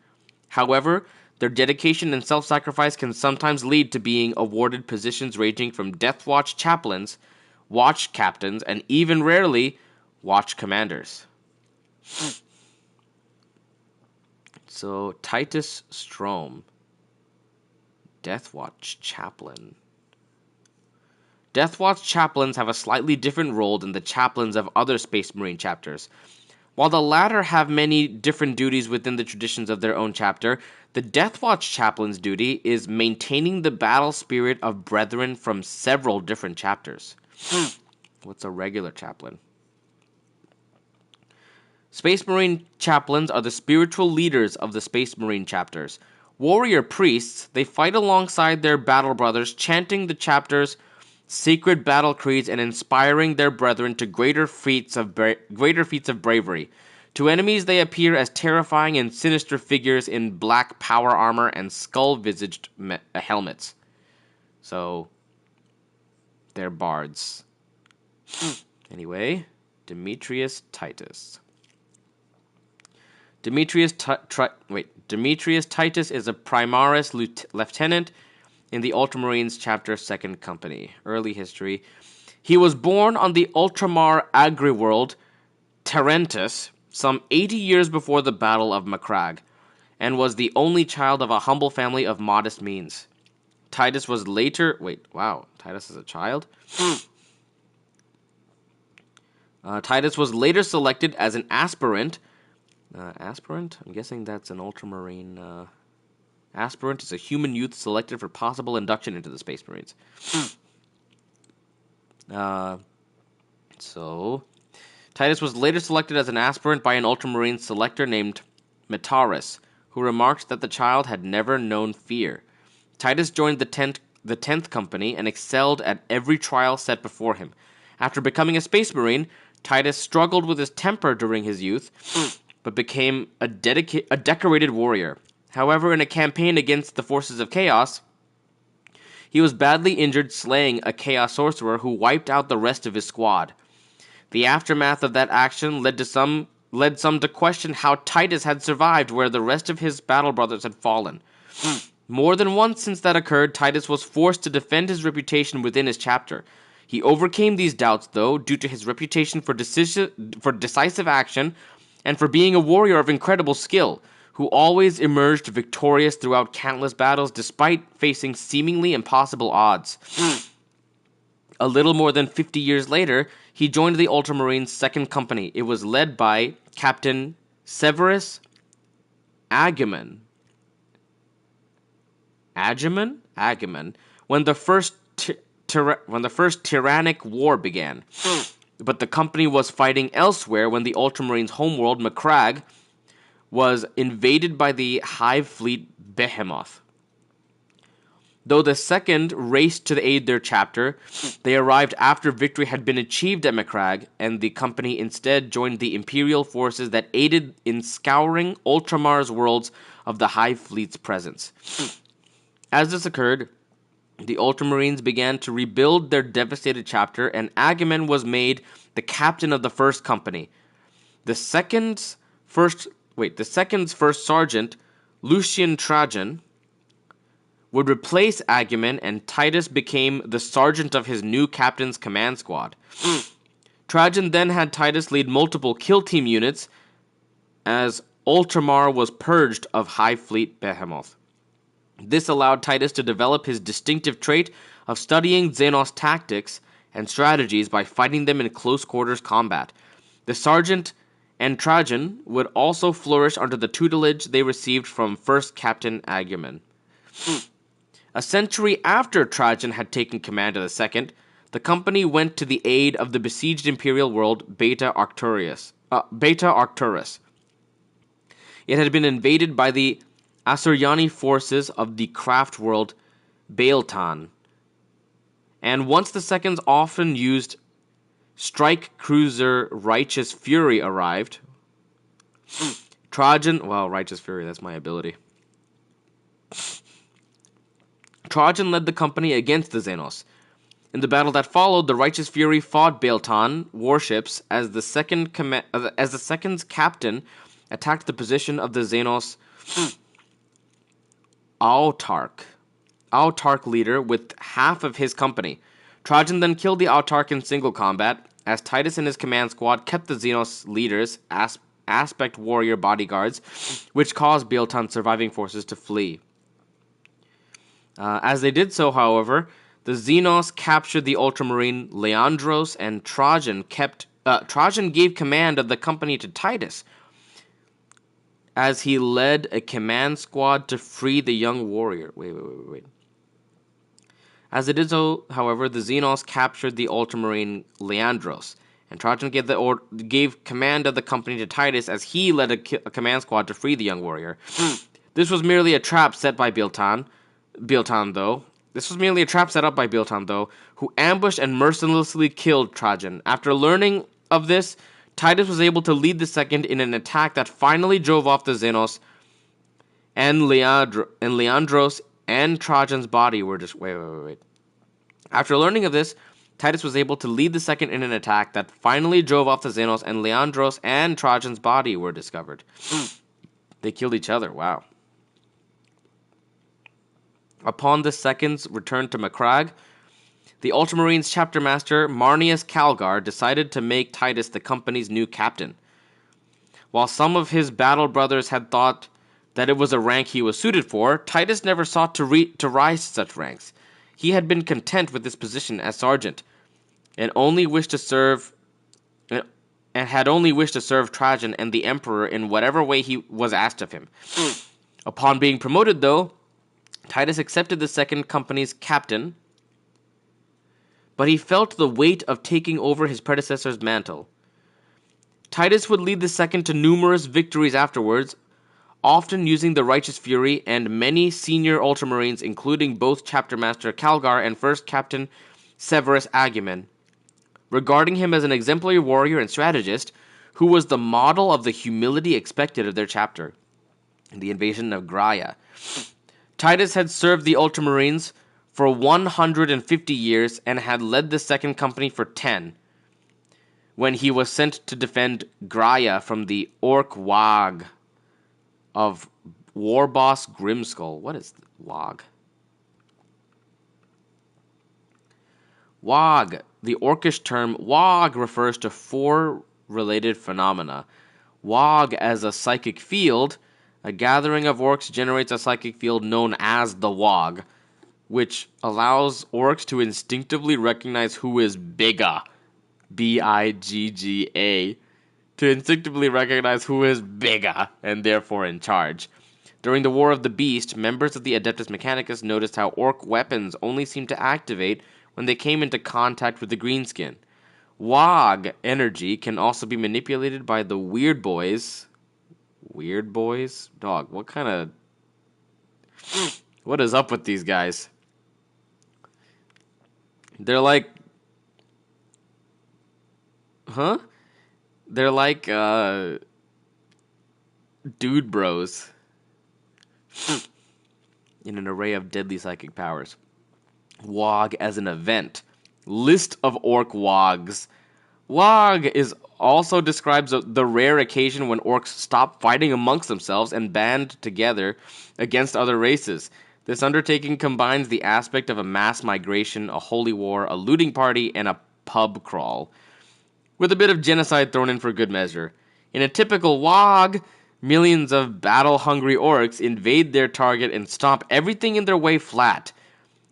However, their dedication and self-sacrifice can sometimes lead to being awarded positions ranging from Death Watch chaplains, watch captains, and even rarely, watch commanders. So, Titus Strom, Death Watch chaplain. Death Watch chaplains have a slightly different role than the chaplains of other Space Marine chapters. While the latter have many different duties within the traditions of their own chapter, the Death Watch chaplain's duty is maintaining the battle spirit of brethren from several different chapters. What's a regular chaplain? Space Marine chaplains are the spiritual leaders of the Space Marine chapters. Warrior priests, they fight alongside their battle brothers, chanting the chapter's sacred battle creeds and inspiring their brethren to greater feats of bravery. To enemies, they appear as terrifying and sinister figures in black power armor and skull-visaged helmets. So, they're bards. Anyway, Demetrius Titus. Demetrius Titus is a Primaris Lieutenant in the Ultramarines Chapter 2nd Company. Early history. He was born on the Ultramar agri-world Tarentus some 80 years before the Battle of Macragge, and was the only child of a humble family of modest means. Titus was later... Titus is a child? Titus was later selected as an aspirant. Aspirant? I'm guessing that's an Ultramarine... Aspirant is a human youth selected for possible induction into the Space Marines. Titus was later selected as an aspirant by an Ultramarine selector named Metaris, who remarked that the child had never known fear. Titus joined the 10th Company and excelled at every trial set before him. After becoming a Space Marine, Titus struggled with his temper during his youth, but became a decorated warrior. However, in a campaign against the forces of Chaos, he was badly injured slaying a Chaos Sorcerer who wiped out the rest of his squad. The aftermath of that action led some to question how Titus had survived where the rest of his battle brothers had fallen. More than once since that occurred, Titus was forced to defend his reputation within his chapter. He overcame these doubts, though, due to his reputation for decisive action and for being a warrior of incredible skill, who always emerged victorious throughout countless battles despite facing seemingly impossible odds. A little more than 50 years later, he joined the Ultramarines' 2nd Company. It was led by Captain Severus Agamemnon. When the first tyrannic war began. But the company was fighting elsewhere when the Ultramarines' homeworld, Macragge, was invaded by the Hive Fleet Behemoth. Though the second raced to aid their chapter, they arrived after victory had been achieved at Macragge, and the company instead joined the Imperial forces that aided in scouring Ultramar's worlds of the Hive Fleet's presence. As this occurred, the Ultramarines began to rebuild their devastated chapter, and Agamemnon was made the captain of the 1st Company. The second's first sergeant, Lucian Trajan, would replace Agamemnon, and Titus became the sergeant of his new captain's command squad. Trajan then had Titus lead multiple kill team units as Ultramar was purged of Hive Fleet Behemoth. This allowed Titus to develop his distinctive trait of studying Xenos tactics and strategies by fighting them in close quarters combat. The sergeant and Trajan would also flourish under the tutelage they received from 1st Captain Agamemnon. A century after Trajan had taken command of the 2nd, the company went to the aid of the besieged Imperial world Beta Arcturus. It had been invaded by the Asuryani forces of the craft world Baeltan, and once the second's often used strike cruiser Righteous Fury arrived, Righteous Fury, that's my ability. Trajan led the company against the Xenos. In the battle that followed, the Righteous Fury fought Baltan warships as the second's captain attacked the position of the Xenos Autarch leader with half of his company. Trajan then killed the Autarch in single combat, as Titus and his command squad kept the Xenos leaders, aspect warrior bodyguards, which caused Baltan's surviving forces to flee. As they did so, however, the Xenos captured the Ultramarine Leandros, and Trajan gave command of the company to Titus, as he led a command squad to free the young warrior. Wait. As they did so, however, the Xenos captured the Ultramarine Leandros, and Trajan gave command of the company to Titus as he led a command squad to free the young warrior. This was merely a trap set by Baltan, though. This was merely a trap set up by Baltan, though, who ambushed and mercilessly killed Trajan. After learning of this, Titus was able to lead the second in an attack that finally drove off the Xenos, and Leandros and Trajan's body were just... Wait. After learning of this, Titus was able to lead the second in an attack that finally drove off the Xenos, and Leandros and Trajan's body were discovered. They killed each other, wow. Upon the second's return to Macragge, the Ultramarines chapter master Marnius Calgar decided to make Titus the company's new captain. While some of his battle brothers had thought that it was a rank he was suited for, Titus never sought to rise to such ranks. He had been content with his position as sergeant, and had only wished to serve Trajan and the Emperor in whatever way he was asked of him. Upon being promoted, though, Titus accepted the second company's captain, but he felt the weight of taking over his predecessor's mantle. Titus would lead the second to numerous victories afterwards, often using the Righteous Fury and many senior Ultramarines, including both Chapter Master Calgar and First Captain Severus Agumen, regarding him as an exemplary warrior and strategist who was the model of the humility expected of their chapter. In the invasion of Graia, Titus had served the Ultramarines for 150 years and had led the second company for 10, when he was sent to defend Graia from the Orc Wag of war boss Grimskull. What is Wag? Wag. The Orcish term Wag refers to 4 related phenomena. Wag as a psychic field. A gathering of orcs generates a psychic field known as the Wag, which allows orcs to instinctively recognize who is bigger. Bigga. To instinctively recognize who is bigger and therefore in charge. During the War of the Beast, members of the Adeptus Mechanicus noticed how orc weapons only seemed to activate when they came into contact with the greenskin. Wag energy can also be manipulated by the Weird Boys. Weird Boys? Dog, what kind of... What is up with these guys? They're like... Huh? They're like, dude bros. In an array of deadly psychic powers. Wog as an event. List of orc wogs. Wog also describes the rare occasion when orcs stop fighting amongst themselves and band together against other races. This undertaking combines the aspect of a mass migration, a holy war, a looting party, and a pub crawl, with a bit of genocide thrown in for good measure. In a typical Wog, millions of battle-hungry orcs invade their target and stomp everything in their way flat.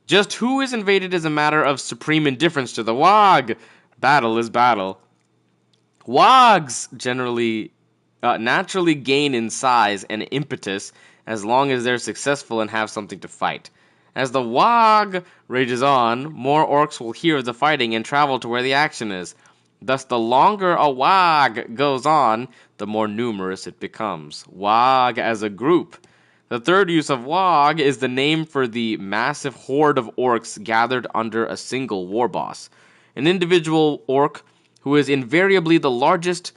Just who is invaded is a matter of supreme indifference to the Wog. Battle is battle. Wogs naturally gain in size and impetus as long as they're successful and have something to fight. As the Wog rages on, more orcs will hear of the fighting and travel to where the action is. Thus, the longer a Wog goes on, the more numerous it becomes. Wog as a group. The third use of Wog is the name for the massive horde of orcs gathered under a single war boss. An individual orc who is invariably the largest,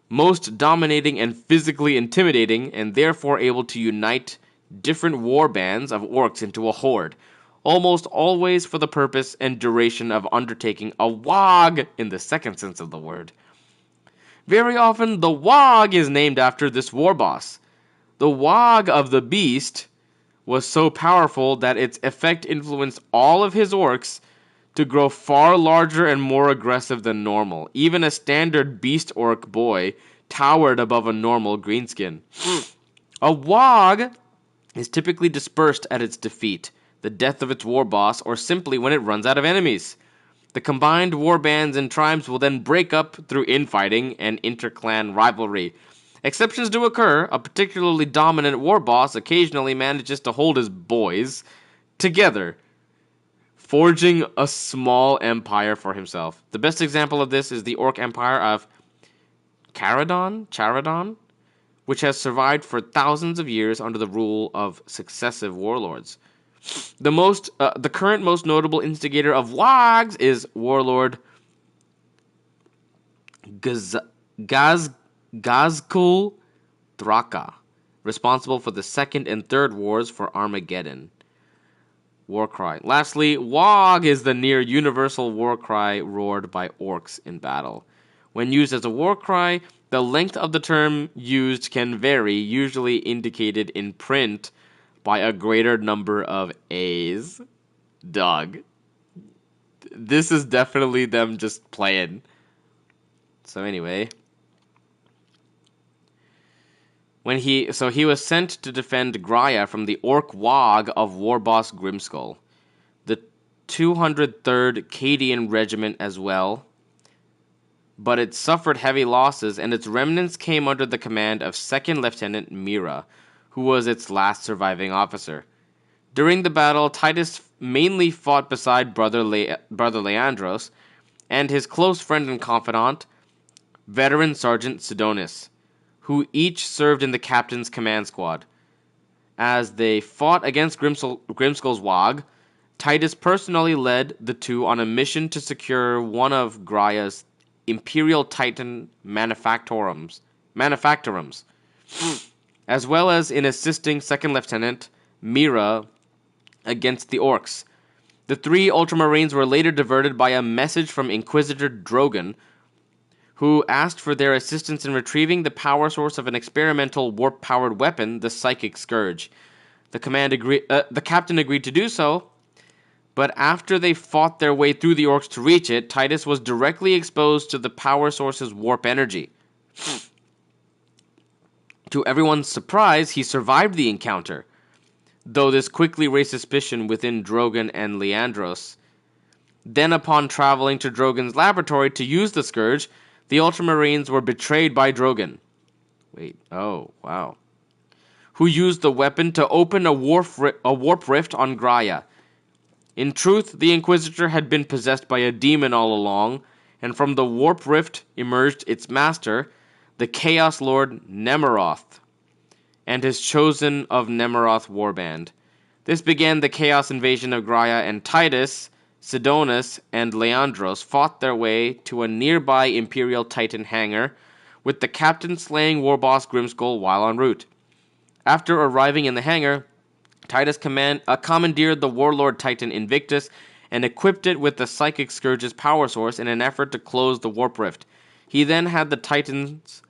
most dominating, and physically intimidating, and therefore able to unite different war bands of orcs into a horde. almost always for the purpose and duration of undertaking a wog in the second sense of the word. Very often, the wog is named after this war boss. The wog of the beast was so powerful that its effect influenced all of his orcs to grow far larger and more aggressive than normal. Even a standard beast orc boy towered above a normal greenskin. A wog is typically dispersed at its defeat, the death of its war boss, or simply when it runs out of enemies. The combined war bands and tribes will then break up through infighting and interclan rivalry. Exceptions do occur. A particularly dominant war boss occasionally manages to hold his boys together, forging a small empire for himself. The best example of this is the Orc Empire of Charadon, which has survived for thousands of years under the rule of successive warlords. The current most notable instigator of wogs is Warlord Gazkul Thraka, responsible for the Second and Third Wars for Armageddon. Warcry. Lastly, Wog is the near universal warcry roared by orcs in battle. When used as a warcry, the length of the term used can vary, usually indicated in print by a greater number of A's. Dog. This is definitely them just playing. So anyway, he was sent to defend Graia from the Orc Wog of Warboss Grimskull. The 203rd Cadian Regiment as well, but it suffered heavy losses, and its remnants came under the command of 2nd Lieutenant Mira, who was its last surviving officer. During the battle, Titus mainly fought beside brother Leandros and his close friend and confidant, veteran Sergeant Sidonis, who each served in the captain's command squad. As they fought against Grimskull's Wog, Titus personally led the two on a mission to secure one of Graia's Imperial Titan manufactorums, as well as in assisting 2nd Lieutenant Mira against the orcs. The 3 Ultramarines were later diverted by a message from Inquisitor Drogon, who asked for their assistance in retrieving the power source of an experimental warp-powered weapon, the Psychic Scourge. The captain agreed to do so, but after they fought their way through the orcs to reach it, Titus was directly exposed to the power source's warp energy. To everyone's surprise, he survived the encounter, though this quickly raised suspicion within Drogon and Leandros. Then, upon traveling to Drogon's laboratory to use the Scourge, the Ultramarines were betrayed by Drogon. Who used the weapon to open a warp rift on Graia. In truth, the Inquisitor had been possessed by a demon all along, and from the warp rift emerged its master, the Chaos Lord Nemeroth, and his chosen of Nemeroth warband. This began the chaos invasion of Graia, and Titus, Sidonis, and Leandros fought their way to a nearby Imperial Titan hangar, with the captain slaying Warboss Grimskull while en route. After arriving in the hangar, Titus commandeered the Warlord Titan Invictus and equipped it with the Psychic Scourge's power source in an effort to close the warp rift. He then had the Titan's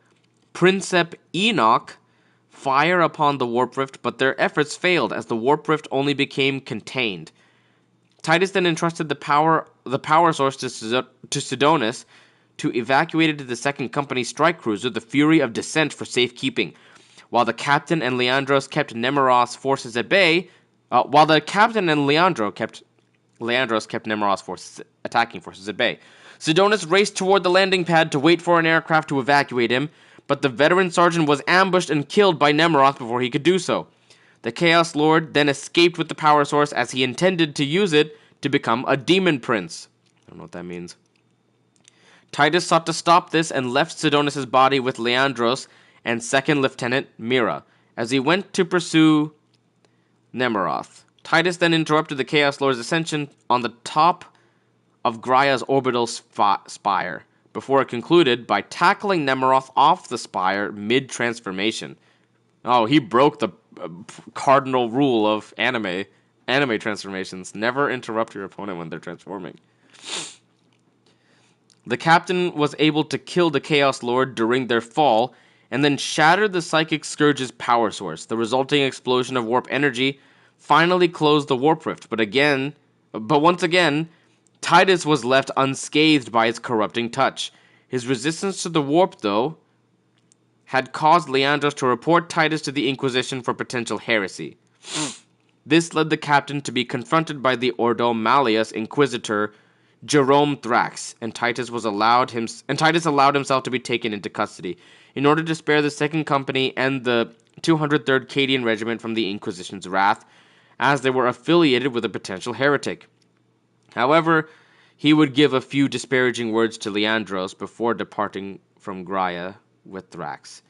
Princeps Enoch fire upon the warp rift, but their efforts failed as the warp rift only became contained. Titus then entrusted the power source to Sidonis to evacuate it to the 2nd Company strike cruiser, the Fury of Descent, for safekeeping. While the captain and Leandros kept Nemeroth's forces at bay, Leandros kept Nemeroth's attacking forces at bay. Sidonis raced toward the landing pad to wait for an aircraft to evacuate him, but the veteran sergeant was ambushed and killed by Nemeroth before he could do so. The Chaos Lord then escaped with the power source as he intended to use it to become a demon prince. I don't know what that means. Titus sought to stop this and left Sidonis' body with Leandros and 2nd Lieutenant Mira as he went to pursue Nemeroth. Titus then interrupted the Chaos Lord's ascension on the top of Graia's orbital spire, before it concluded by tackling Nemeroth off the spire mid-transformation. Oh, he broke the cardinal rule of anime anime transformations. Never interrupt your opponent when they're transforming. The captain was able to kill the Chaos Lord during their fall, and then shattered the Psychic Scourge's power source. The resulting explosion of warp energy finally closed the warp rift, but once again, Titus was left unscathed by its corrupting touch. His resistance to the warp, though, had caused Leandros to report Titus to the Inquisition for potential heresy. This led the captain to be confronted by the Ordo Malleus Inquisitor Jerome Thrax, and Titus allowed himself to be taken into custody in order to spare the Second Company and the 203rd Cadian Regiment from the Inquisition's wrath, as they were affiliated with a potential heretic. However, he would give a few disparaging words to Leandros before departing from Graia with Thrax,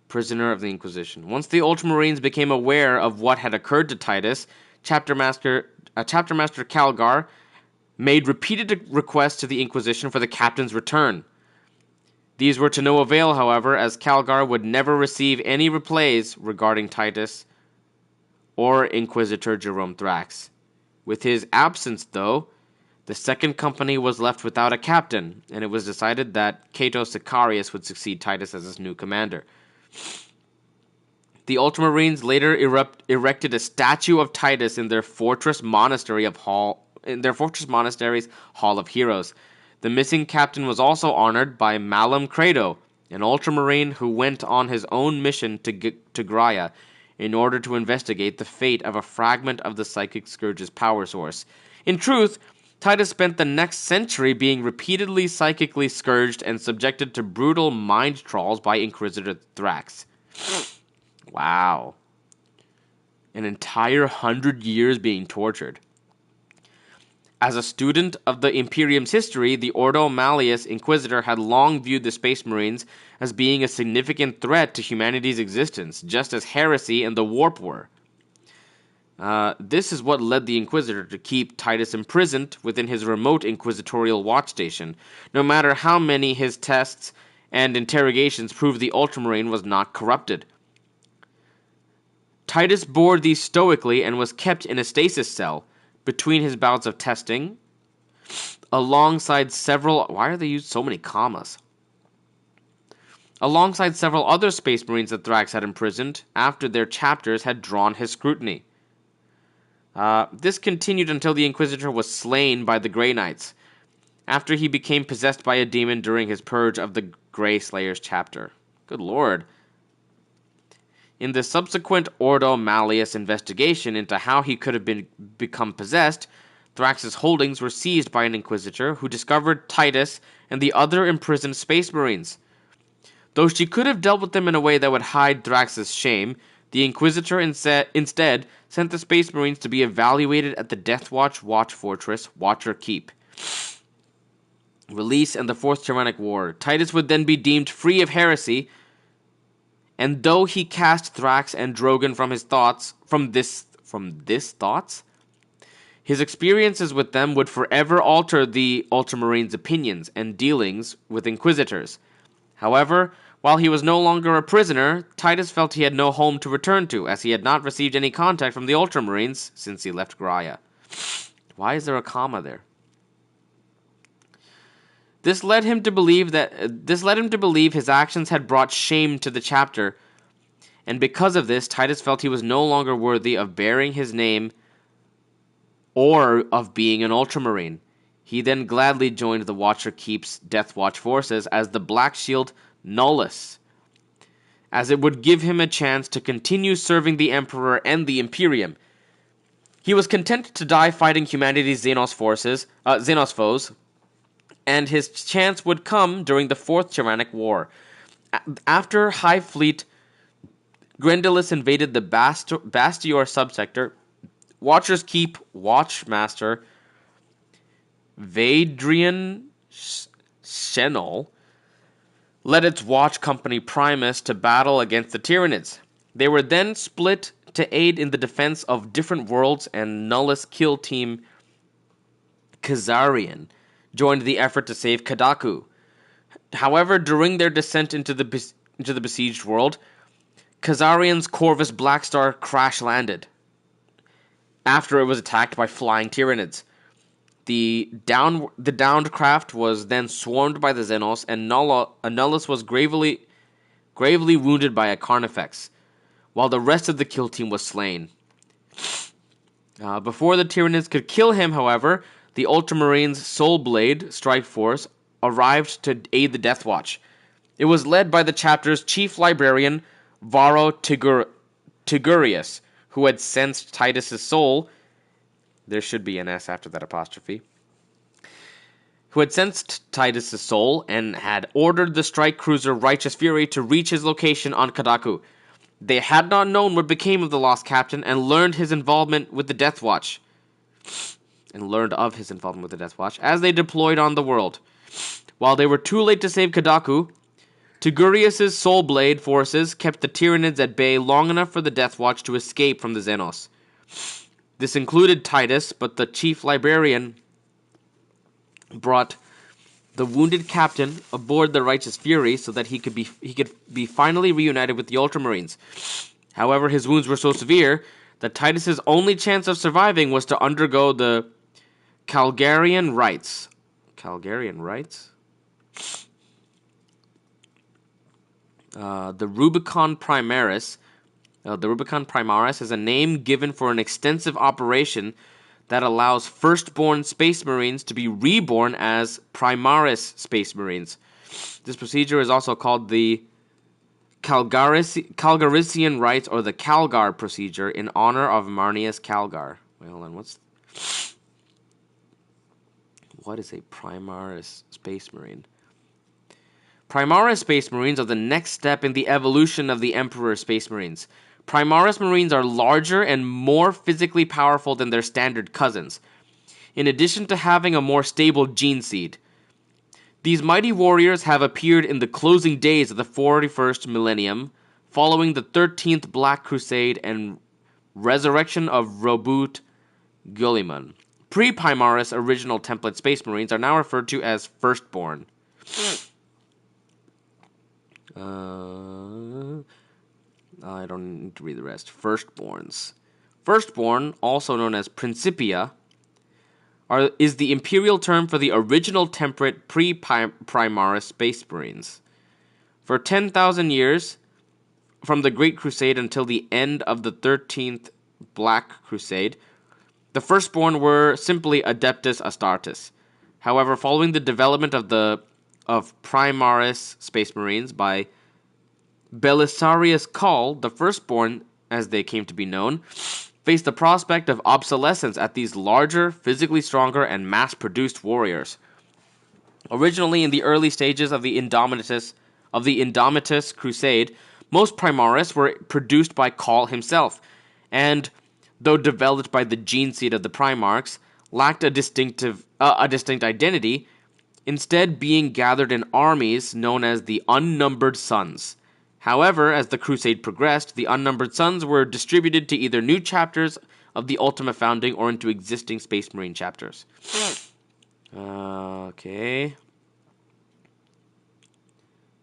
prisoner of the Inquisition. Once the Ultramarines became aware of what had occurred to Titus, Chapter Master Calgar made repeated requests to the Inquisition for the captain's return. These were to no avail, however, as Calgar would never receive any replies regarding Titus or Inquisitor Jerome Thrax. With his absence, though, the Second Company was left without a captain, and it was decided that Cato Sicarius would succeed Titus as his new commander. The Ultramarines later erected a statue of Titus in their fortress monastery's Hall of Heroes. The missing captain was also honored by Malum Credo, an Ultramarine who went on his own mission to Graia in order to investigate the fate of a fragment of the Psychic Scourge's power source. In truth, Titus spent the next century being repeatedly psychically scourged and subjected to brutal mind trawls by Inquisitor Thrax. Wow. An entire 100 years being tortured. As a student of the Imperium's history, the Ordo Malleus Inquisitor had long viewed the Space Marines as being a significant threat to humanity's existence, just as heresy and the warp were. This is what led the Inquisitor to keep Titus imprisoned within his remote inquisitorial watch station, no matter how many his tests and interrogations proved the Ultramarine was not corrupted. Titus bore these stoically and was kept in a stasis cell between his bouts of testing, alongside several... Why are they used so many commas? Alongside several other Space Marines that Thrax had imprisoned after their chapters had drawn his scrutiny. This continued until the Inquisitor was slain by the Grey Knights, after he became possessed by a demon during his purge of the Grey Slayers chapter. Good lord. In the subsequent Ordo Malleus investigation into how he could have become possessed, Thrax's holdings were seized by an Inquisitor who discovered Titus and the other imprisoned Space Marines. Though she could have dealt with them in a way that would hide Thrax's shame, the Inquisitor instead sent the Space Marines to be evaluated at the Deathwatch Watch Fortress, Watcher Keep. Release and the Fourth Tyrannic War. Titus would then be deemed free of heresy, and though he cast Thrax and Drogon from his thoughts, his experiences with them would forever alter the Ultramarines' opinions and dealings with Inquisitors. However, while he was no longer a prisoner, Titus felt he had no home to return to, as he had not received any contact from the Ultramarines since he left Graia. Why is there a comma there? This led him to believe his actions had brought shame to the chapter, and because of this, Titus felt he was no longer worthy of bearing his name or of being an Ultramarine. He then gladly joined the Watcher Keep's Death Watch forces as the Black Shield Nullus, as it would give him a chance to continue serving the Emperor and the Imperium. He was content to die fighting humanity's Xenos foes, and his chance would come during the Fourth Tyrannic War. After High Fleet Grendilus invaded the Bastior subsector, Watchers Keep Watchmaster Vadrian Shenol led its watch company Primus to battle against the Tyranids. They were then split to aid in the defense of different worlds, and Nullus kill team Khazarian joined the effort to save Kadaku. However, during their descent into the besieged world, Khazarian's Corvus Blackstar crash-landed. after it was attacked by flying Tyranids. The downed craft was then swarmed by the Xenos, and Nullus was gravely wounded by a Carnifex, while the rest of the kill team was slain. Before the Tyranids could kill him, however, the Ultramarines' Soul Blade Strike Force arrived to aid the Death Watch. It was led by the chapter's chief librarian, Varro Tigurius, who had sensed Titus's soul. There should be an S after that apostrophe. Who had sensed Titus's soul and had ordered the strike cruiser Righteous Fury to reach his location on Kadaku. They had not known what became of the lost captain and learned of his involvement with the Death Watch as they deployed on the world. While they were too late to save Kadaku, Tigurius' Soul Blade forces kept the Tyranids at bay long enough for the Death Watch to escape from the Xenos. This included Titus, but the chief librarian brought the wounded captain aboard the Righteous Fury so that he could be finally reunited with the Ultramarines. However, his wounds were so severe that Titus's only chance of surviving was to undergo the Calgarian Rites. Calgarian Rites? The Rubicon Primaris. The Rubicon Primaris is a name given for an extensive operation that allows firstborn Space Marines to be reborn as Primaris Space Marines. This procedure is also called the Calgarisian Rites or the Calgar procedure in honor of Marnius Calgar. Wait, hold on, what is a Primaris Space Marine? Primaris Space Marines are the next step in the evolution of the Emperor Space Marines. Primaris Marines are larger and more physically powerful than their standard cousins, in addition to having a more stable gene seed. These mighty warriors have appeared in the closing days of the 41st millennium, following the 13th Black Crusade and resurrection of Robut Guilliman. Pre-Primaris original template Space Marines are now referred to as Firstborn. I don't need to read the rest. Firstborns. Firstborn, also known as Principia, is the imperial term for the original temperate pre-Primaris Space Marines. For 10,000 years, from the Great Crusade until the end of the 13th Black Crusade, the Firstborn were simply Adeptus Astartes. However, following the development of Primaris Space Marines by Belisarius Cull, the Firstborn, as they came to be known, faced the prospect of obsolescence at these larger, physically stronger, and mass-produced warriors. Originally, in the early stages of the Indomitus Crusade, most Primaris were produced by Cull himself, and, though developed by the gene seed of the Primarchs, lacked a distinct identity, instead being gathered in armies known as the Unnumbered Sons. However, as the Crusade progressed, the Unnumbered Sons were distributed to either new chapters of the Ultima Founding or into existing Space Marine chapters. Okay.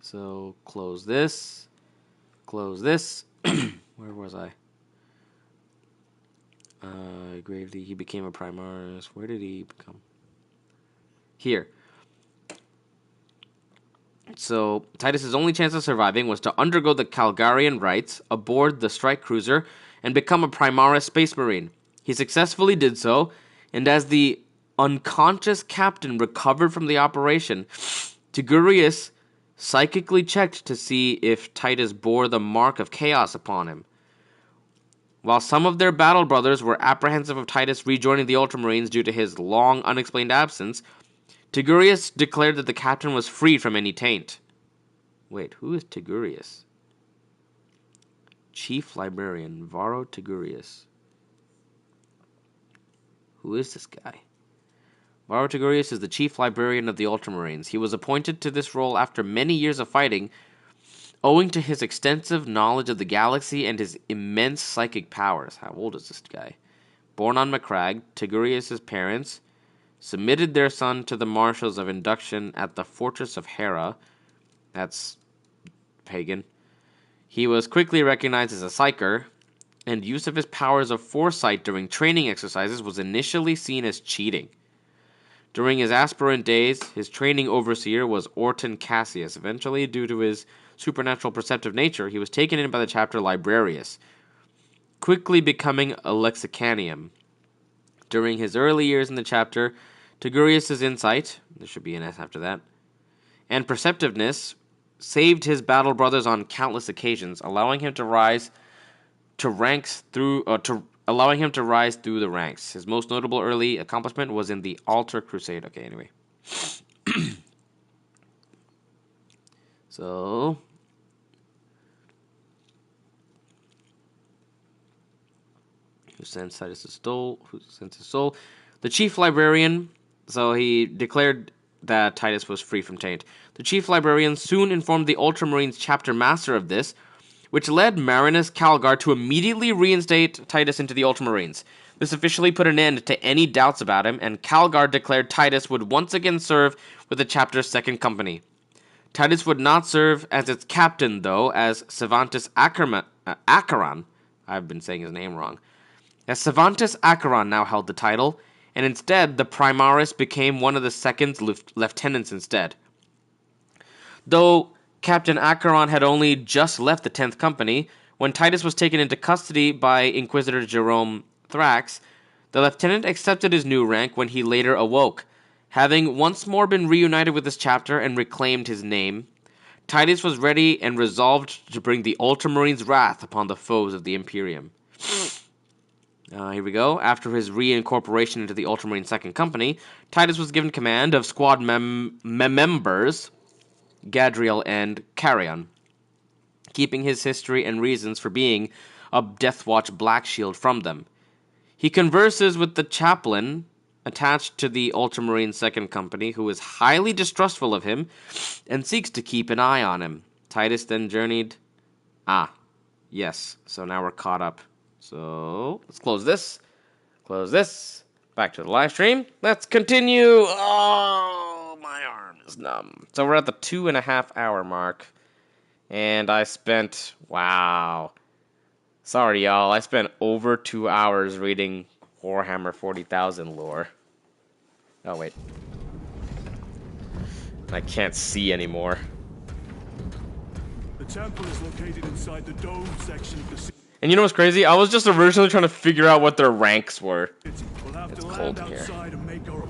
So, close this. Where was I? Gravely, he became a Primaris. Where did he become? Here. So, Titus's only chance of surviving was to undergo the Calgarian Rites aboard the strike cruiser and become a Primaris Space Marine. He successfully did so, and as the unconscious captain recovered from the operation, Tigurius psychically checked to see if Titus bore the mark of chaos upon him. While some of their battle brothers were apprehensive of Titus rejoining the Ultramarines due to his long unexplained absence, Tigurius declared that the captain was free from any taint. Wait, who is Tigurius? Chief Librarian, Varro Tigurius. Who is this guy? Varro Tigurius is the Chief Librarian of the Ultramarines. He was appointed to this role after many years of fighting, owing to his extensive knowledge of the galaxy and his immense psychic powers. How old is this guy? Born on Macragge, Tigurius' parents submitted their son to the marshals of induction at the Fortress of Hera. That's pagan. He was quickly recognized as a psyker, and use of his powers of foresight during training exercises was initially seen as cheating. During his aspirant days, his training overseer was Orton Cassius. Eventually, due to his supernatural perceptive nature, he was taken in by the chapter Librarius, quickly becoming a lexicanium. During his early years in the chapter, Tiberius's insight, there should be an S after that, and perceptiveness saved his battle brothers on countless occasions, allowing him to rise through the ranks. His most notable early accomplishment was in the Altar Crusade. Okay, anyway. So, who sends Titus his soul? Who sends his soul? The chief librarian. So he declared that Titus was free from taint. The chief librarian soon informed the Ultramarines chapter master of this, which led Marinus Calgar to immediately reinstate Titus into the Ultramarines. This officially put an end to any doubts about him, and Calgar declared Titus would once again serve with the chapter's second company. Titus would not serve as its captain, though, as Cervantes Acheron. I've been saying his name wrong. As Cervantes Acheron now held the title, and instead the Primaris became one of the second's lieutenants instead. Though Captain Acheron had only just left the 10th Company, when Titus was taken into custody by Inquisitor Jerome Thrax, the lieutenant accepted his new rank when he later awoke. Having once more been reunited with his chapter and reclaimed his name, Titus was ready and resolved to bring the Ultramarines' wrath upon the foes of the Imperium. Here we go. After his reincorporation into the Ultramarine 2nd Company, Titus was given command of squad members Gadriel and Carrion, keeping his history and reasons for being a Deathwatch Black Shield from them. He converses with the chaplain attached to the Ultramarine 2nd Company, who is highly distrustful of him and seeks to keep an eye on him. Titus then journeyed... yes, so now we're caught up. So, let's close this. Close this. Back to the live stream. Let's continue. Oh, my arm is numb. So we're at the 2.5 hour mark. And I spent... Wow. Sorry, y'all. I spent over 2 hours reading Warhammer 40,000 lore. Oh, wait. I can't see anymore. The temple is located inside the dome section of the city. And you know what's crazy? I was just originally trying to figure out what their ranks were. We'll have it's to cold land here. Outside and make our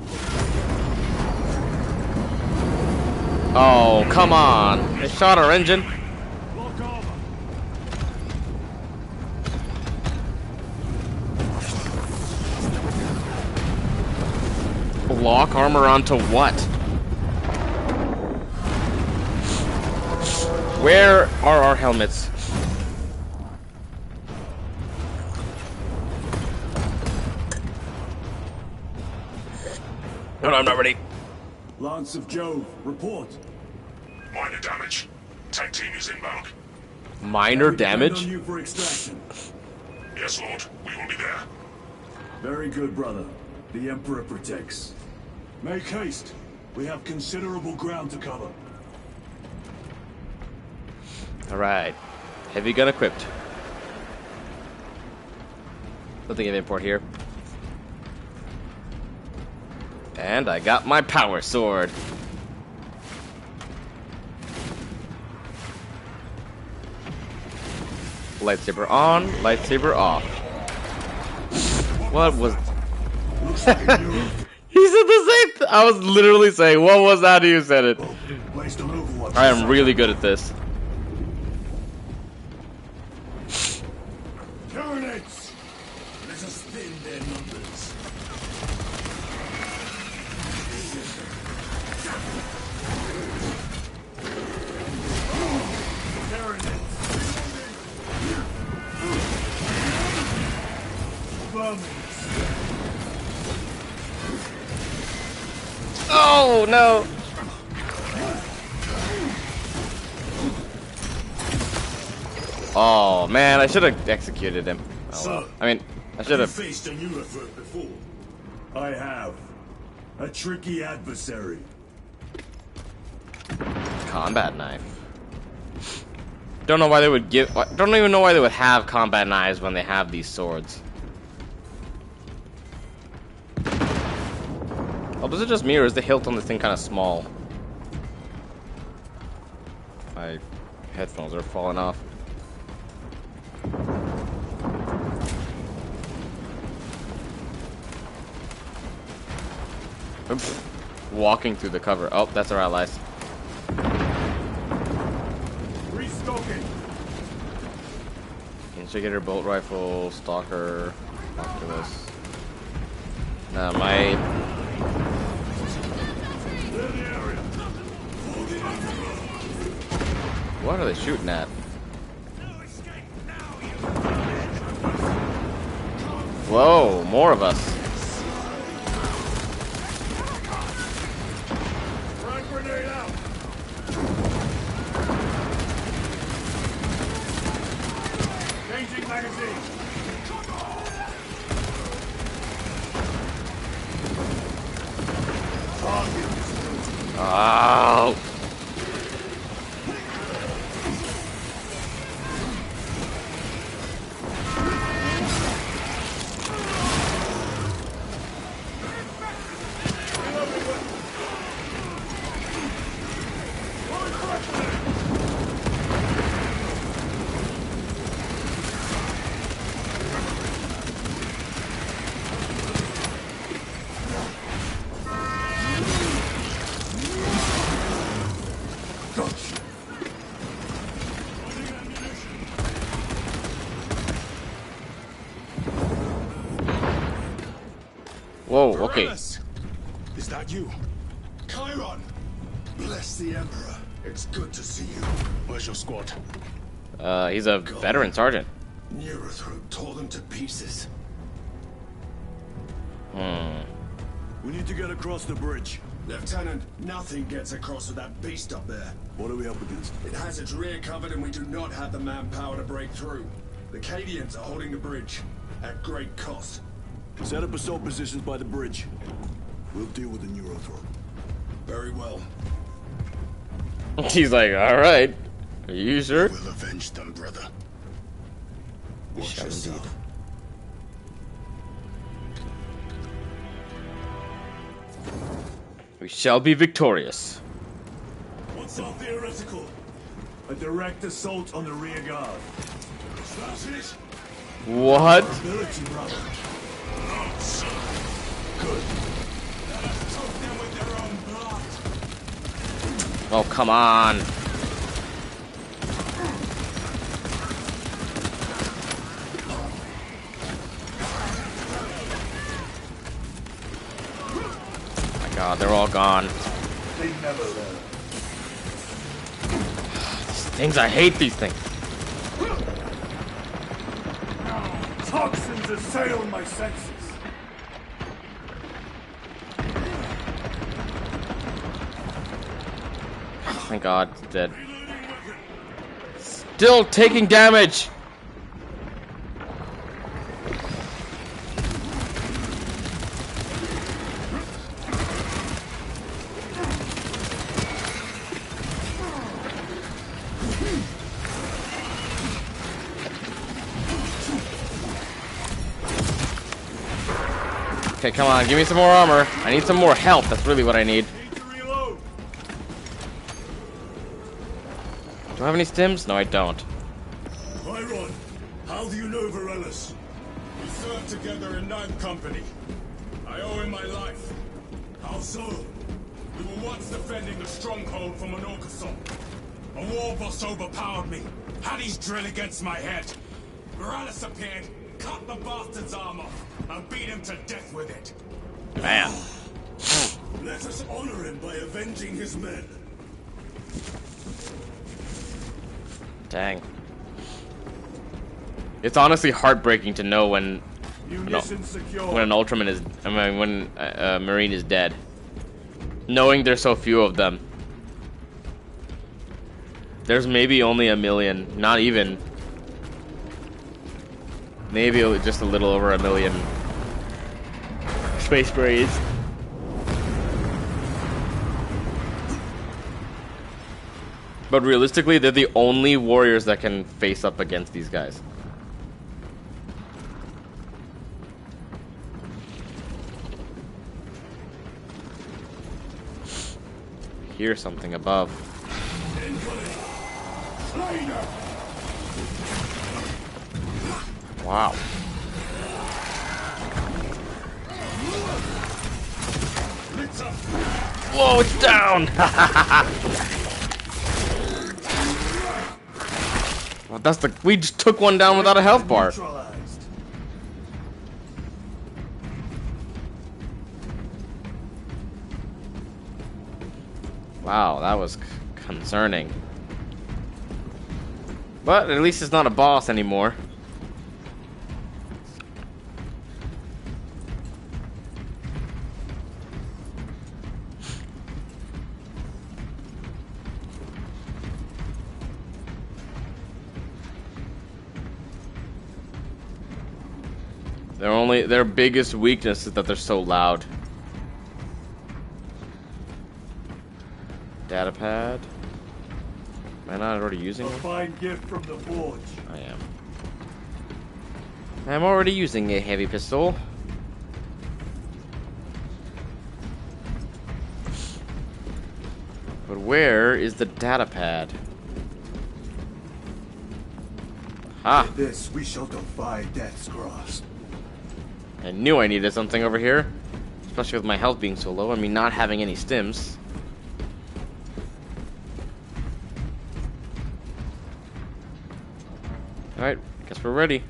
Oh, come on. They shot our engine. Lock armor. Lock armor onto what? Where are our helmets? No, I'm not ready. Lance of Jove, report. Minor damage. Tech team is inbound. Minor damage? On you for extraction. Yes, Lord. We will be there. Very good, brother. The Emperor protects. Make haste. We have considerable ground to cover. Alright. Heavy gun equipped. Nothing of import here. And I got my power sword. Lightsaber on, lightsaber off. What was... He said the same I was literally saying, what was that? You said it. I am really good at this. Carronates! Let us thin their numbers. Oh no! Oh man, I should have executed him. Oh, well. I mean, I should have faced a Neurothrone before. I have. A tricky adversary. Combat knife. Don't know why they would give. Don't even know why they would have combat knives when they have these swords. Oh, is it just me, or is the hilt on this thing kind of small? My headphones are falling off. Oops. Walking through the cover. Oh, that's our allies. Restocking. Instigator, bolt rifle, stalker, Oculus. My. What are they shooting at? Whoa, more of us. Frag grenade out. Changing magazine. Oh. Whoa, okay. Is that you? Chiron! Bless the Emperor. It's good to see you. Where's your squad? He's a veteran sergeant. Neurothroat tore them to pieces. We need to get across the bridge. Lieutenant, nothing gets across with that beast up there. What are we up against? It has its rear covered and we do not have the manpower to break through. The Cadians are holding the bridge, at great cost. Set up assault positions by the bridge. We'll deal with the Neurothroat. Very well. He's like, alright. Are you sure? We'll avenge them, brother. Watch Shall yourself. indeed. We shall be victorious. What's so theoretical? A direct assault on the rear guard. That's it. What? Ability, brother. Good. Let us choke them with their own blood. Oh, come on. Oh my god, they're all gone. They never learn. These things, I hate these things. Toxins assail my senses. Thank god, it's dead. Still taking damage! Okay, come on, give me some more armor. I need some more health, that's really what I need. Do I have any stims? No, I don't. Chiron, how do you know Varellus? We served together in 9th Company. I owe him my life. How so? We were once defending the stronghold from an Orcason. A war boss overpowered me, had his drill against my head. Varellus appeared, cut the bastard's arm off, and beat him to death with it. Man. Let us honor him by avenging his men. Dang. It's honestly heartbreaking to know when an Ultraman is, I mean, when a Marine is dead. Knowing there's so few of them. There's maybe only 1 million, not even. Maybe just a little over 1 million Space Marines. But realistically, they're the only warriors that can face up against these guys. Hear something above. Wow. Whoa, it's down! Well, that's the. We just took one down without a health bar. Wow, that was concerning. But at least it's not a boss anymore. Their biggest weakness is that they're so loud. Data pad. Am I not already using it? A fine gift from the forge. I am. I'm already using a heavy pistol. But where is the data pad? Ah! With this, we shall defy death's grasp. I knew I needed something over here. Especially with my health being so low and me not having any stims. Alright, guess we're ready.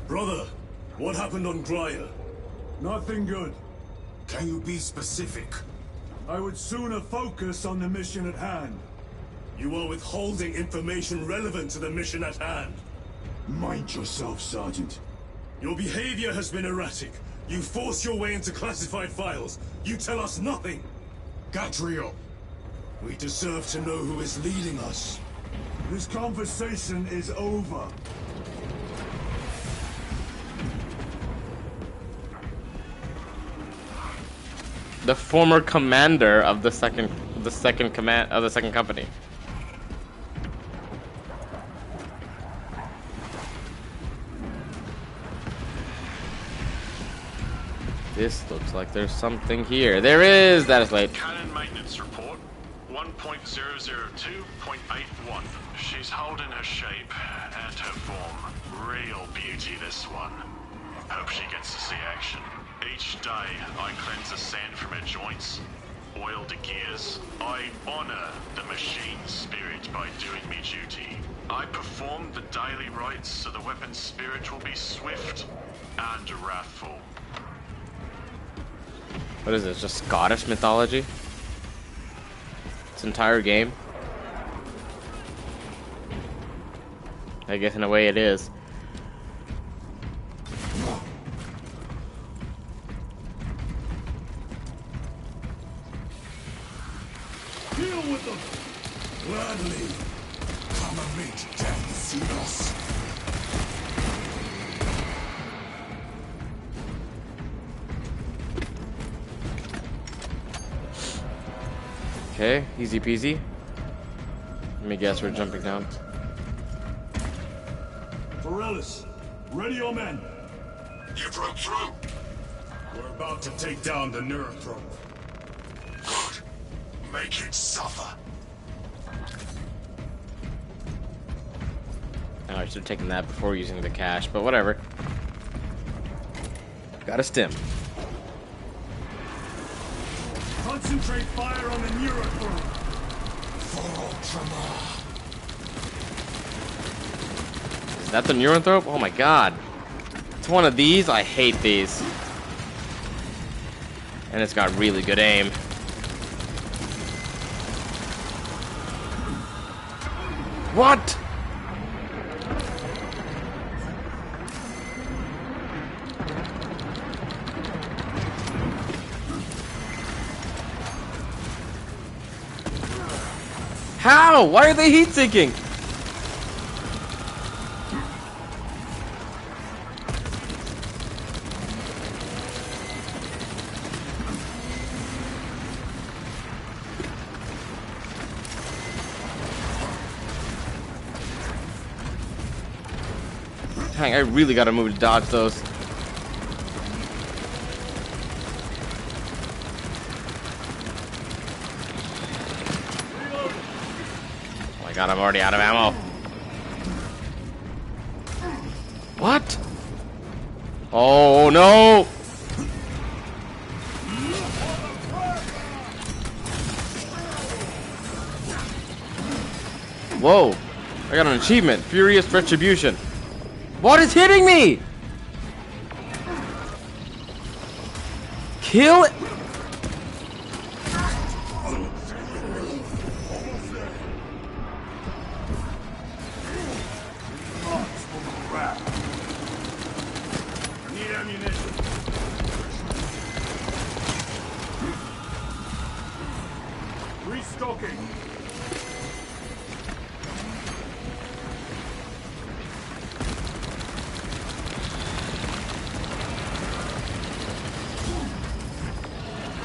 Brother, what happened on Graya? Nothing good. Can you be specific? I would sooner focus on the mission at hand. You are withholding information relevant to the mission at hand. Mind yourself, Sergeant. Your behavior has been erratic. You force your way into classified files. You tell us nothing. Gadriel, we deserve to know who is leading us. This conversation is over. The former commander of the second company. This looks like there's something here. There is! That is late. Cannon maintenance report 1.002.81. She's holding her shape and her form. Real beauty, this one. Hope she gets to see action. Each day, I cleanse the sand from her joints, oil the gears. I honor the machine's spirit by doing me duty. I perform the daily rites so the weapon's spirit will be swift and wrathful. What is this? Just Scottish mythology? This entire game? I guess in a way it is. Deal with them! Gladly. Come and meet death, see us. Okay, easy peasy. Let me guess we're jumping down. Morellis, ready your men. You broke through. We're about to take down the Neurothrope. Good. Make it suffer. Oh, I should have taken that before using the cash, but whatever. Got a stim. Concentrate fire on the Neurothrope. For Ultramar. Is that the Neurothrope? Oh my god. It's one of these? I hate these. And it's got really good aim. What? How? Why are they heat sinking? Dang, I really gotta move to dodge those. Oh my god, I'm already out of ammo. What? Oh no! Whoa! I got an achievement. Furious Retribution. What is hitting me? Kill it! Restocking.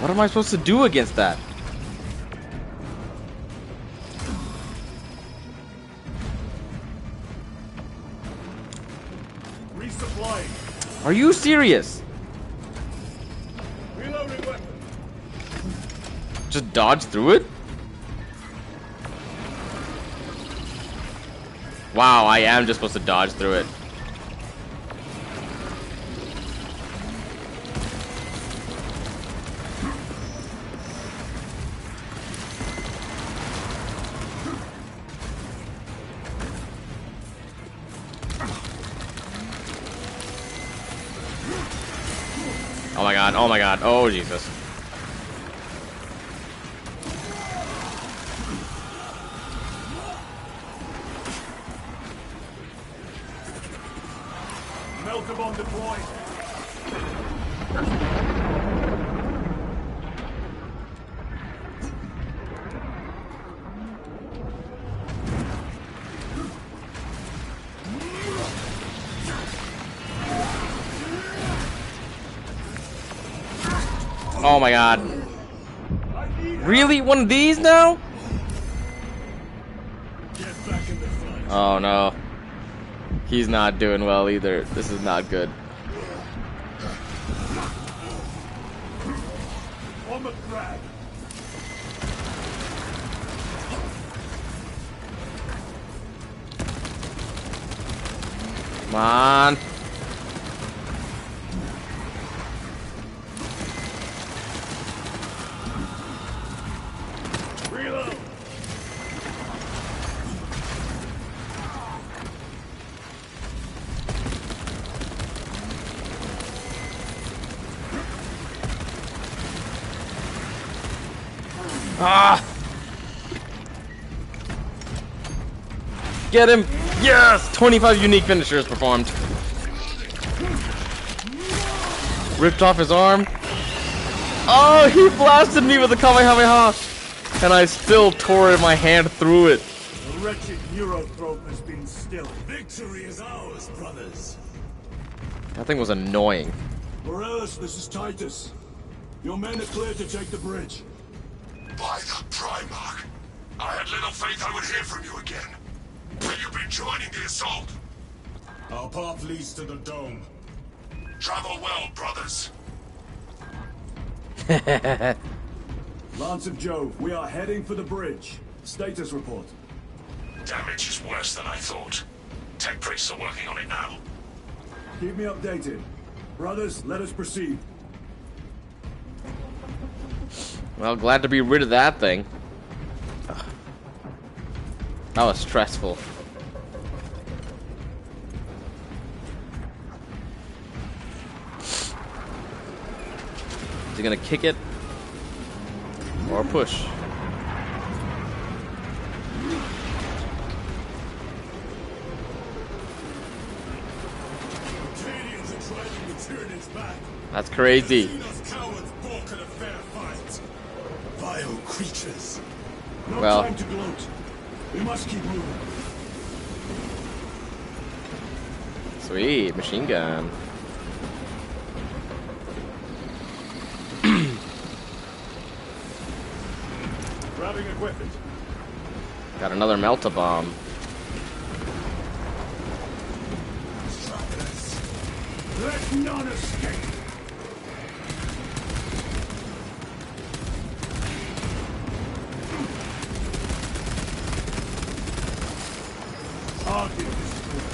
What am I supposed to do against that? Resupplying. Are you serious? Reloading weapon. Just dodge through it? Wow, I am just supposed to dodge through it. Oh my god, oh my god, oh Jesus. Melter bomb deployed. Oh my god. Really? One of these now? Oh no. He's not doing well either. This is not good. On the frag. Come on. Reload. Ah! Get him! Yes! 25 unique finishers performed. Ripped off his arm. Oh, he blasted me with a Kamehameha! And I still tore my hand through it. The wretched Neurothrope has been stilled. Victory is ours, brothers. That thing was annoying. Morales, this is Titus. Your men are cleared to take the bridge. By the Primarch, I had little faith I would hear from you again. Will you be joining the assault? Our path leads to the dome. Travel well, brothers. Lance of Jove, we are heading for the bridge. Status report. Damage is worse than I thought. Tech priests are working on it now. Keep me updated. Brothers, let us proceed. Well, glad to be rid of that thing. Ugh. That was stressful. Is he gonna kick it? Or push? Canadians are trying to turn his back. That's crazy. Seen us cowards balk at a fair fight. Vile creatures. No Well. time to gloat. We must keep moving. Sweet, machine gun. Grabbing equipment. Got another melta bomb. None escape. Target destroyed.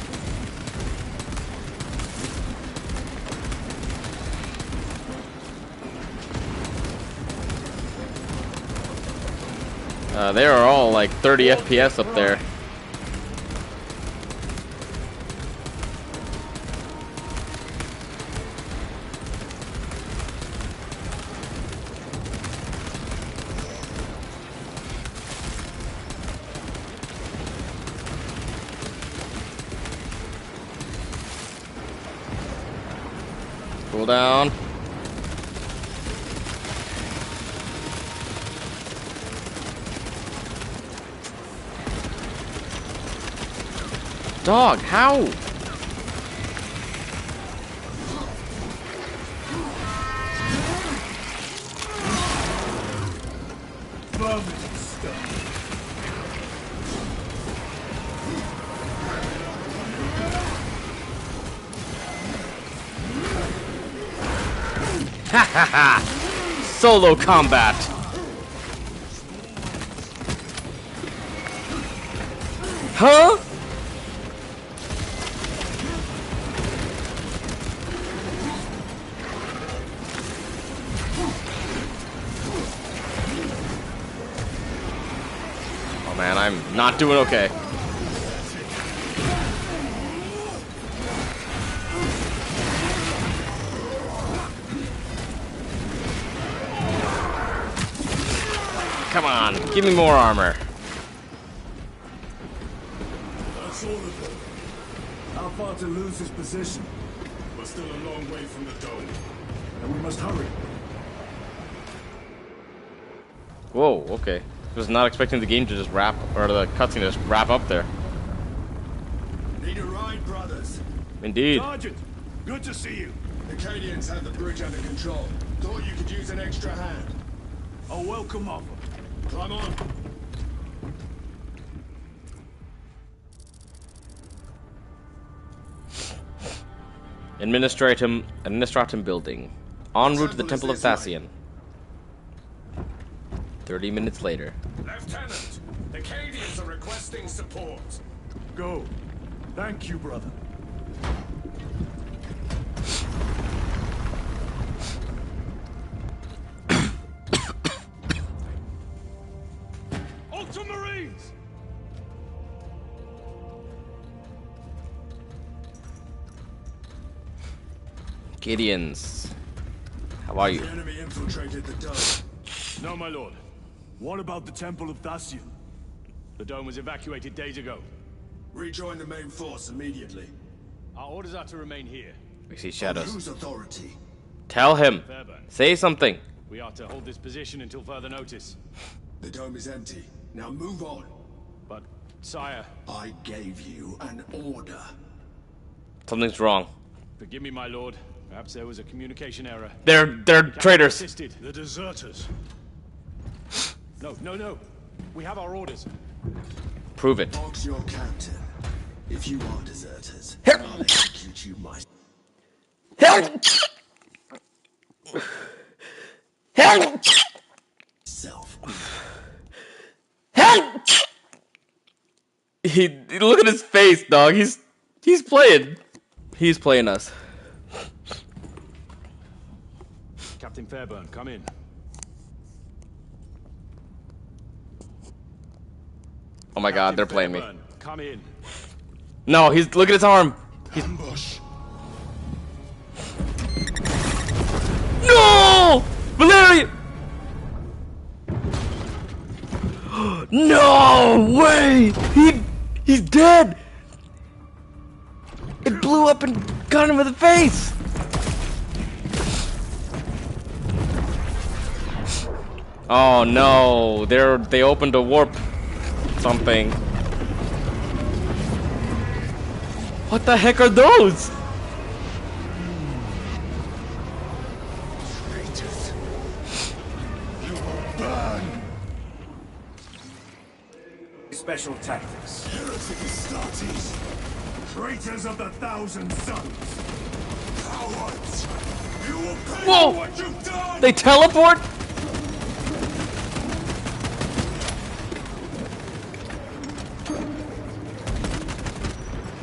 They are all like 30 FPS up there. Cool down. Dog, how? Ha ha ha! Solo combat! Huh? Oh man, I'm not doing okay. Come on, give me more armor. That's all of them. How far to lose his position? We're still a long way from the dome. And we must hurry. Whoa, okay. Was not expecting the game to just wrap, or the cutscene to just wrap up there. Need a ride, brothers? Indeed. Sergeant, good to see you. The Cadians have the bridge under control. Thought you could use an extra hand. A welcome offer. Climb on. Administratum building. En route to the Temple of Thasian. 30 minutes later. Lieutenant, the Cadians are requesting support. Go. Thank you, brother. Ultramarines! Gideons. How are you? The enemy infiltrated the dome. No, my lord. What about the Temple of Thasian? The dome was evacuated days ago. Rejoin the main force immediately. Our orders are to remain here. We see On shadows. whose authority? Tell him. Fairburn. Say something. We are to hold this position until further notice. The dome is empty. Now move on. But, sire... I gave you an order. Something's wrong. Forgive me, my lord. Perhaps there was a communication error. They're traitors. Assisted. The deserters. No. We have our orders. Prove it. Box your captain. If you are deserters, I'll execute you myself. Look at his face, dog. He's playing. He's playing us. Captain Fairburn, come in. Oh my God, they're playing me. Come in. No, look at his arm. Ambush. No! Valerian! No way! He's dead! It blew up and got him in the face! Oh no, they opened a warp something. What the heck are those? Traitors. You will burn. Special tactics. Heretic Astartes. Traitors of the Thousand Suns. How Cowards! You will pay Whoa! for what you've done! They teleport?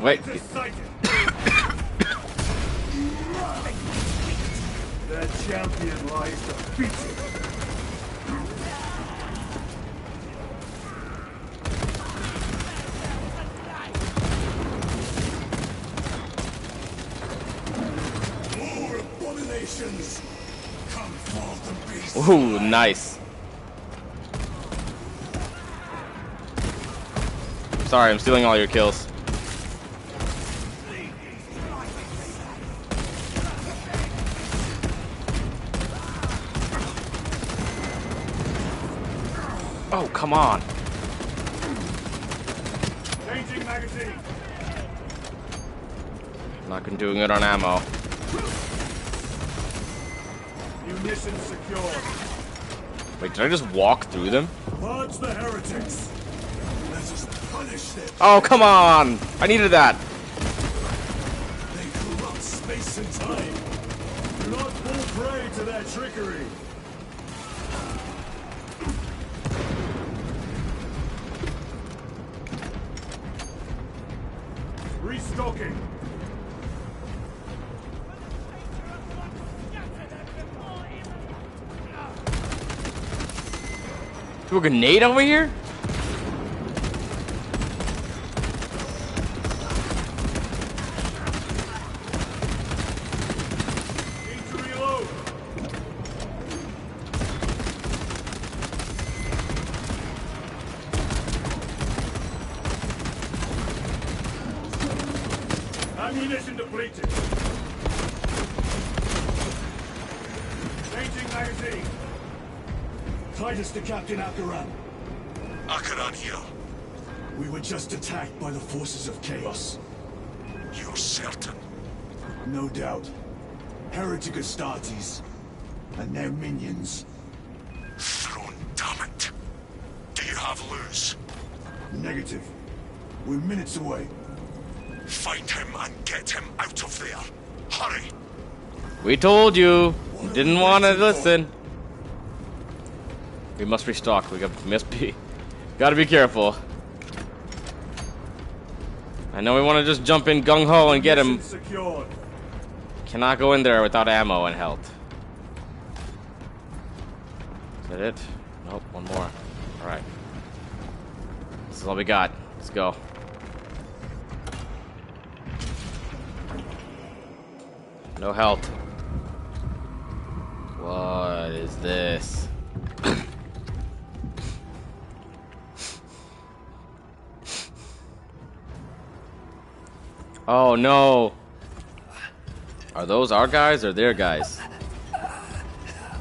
Wait. Their champion lies defeated. More abominations! Come forth and be Ooh, nice. Sorry, I'm stealing all your kills. Oh, come on. Changing magazine. Not been doing it on ammo. Munitions secured. Wait, did I just walk through them? Purge the heretics. Let us punish them! Oh, come on! I needed that. They corrupt space and time! Do not fall prey to their trickery. Restocking. Do a grenade over here? Need to reload. Ammunition depleted. Changing magazine. Titus to Captain Akaran. Akaran here. We were just attacked by the forces of chaos. You're certain? No doubt. Heretic Astartes. And their minions. Throne, damn it. Do you have Luz? Negative. We're minutes away. Find him and get him out of there. Hurry! We told you. You didn't want to listen. We must restock. Gotta be careful. I know we want to just jump in gung-ho and get him. Secured. Cannot go in there without ammo and health. Is that it? Nope, one more. Alright. This is all we got. Let's go. No health. What is this? Oh no. Are those our guys or their guys?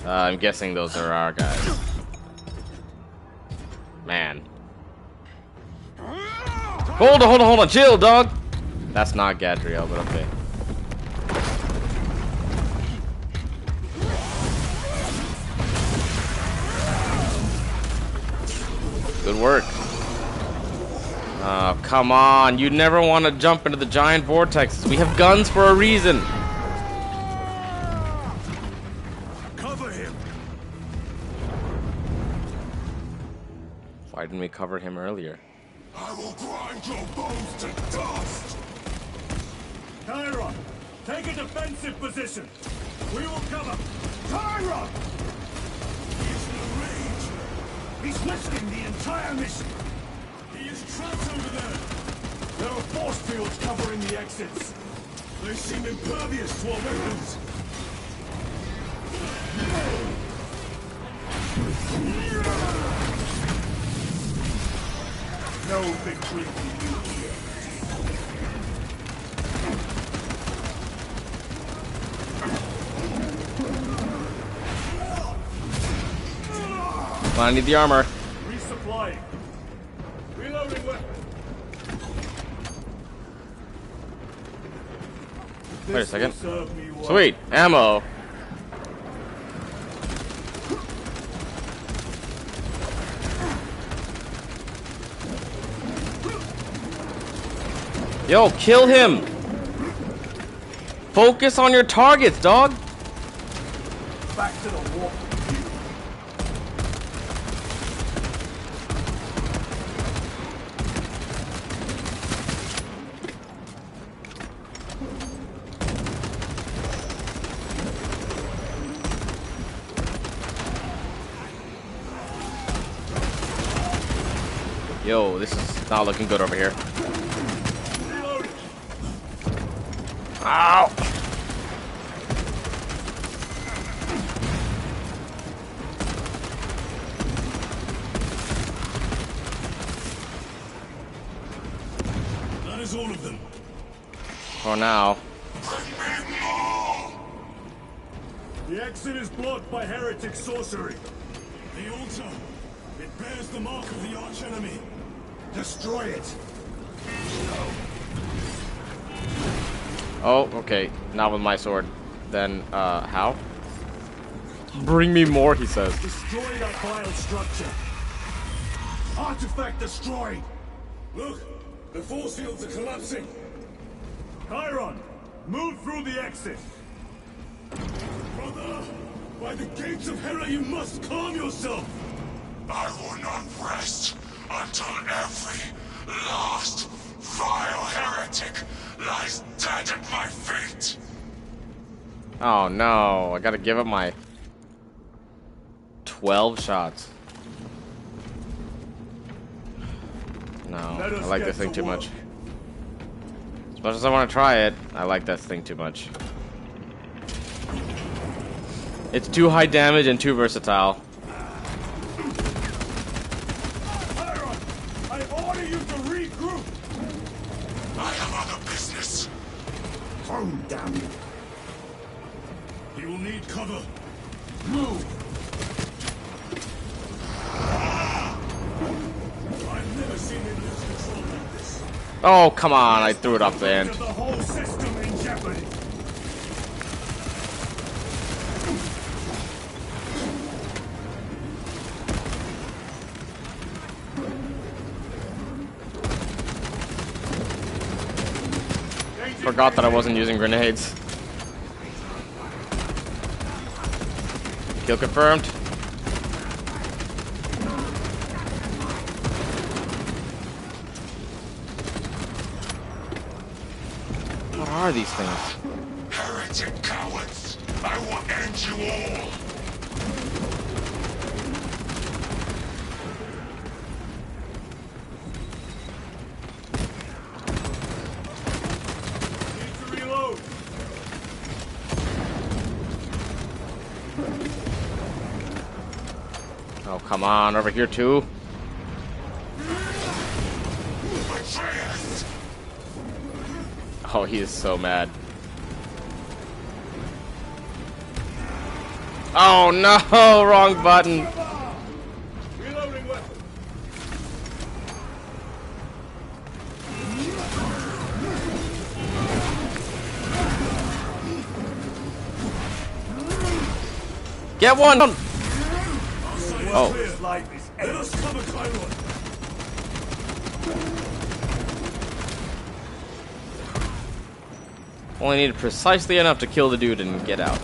I'm guessing those are our guys. Man. Hold on. Chill, dog. That's not Gadriel, but okay. Good work. Oh, come on. You never want to jump into the giant vortexes. We have guns for a reason. Cover him. Why didn't we cover him earlier? I will grind your bones to dust! Chiron, take a defensive position. We will cover. Chiron! He's in a rage! He's risking the entire mission. He is trapped over there! There are force fields covering the exits. They seem impervious to our weapons! No victory for you here. I need the armor. Resupplying. Reloading weapon. Wait a second. This will serve me well. Sweet. Ammo. Yo, kill him! Focus on your targets, dog. Back to the warp. Yo, this is not looking good over here. Ow! That is all of them. For now. The exit is blocked by heretic sorcery. The altar. It bears the mark of the archenemy. Destroy it. Oh, okay. Not with my sword. Then, how? Bring me more, he says. Destroy that vile structure. Artifact destroyed. Look, the force fields are collapsing. Chiron, move through the exit. Brother, by the gates of Hera, you must calm yourself. I will not rest until every last vile heretic lies dead at my feet. Oh no, I gotta give up my 12 shots. No, I like this thing too much. As much as I want to try it, I like that thing too much. It's too high damage and too versatile. Chiron, I order you to regroup. I have other business. Calm down. You will need cover. Move. I've never seen him lose control like this. Oh, come on, I threw it off the end. The whole system in jeopardy. Forgot that I wasn't using grenades. Kill confirmed. What are these things? Heretic cowards! I will end you all! Need to reload. Oh, come on, over here too. Oh, he is so mad. Oh no, wrong button. Reloading weapon. Get one. Oh. His life is Let us cover Chiron. Only needed precisely enough to kill the dude and get out.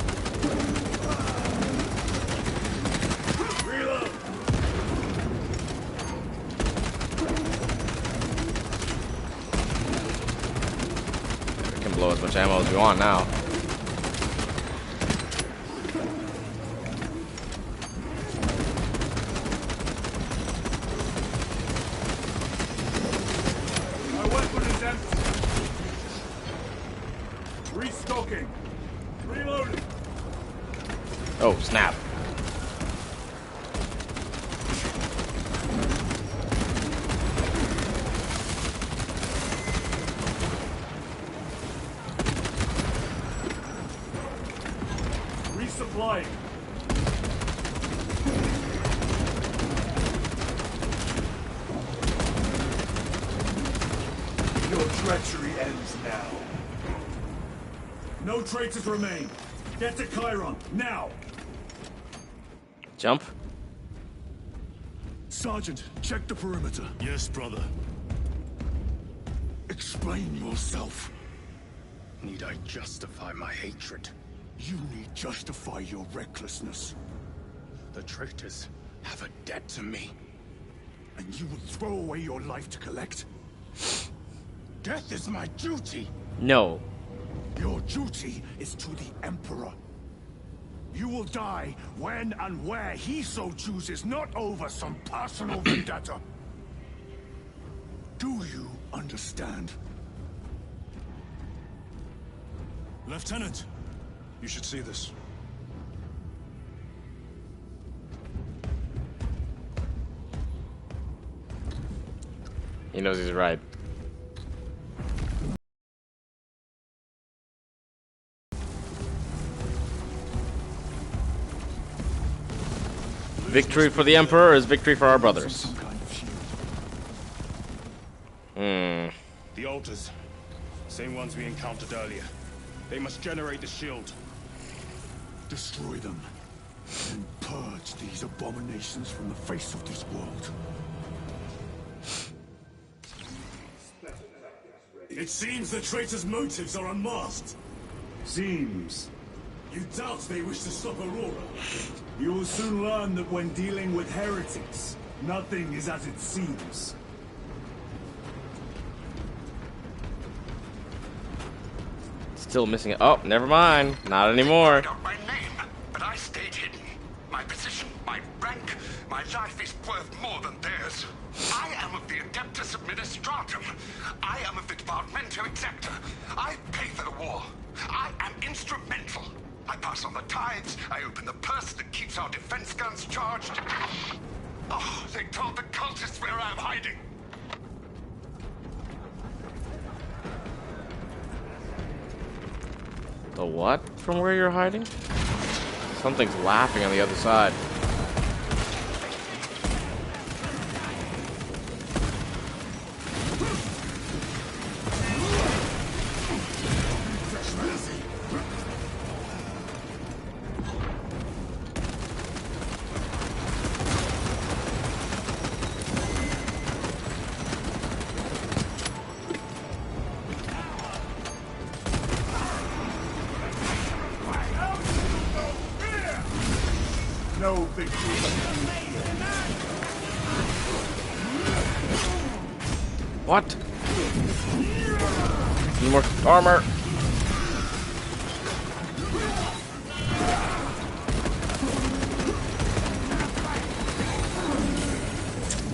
Reload. We can blow as much ammo as we want now. My weapon is empty. Restocking. Reloading. Oh, snap. Resupplying. Your treachery ends now. No traitors remain. Get to Chiron, now! Jump. Sergeant, check the perimeter. Yes, brother. Explain yourself. Need I justify my hatred? You need justify your recklessness. The traitors have a debt to me. And you will throw away your life to collect? Death is my duty. No. Your duty is to the Emperor. You will die when and where he so chooses, not over some personal vendetta. Do you understand? Lieutenant, you should see this. He knows he's right. Victory for the Emperor is victory for our brothers. The altars. Same ones we encountered earlier. They must generate the shield. Destroy them. And purge these abominations from the face of this world. It seems the traitors' motives are unmasked. Seems. You doubt they wish to stop Aurora? You will soon learn that when dealing with heretics, nothing is as it seems. Still missing it. Oh, never mind. Not anymore. Not my name, but I stayed hidden. My position, my rank, my life is worth more than theirs. I am of the Adeptus Administratum. I am of the Departmento Exacta. I pay for the war. I am instrumental. I pass on the tithes. I open the purse that keeps our defense guns charged. Oh, they told the cultists where I'm hiding. The what? From where you're hiding? Something's laughing on the other side. No victory. What? Need more armor.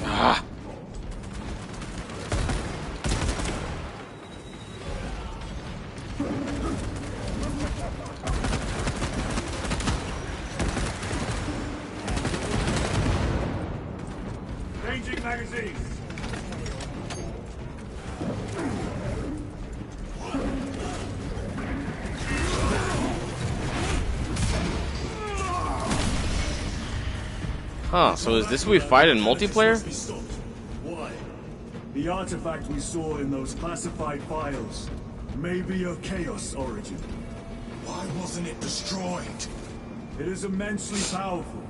Ah. Changing magazines. Huh, so is this what we fight in multiplayer? Why? The artifact we saw in those classified files may be of Chaos origin. Why wasn't it destroyed? It is immensely powerful.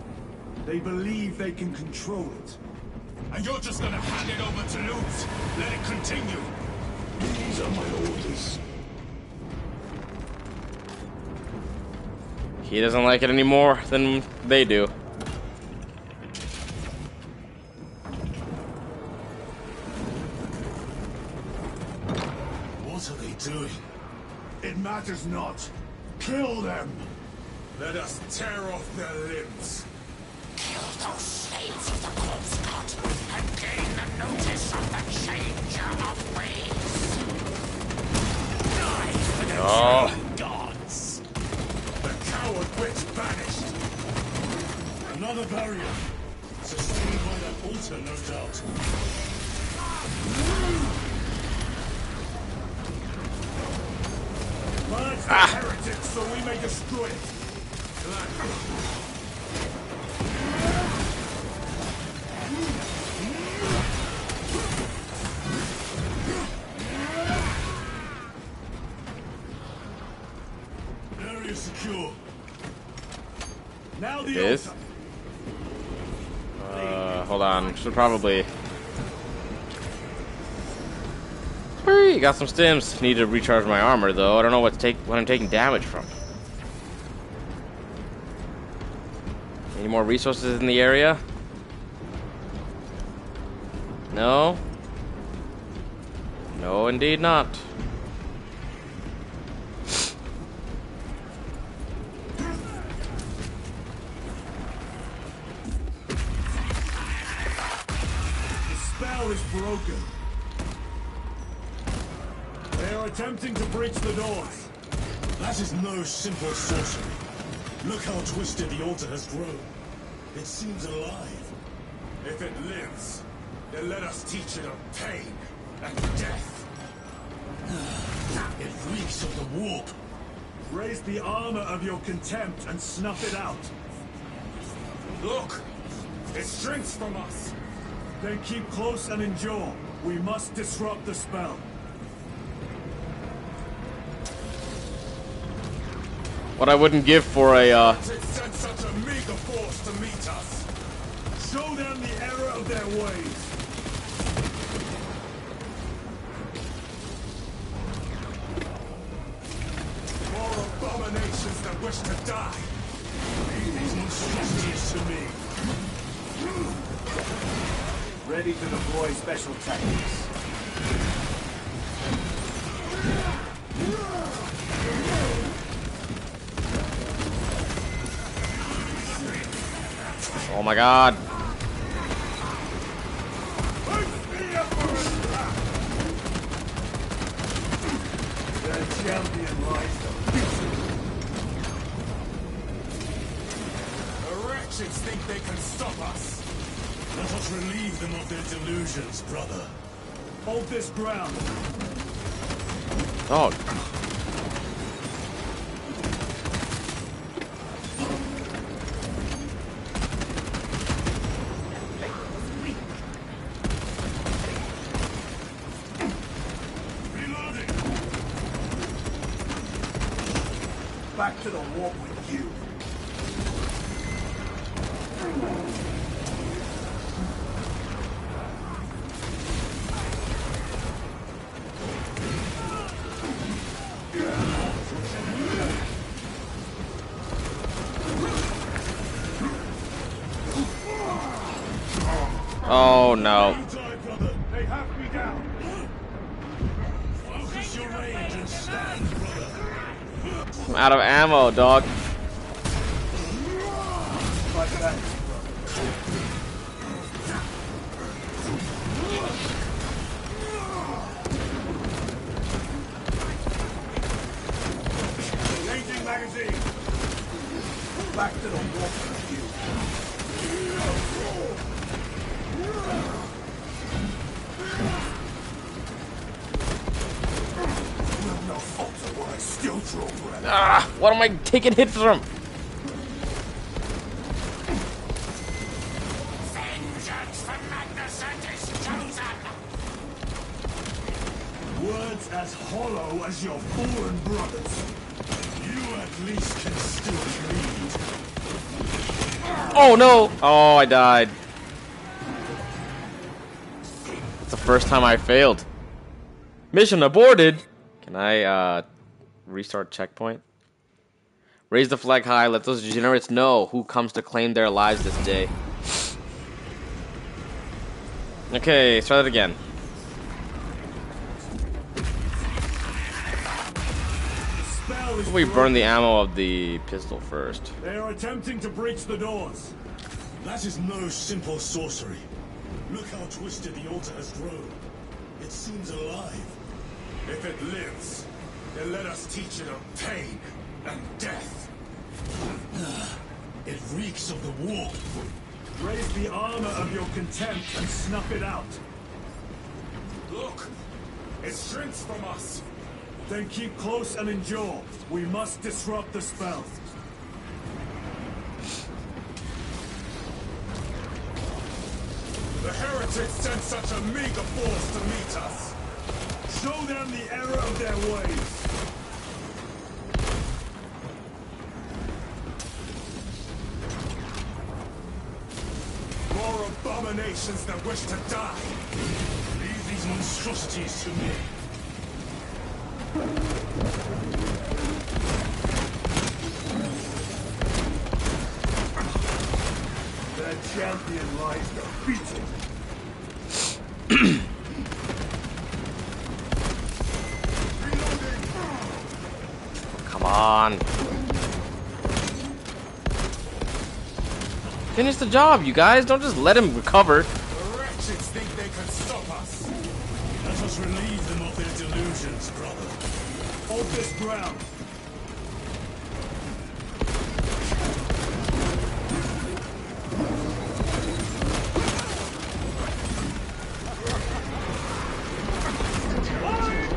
They believe they can control it. And you're just gonna hand it over to Lutz? Let it continue? These are my orders. He doesn't like it any more than they do. What are they doing? It matters not. Kill them! Let us tear off their limbs. Kill those slaves of the corpse god and gain the notice of the changer of ways. Die for the true gods. The coward witch banished. Another barrier. Sustained by that altar, no doubt. Purge the heretics so we may destroy it. Area secure. Now It the is? altar. Hold on. Should probably... Hurry! Sweet, got some stims. Need to recharge my armor though. I don't know what I'm taking damage from. Any more resources in the area? No? No, indeed not. The spell is broken. They are attempting to breach the doors. That is no simple sorcery. Look how twisted the altar has grown. It seems alive. If it lives, then let us teach it of pain and death. It reeks of the warp. Raise the armor of your contempt and snuff it out. Look! It shrinks from us! Then keep close and endure. We must disrupt the spell. What I wouldn't give for a, It sent such a meager force to meet us! Show them the error of their ways. More abominations that wish to die! Leave these monstrosities to me! Ready to deploy special tactics. oh my god. The champion lies The wretches think they can stop us! Let us relieve them of their delusions, brother. Hold this ground. Dog. Reloading! Back to the warp with you. Oh no. Die, brother! They have me down! Focus your range and stand, brother! I'm out of ammo, dog. Like that. Changing magazine. Back to the warp with you. No falter while I still draw breath. Ah, what am I taking hits from? Vengeance for Magnificent is chosen! Words as hollow as your fallen brothers. You at least can still bleed. Oh no! Oh, I died. It's the first time I failed. Mission aborted! Can I, restart checkpoint? Raise the flag high, let those degenerates know who comes to claim their lives this day. Okay, try that again. Spell is We burn broken. the ammo of the pistol first. They are attempting to breach the doors. That is no simple sorcery. Look how twisted the altar has grown. It seems alive. If it lives, then let us teach it of pain and death. It reeks of the warp. Raise the armor of your contempt and snuff it out. Look! It shrinks from us! Then keep close and endure. We must disrupt the spell. The heretics sent such a meager force to meet us! Show them the error of their ways. More abominations that wish to die! Leave these monstrosities to me. Their champion lies defeated. Come on. Finish the job, you guys. Don't just let him recover. The wretches think they can stop us. Let us relieve them of their delusions, brother. Hold this ground.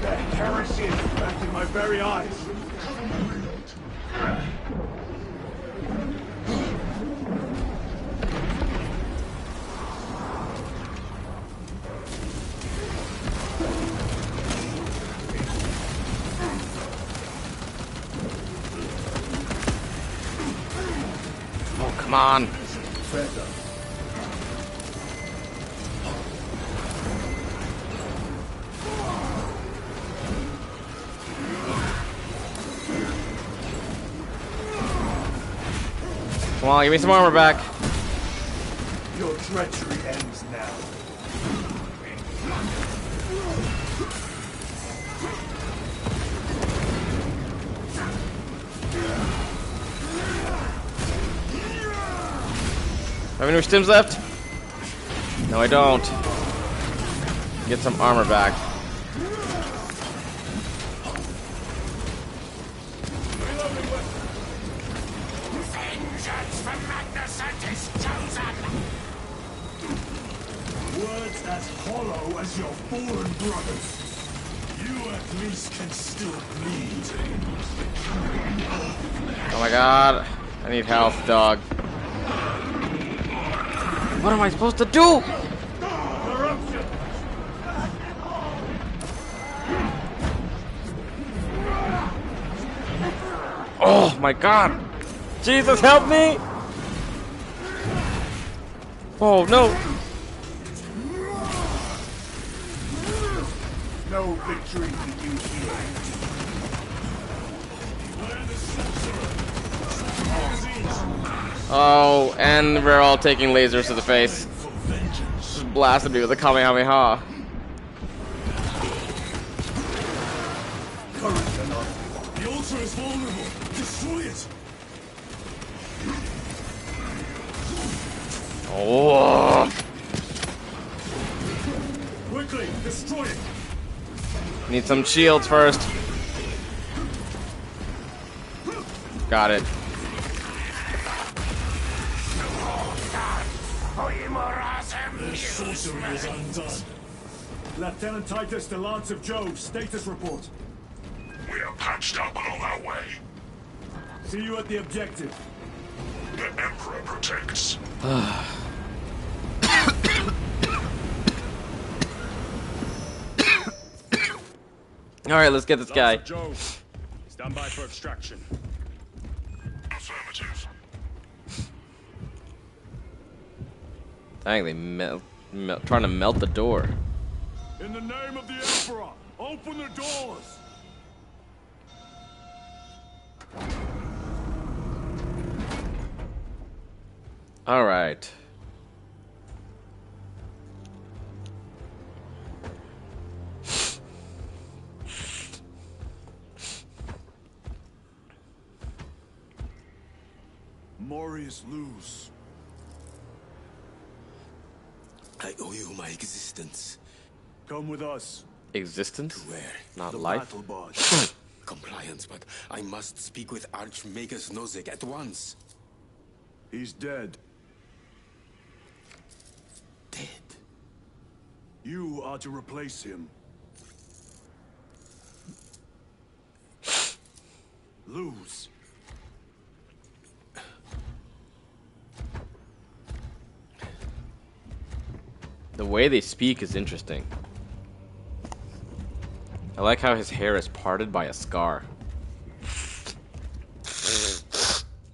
The heresy is infecting my very eyes. Oh, come on. Better. Come on, give me some armor back. Your treachery ends now. Have any more stims left? No, I don't. Get some armor back. Vengeance from Magnus and his chosen! Words as hollow as your fallen brothers. You at least can still bleed. Oh my god. I need health, dog. What am I supposed to do? Oh my god. Jesus, help me! Oh no. No victory for you here. Oh, and we're all taking lasers to the face. Just blasted me with a Kamehameha. Courage enough. The altar is vulnerable. Destroy it. Oh. Quickly, destroy it. Need some shields first. Got it. Their sorcery is undone. Lieutenant Titus, the Lance of Jove, status report. We are patched up and on our way. See you at the objective. The Emperor protects. Alright, let's get this guy. Joe, stand by for extraction. Affirmative. Dang, they trying to melt the door. In the name of the Emperor, open the doors! Alright. Morius lose. I owe you my existence. Come with us. Existence? To where? Not The life? battle barge. Compliance, but I must speak with Archmagus Nozick at once. He's dead. Dead. You are to replace him. Lose. The way they speak is interesting. I like how his hair is parted by a scar.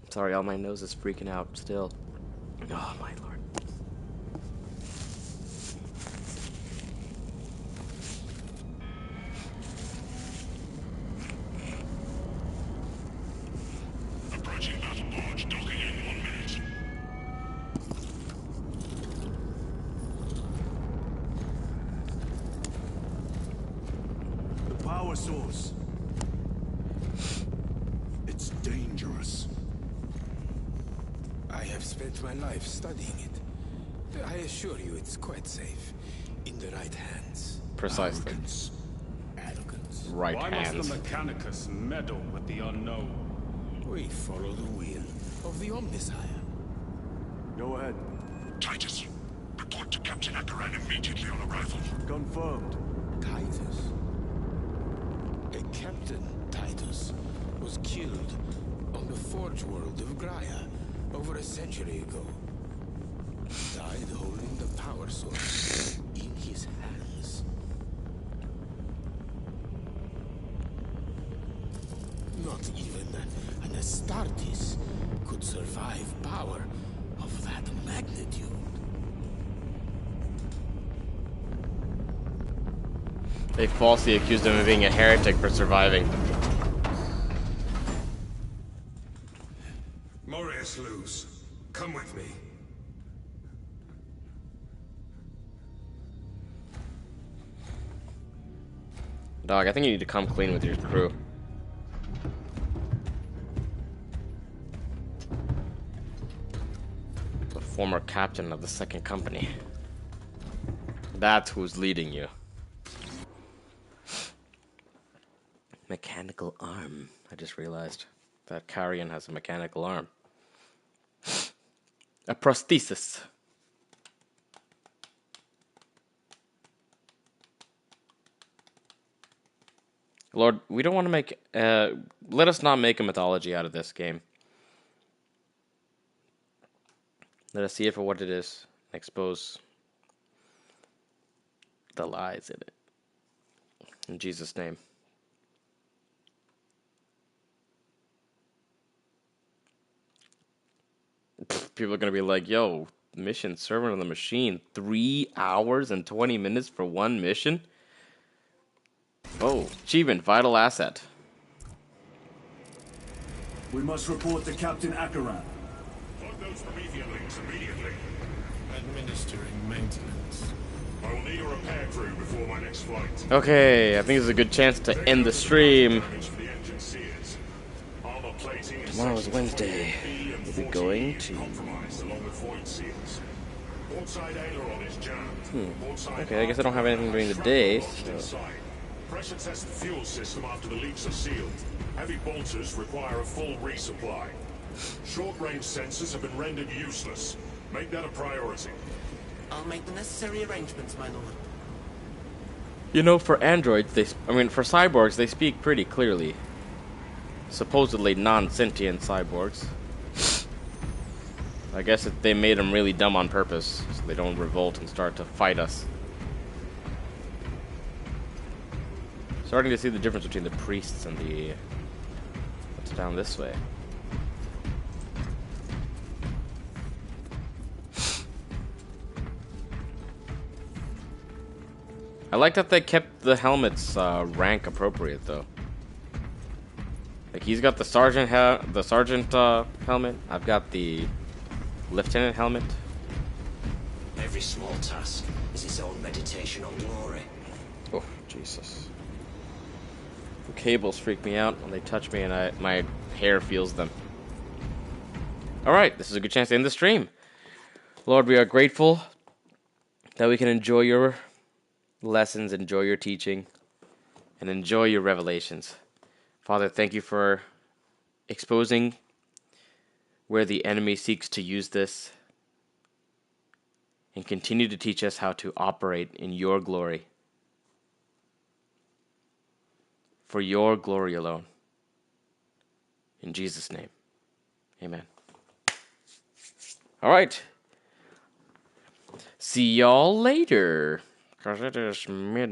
Sorry, all my nose is freaking out still. Oh my lord. source. It's dangerous. I have spent my life studying it. I assure you it's quite safe. In the right hands. Precisely. Arrogance. Right Why hands. must the Mechanicus meddle with the unknown? We follow the will of the Omniscire. Go ahead. Titus, report to Captain Akaran immediately on arrival. Confirmed. Titus. A Captain Titus was killed on the Forge world of Graia over a century ago. He died holding the power source in his hands. Not even an Astartes could survive power of that magnitude. They falsely accused him of being a heretic for surviving. Morius Luz, come with me. Dog, I think you need to come clean with your crew. The former captain of the second company. That's who's leading you. Mechanical arm. I just realized that Carrion has a mechanical arm. A prosthesis. Lord, we don't want to make... let us not make a mythology out of this game. Let us see it for what it is. Expose the lies in it. In Jesus' name. People are going to be like, yo, mission servant of the machine. 3 hours and 20 minutes for one mission? Oh, achievement, vital asset. We must report to Captain Akaran. Plug those Promethean links immediately. Administering maintenance. I will need a repair crew before my next flight. Okay, I think this is a good chance to end the stream. Tomorrow is Wednesday. We'll be going to... Okay, I guess I don't have anything during the day, so... Pressure test the fuel system after the leaks are sealed. Heavy bolters require a full resupply. Short-range sensors have been rendered useless. Make that a priority. I'll make the necessary arrangements, my lord. You know, for androids, for cyborgs, they speak pretty clearly. Supposedly non-sentient cyborgs. I guess they made them really dumb on purpose, so they don't revolt and start to fight us. Starting to see the difference between the priests and the... What's down this way? I like that they kept the helmets rank appropriate, though. Like, he's got the sergeant helmet. I've got the lieutenant helmet. Every small task is its own meditation on glory. Oh, Jesus. The cables freak me out when they touch me and my hair feels them. Alright, this is a good chance to end the stream. Lord, we are grateful that we can enjoy your lessons, enjoy your teaching, and enjoy your revelations. Father, thank you for exposing where the enemy seeks to use this, and continue to teach us how to operate in your glory. For your glory alone. In Jesus' name. Amen. Alright. See y'all later. 'Cause it is midnight.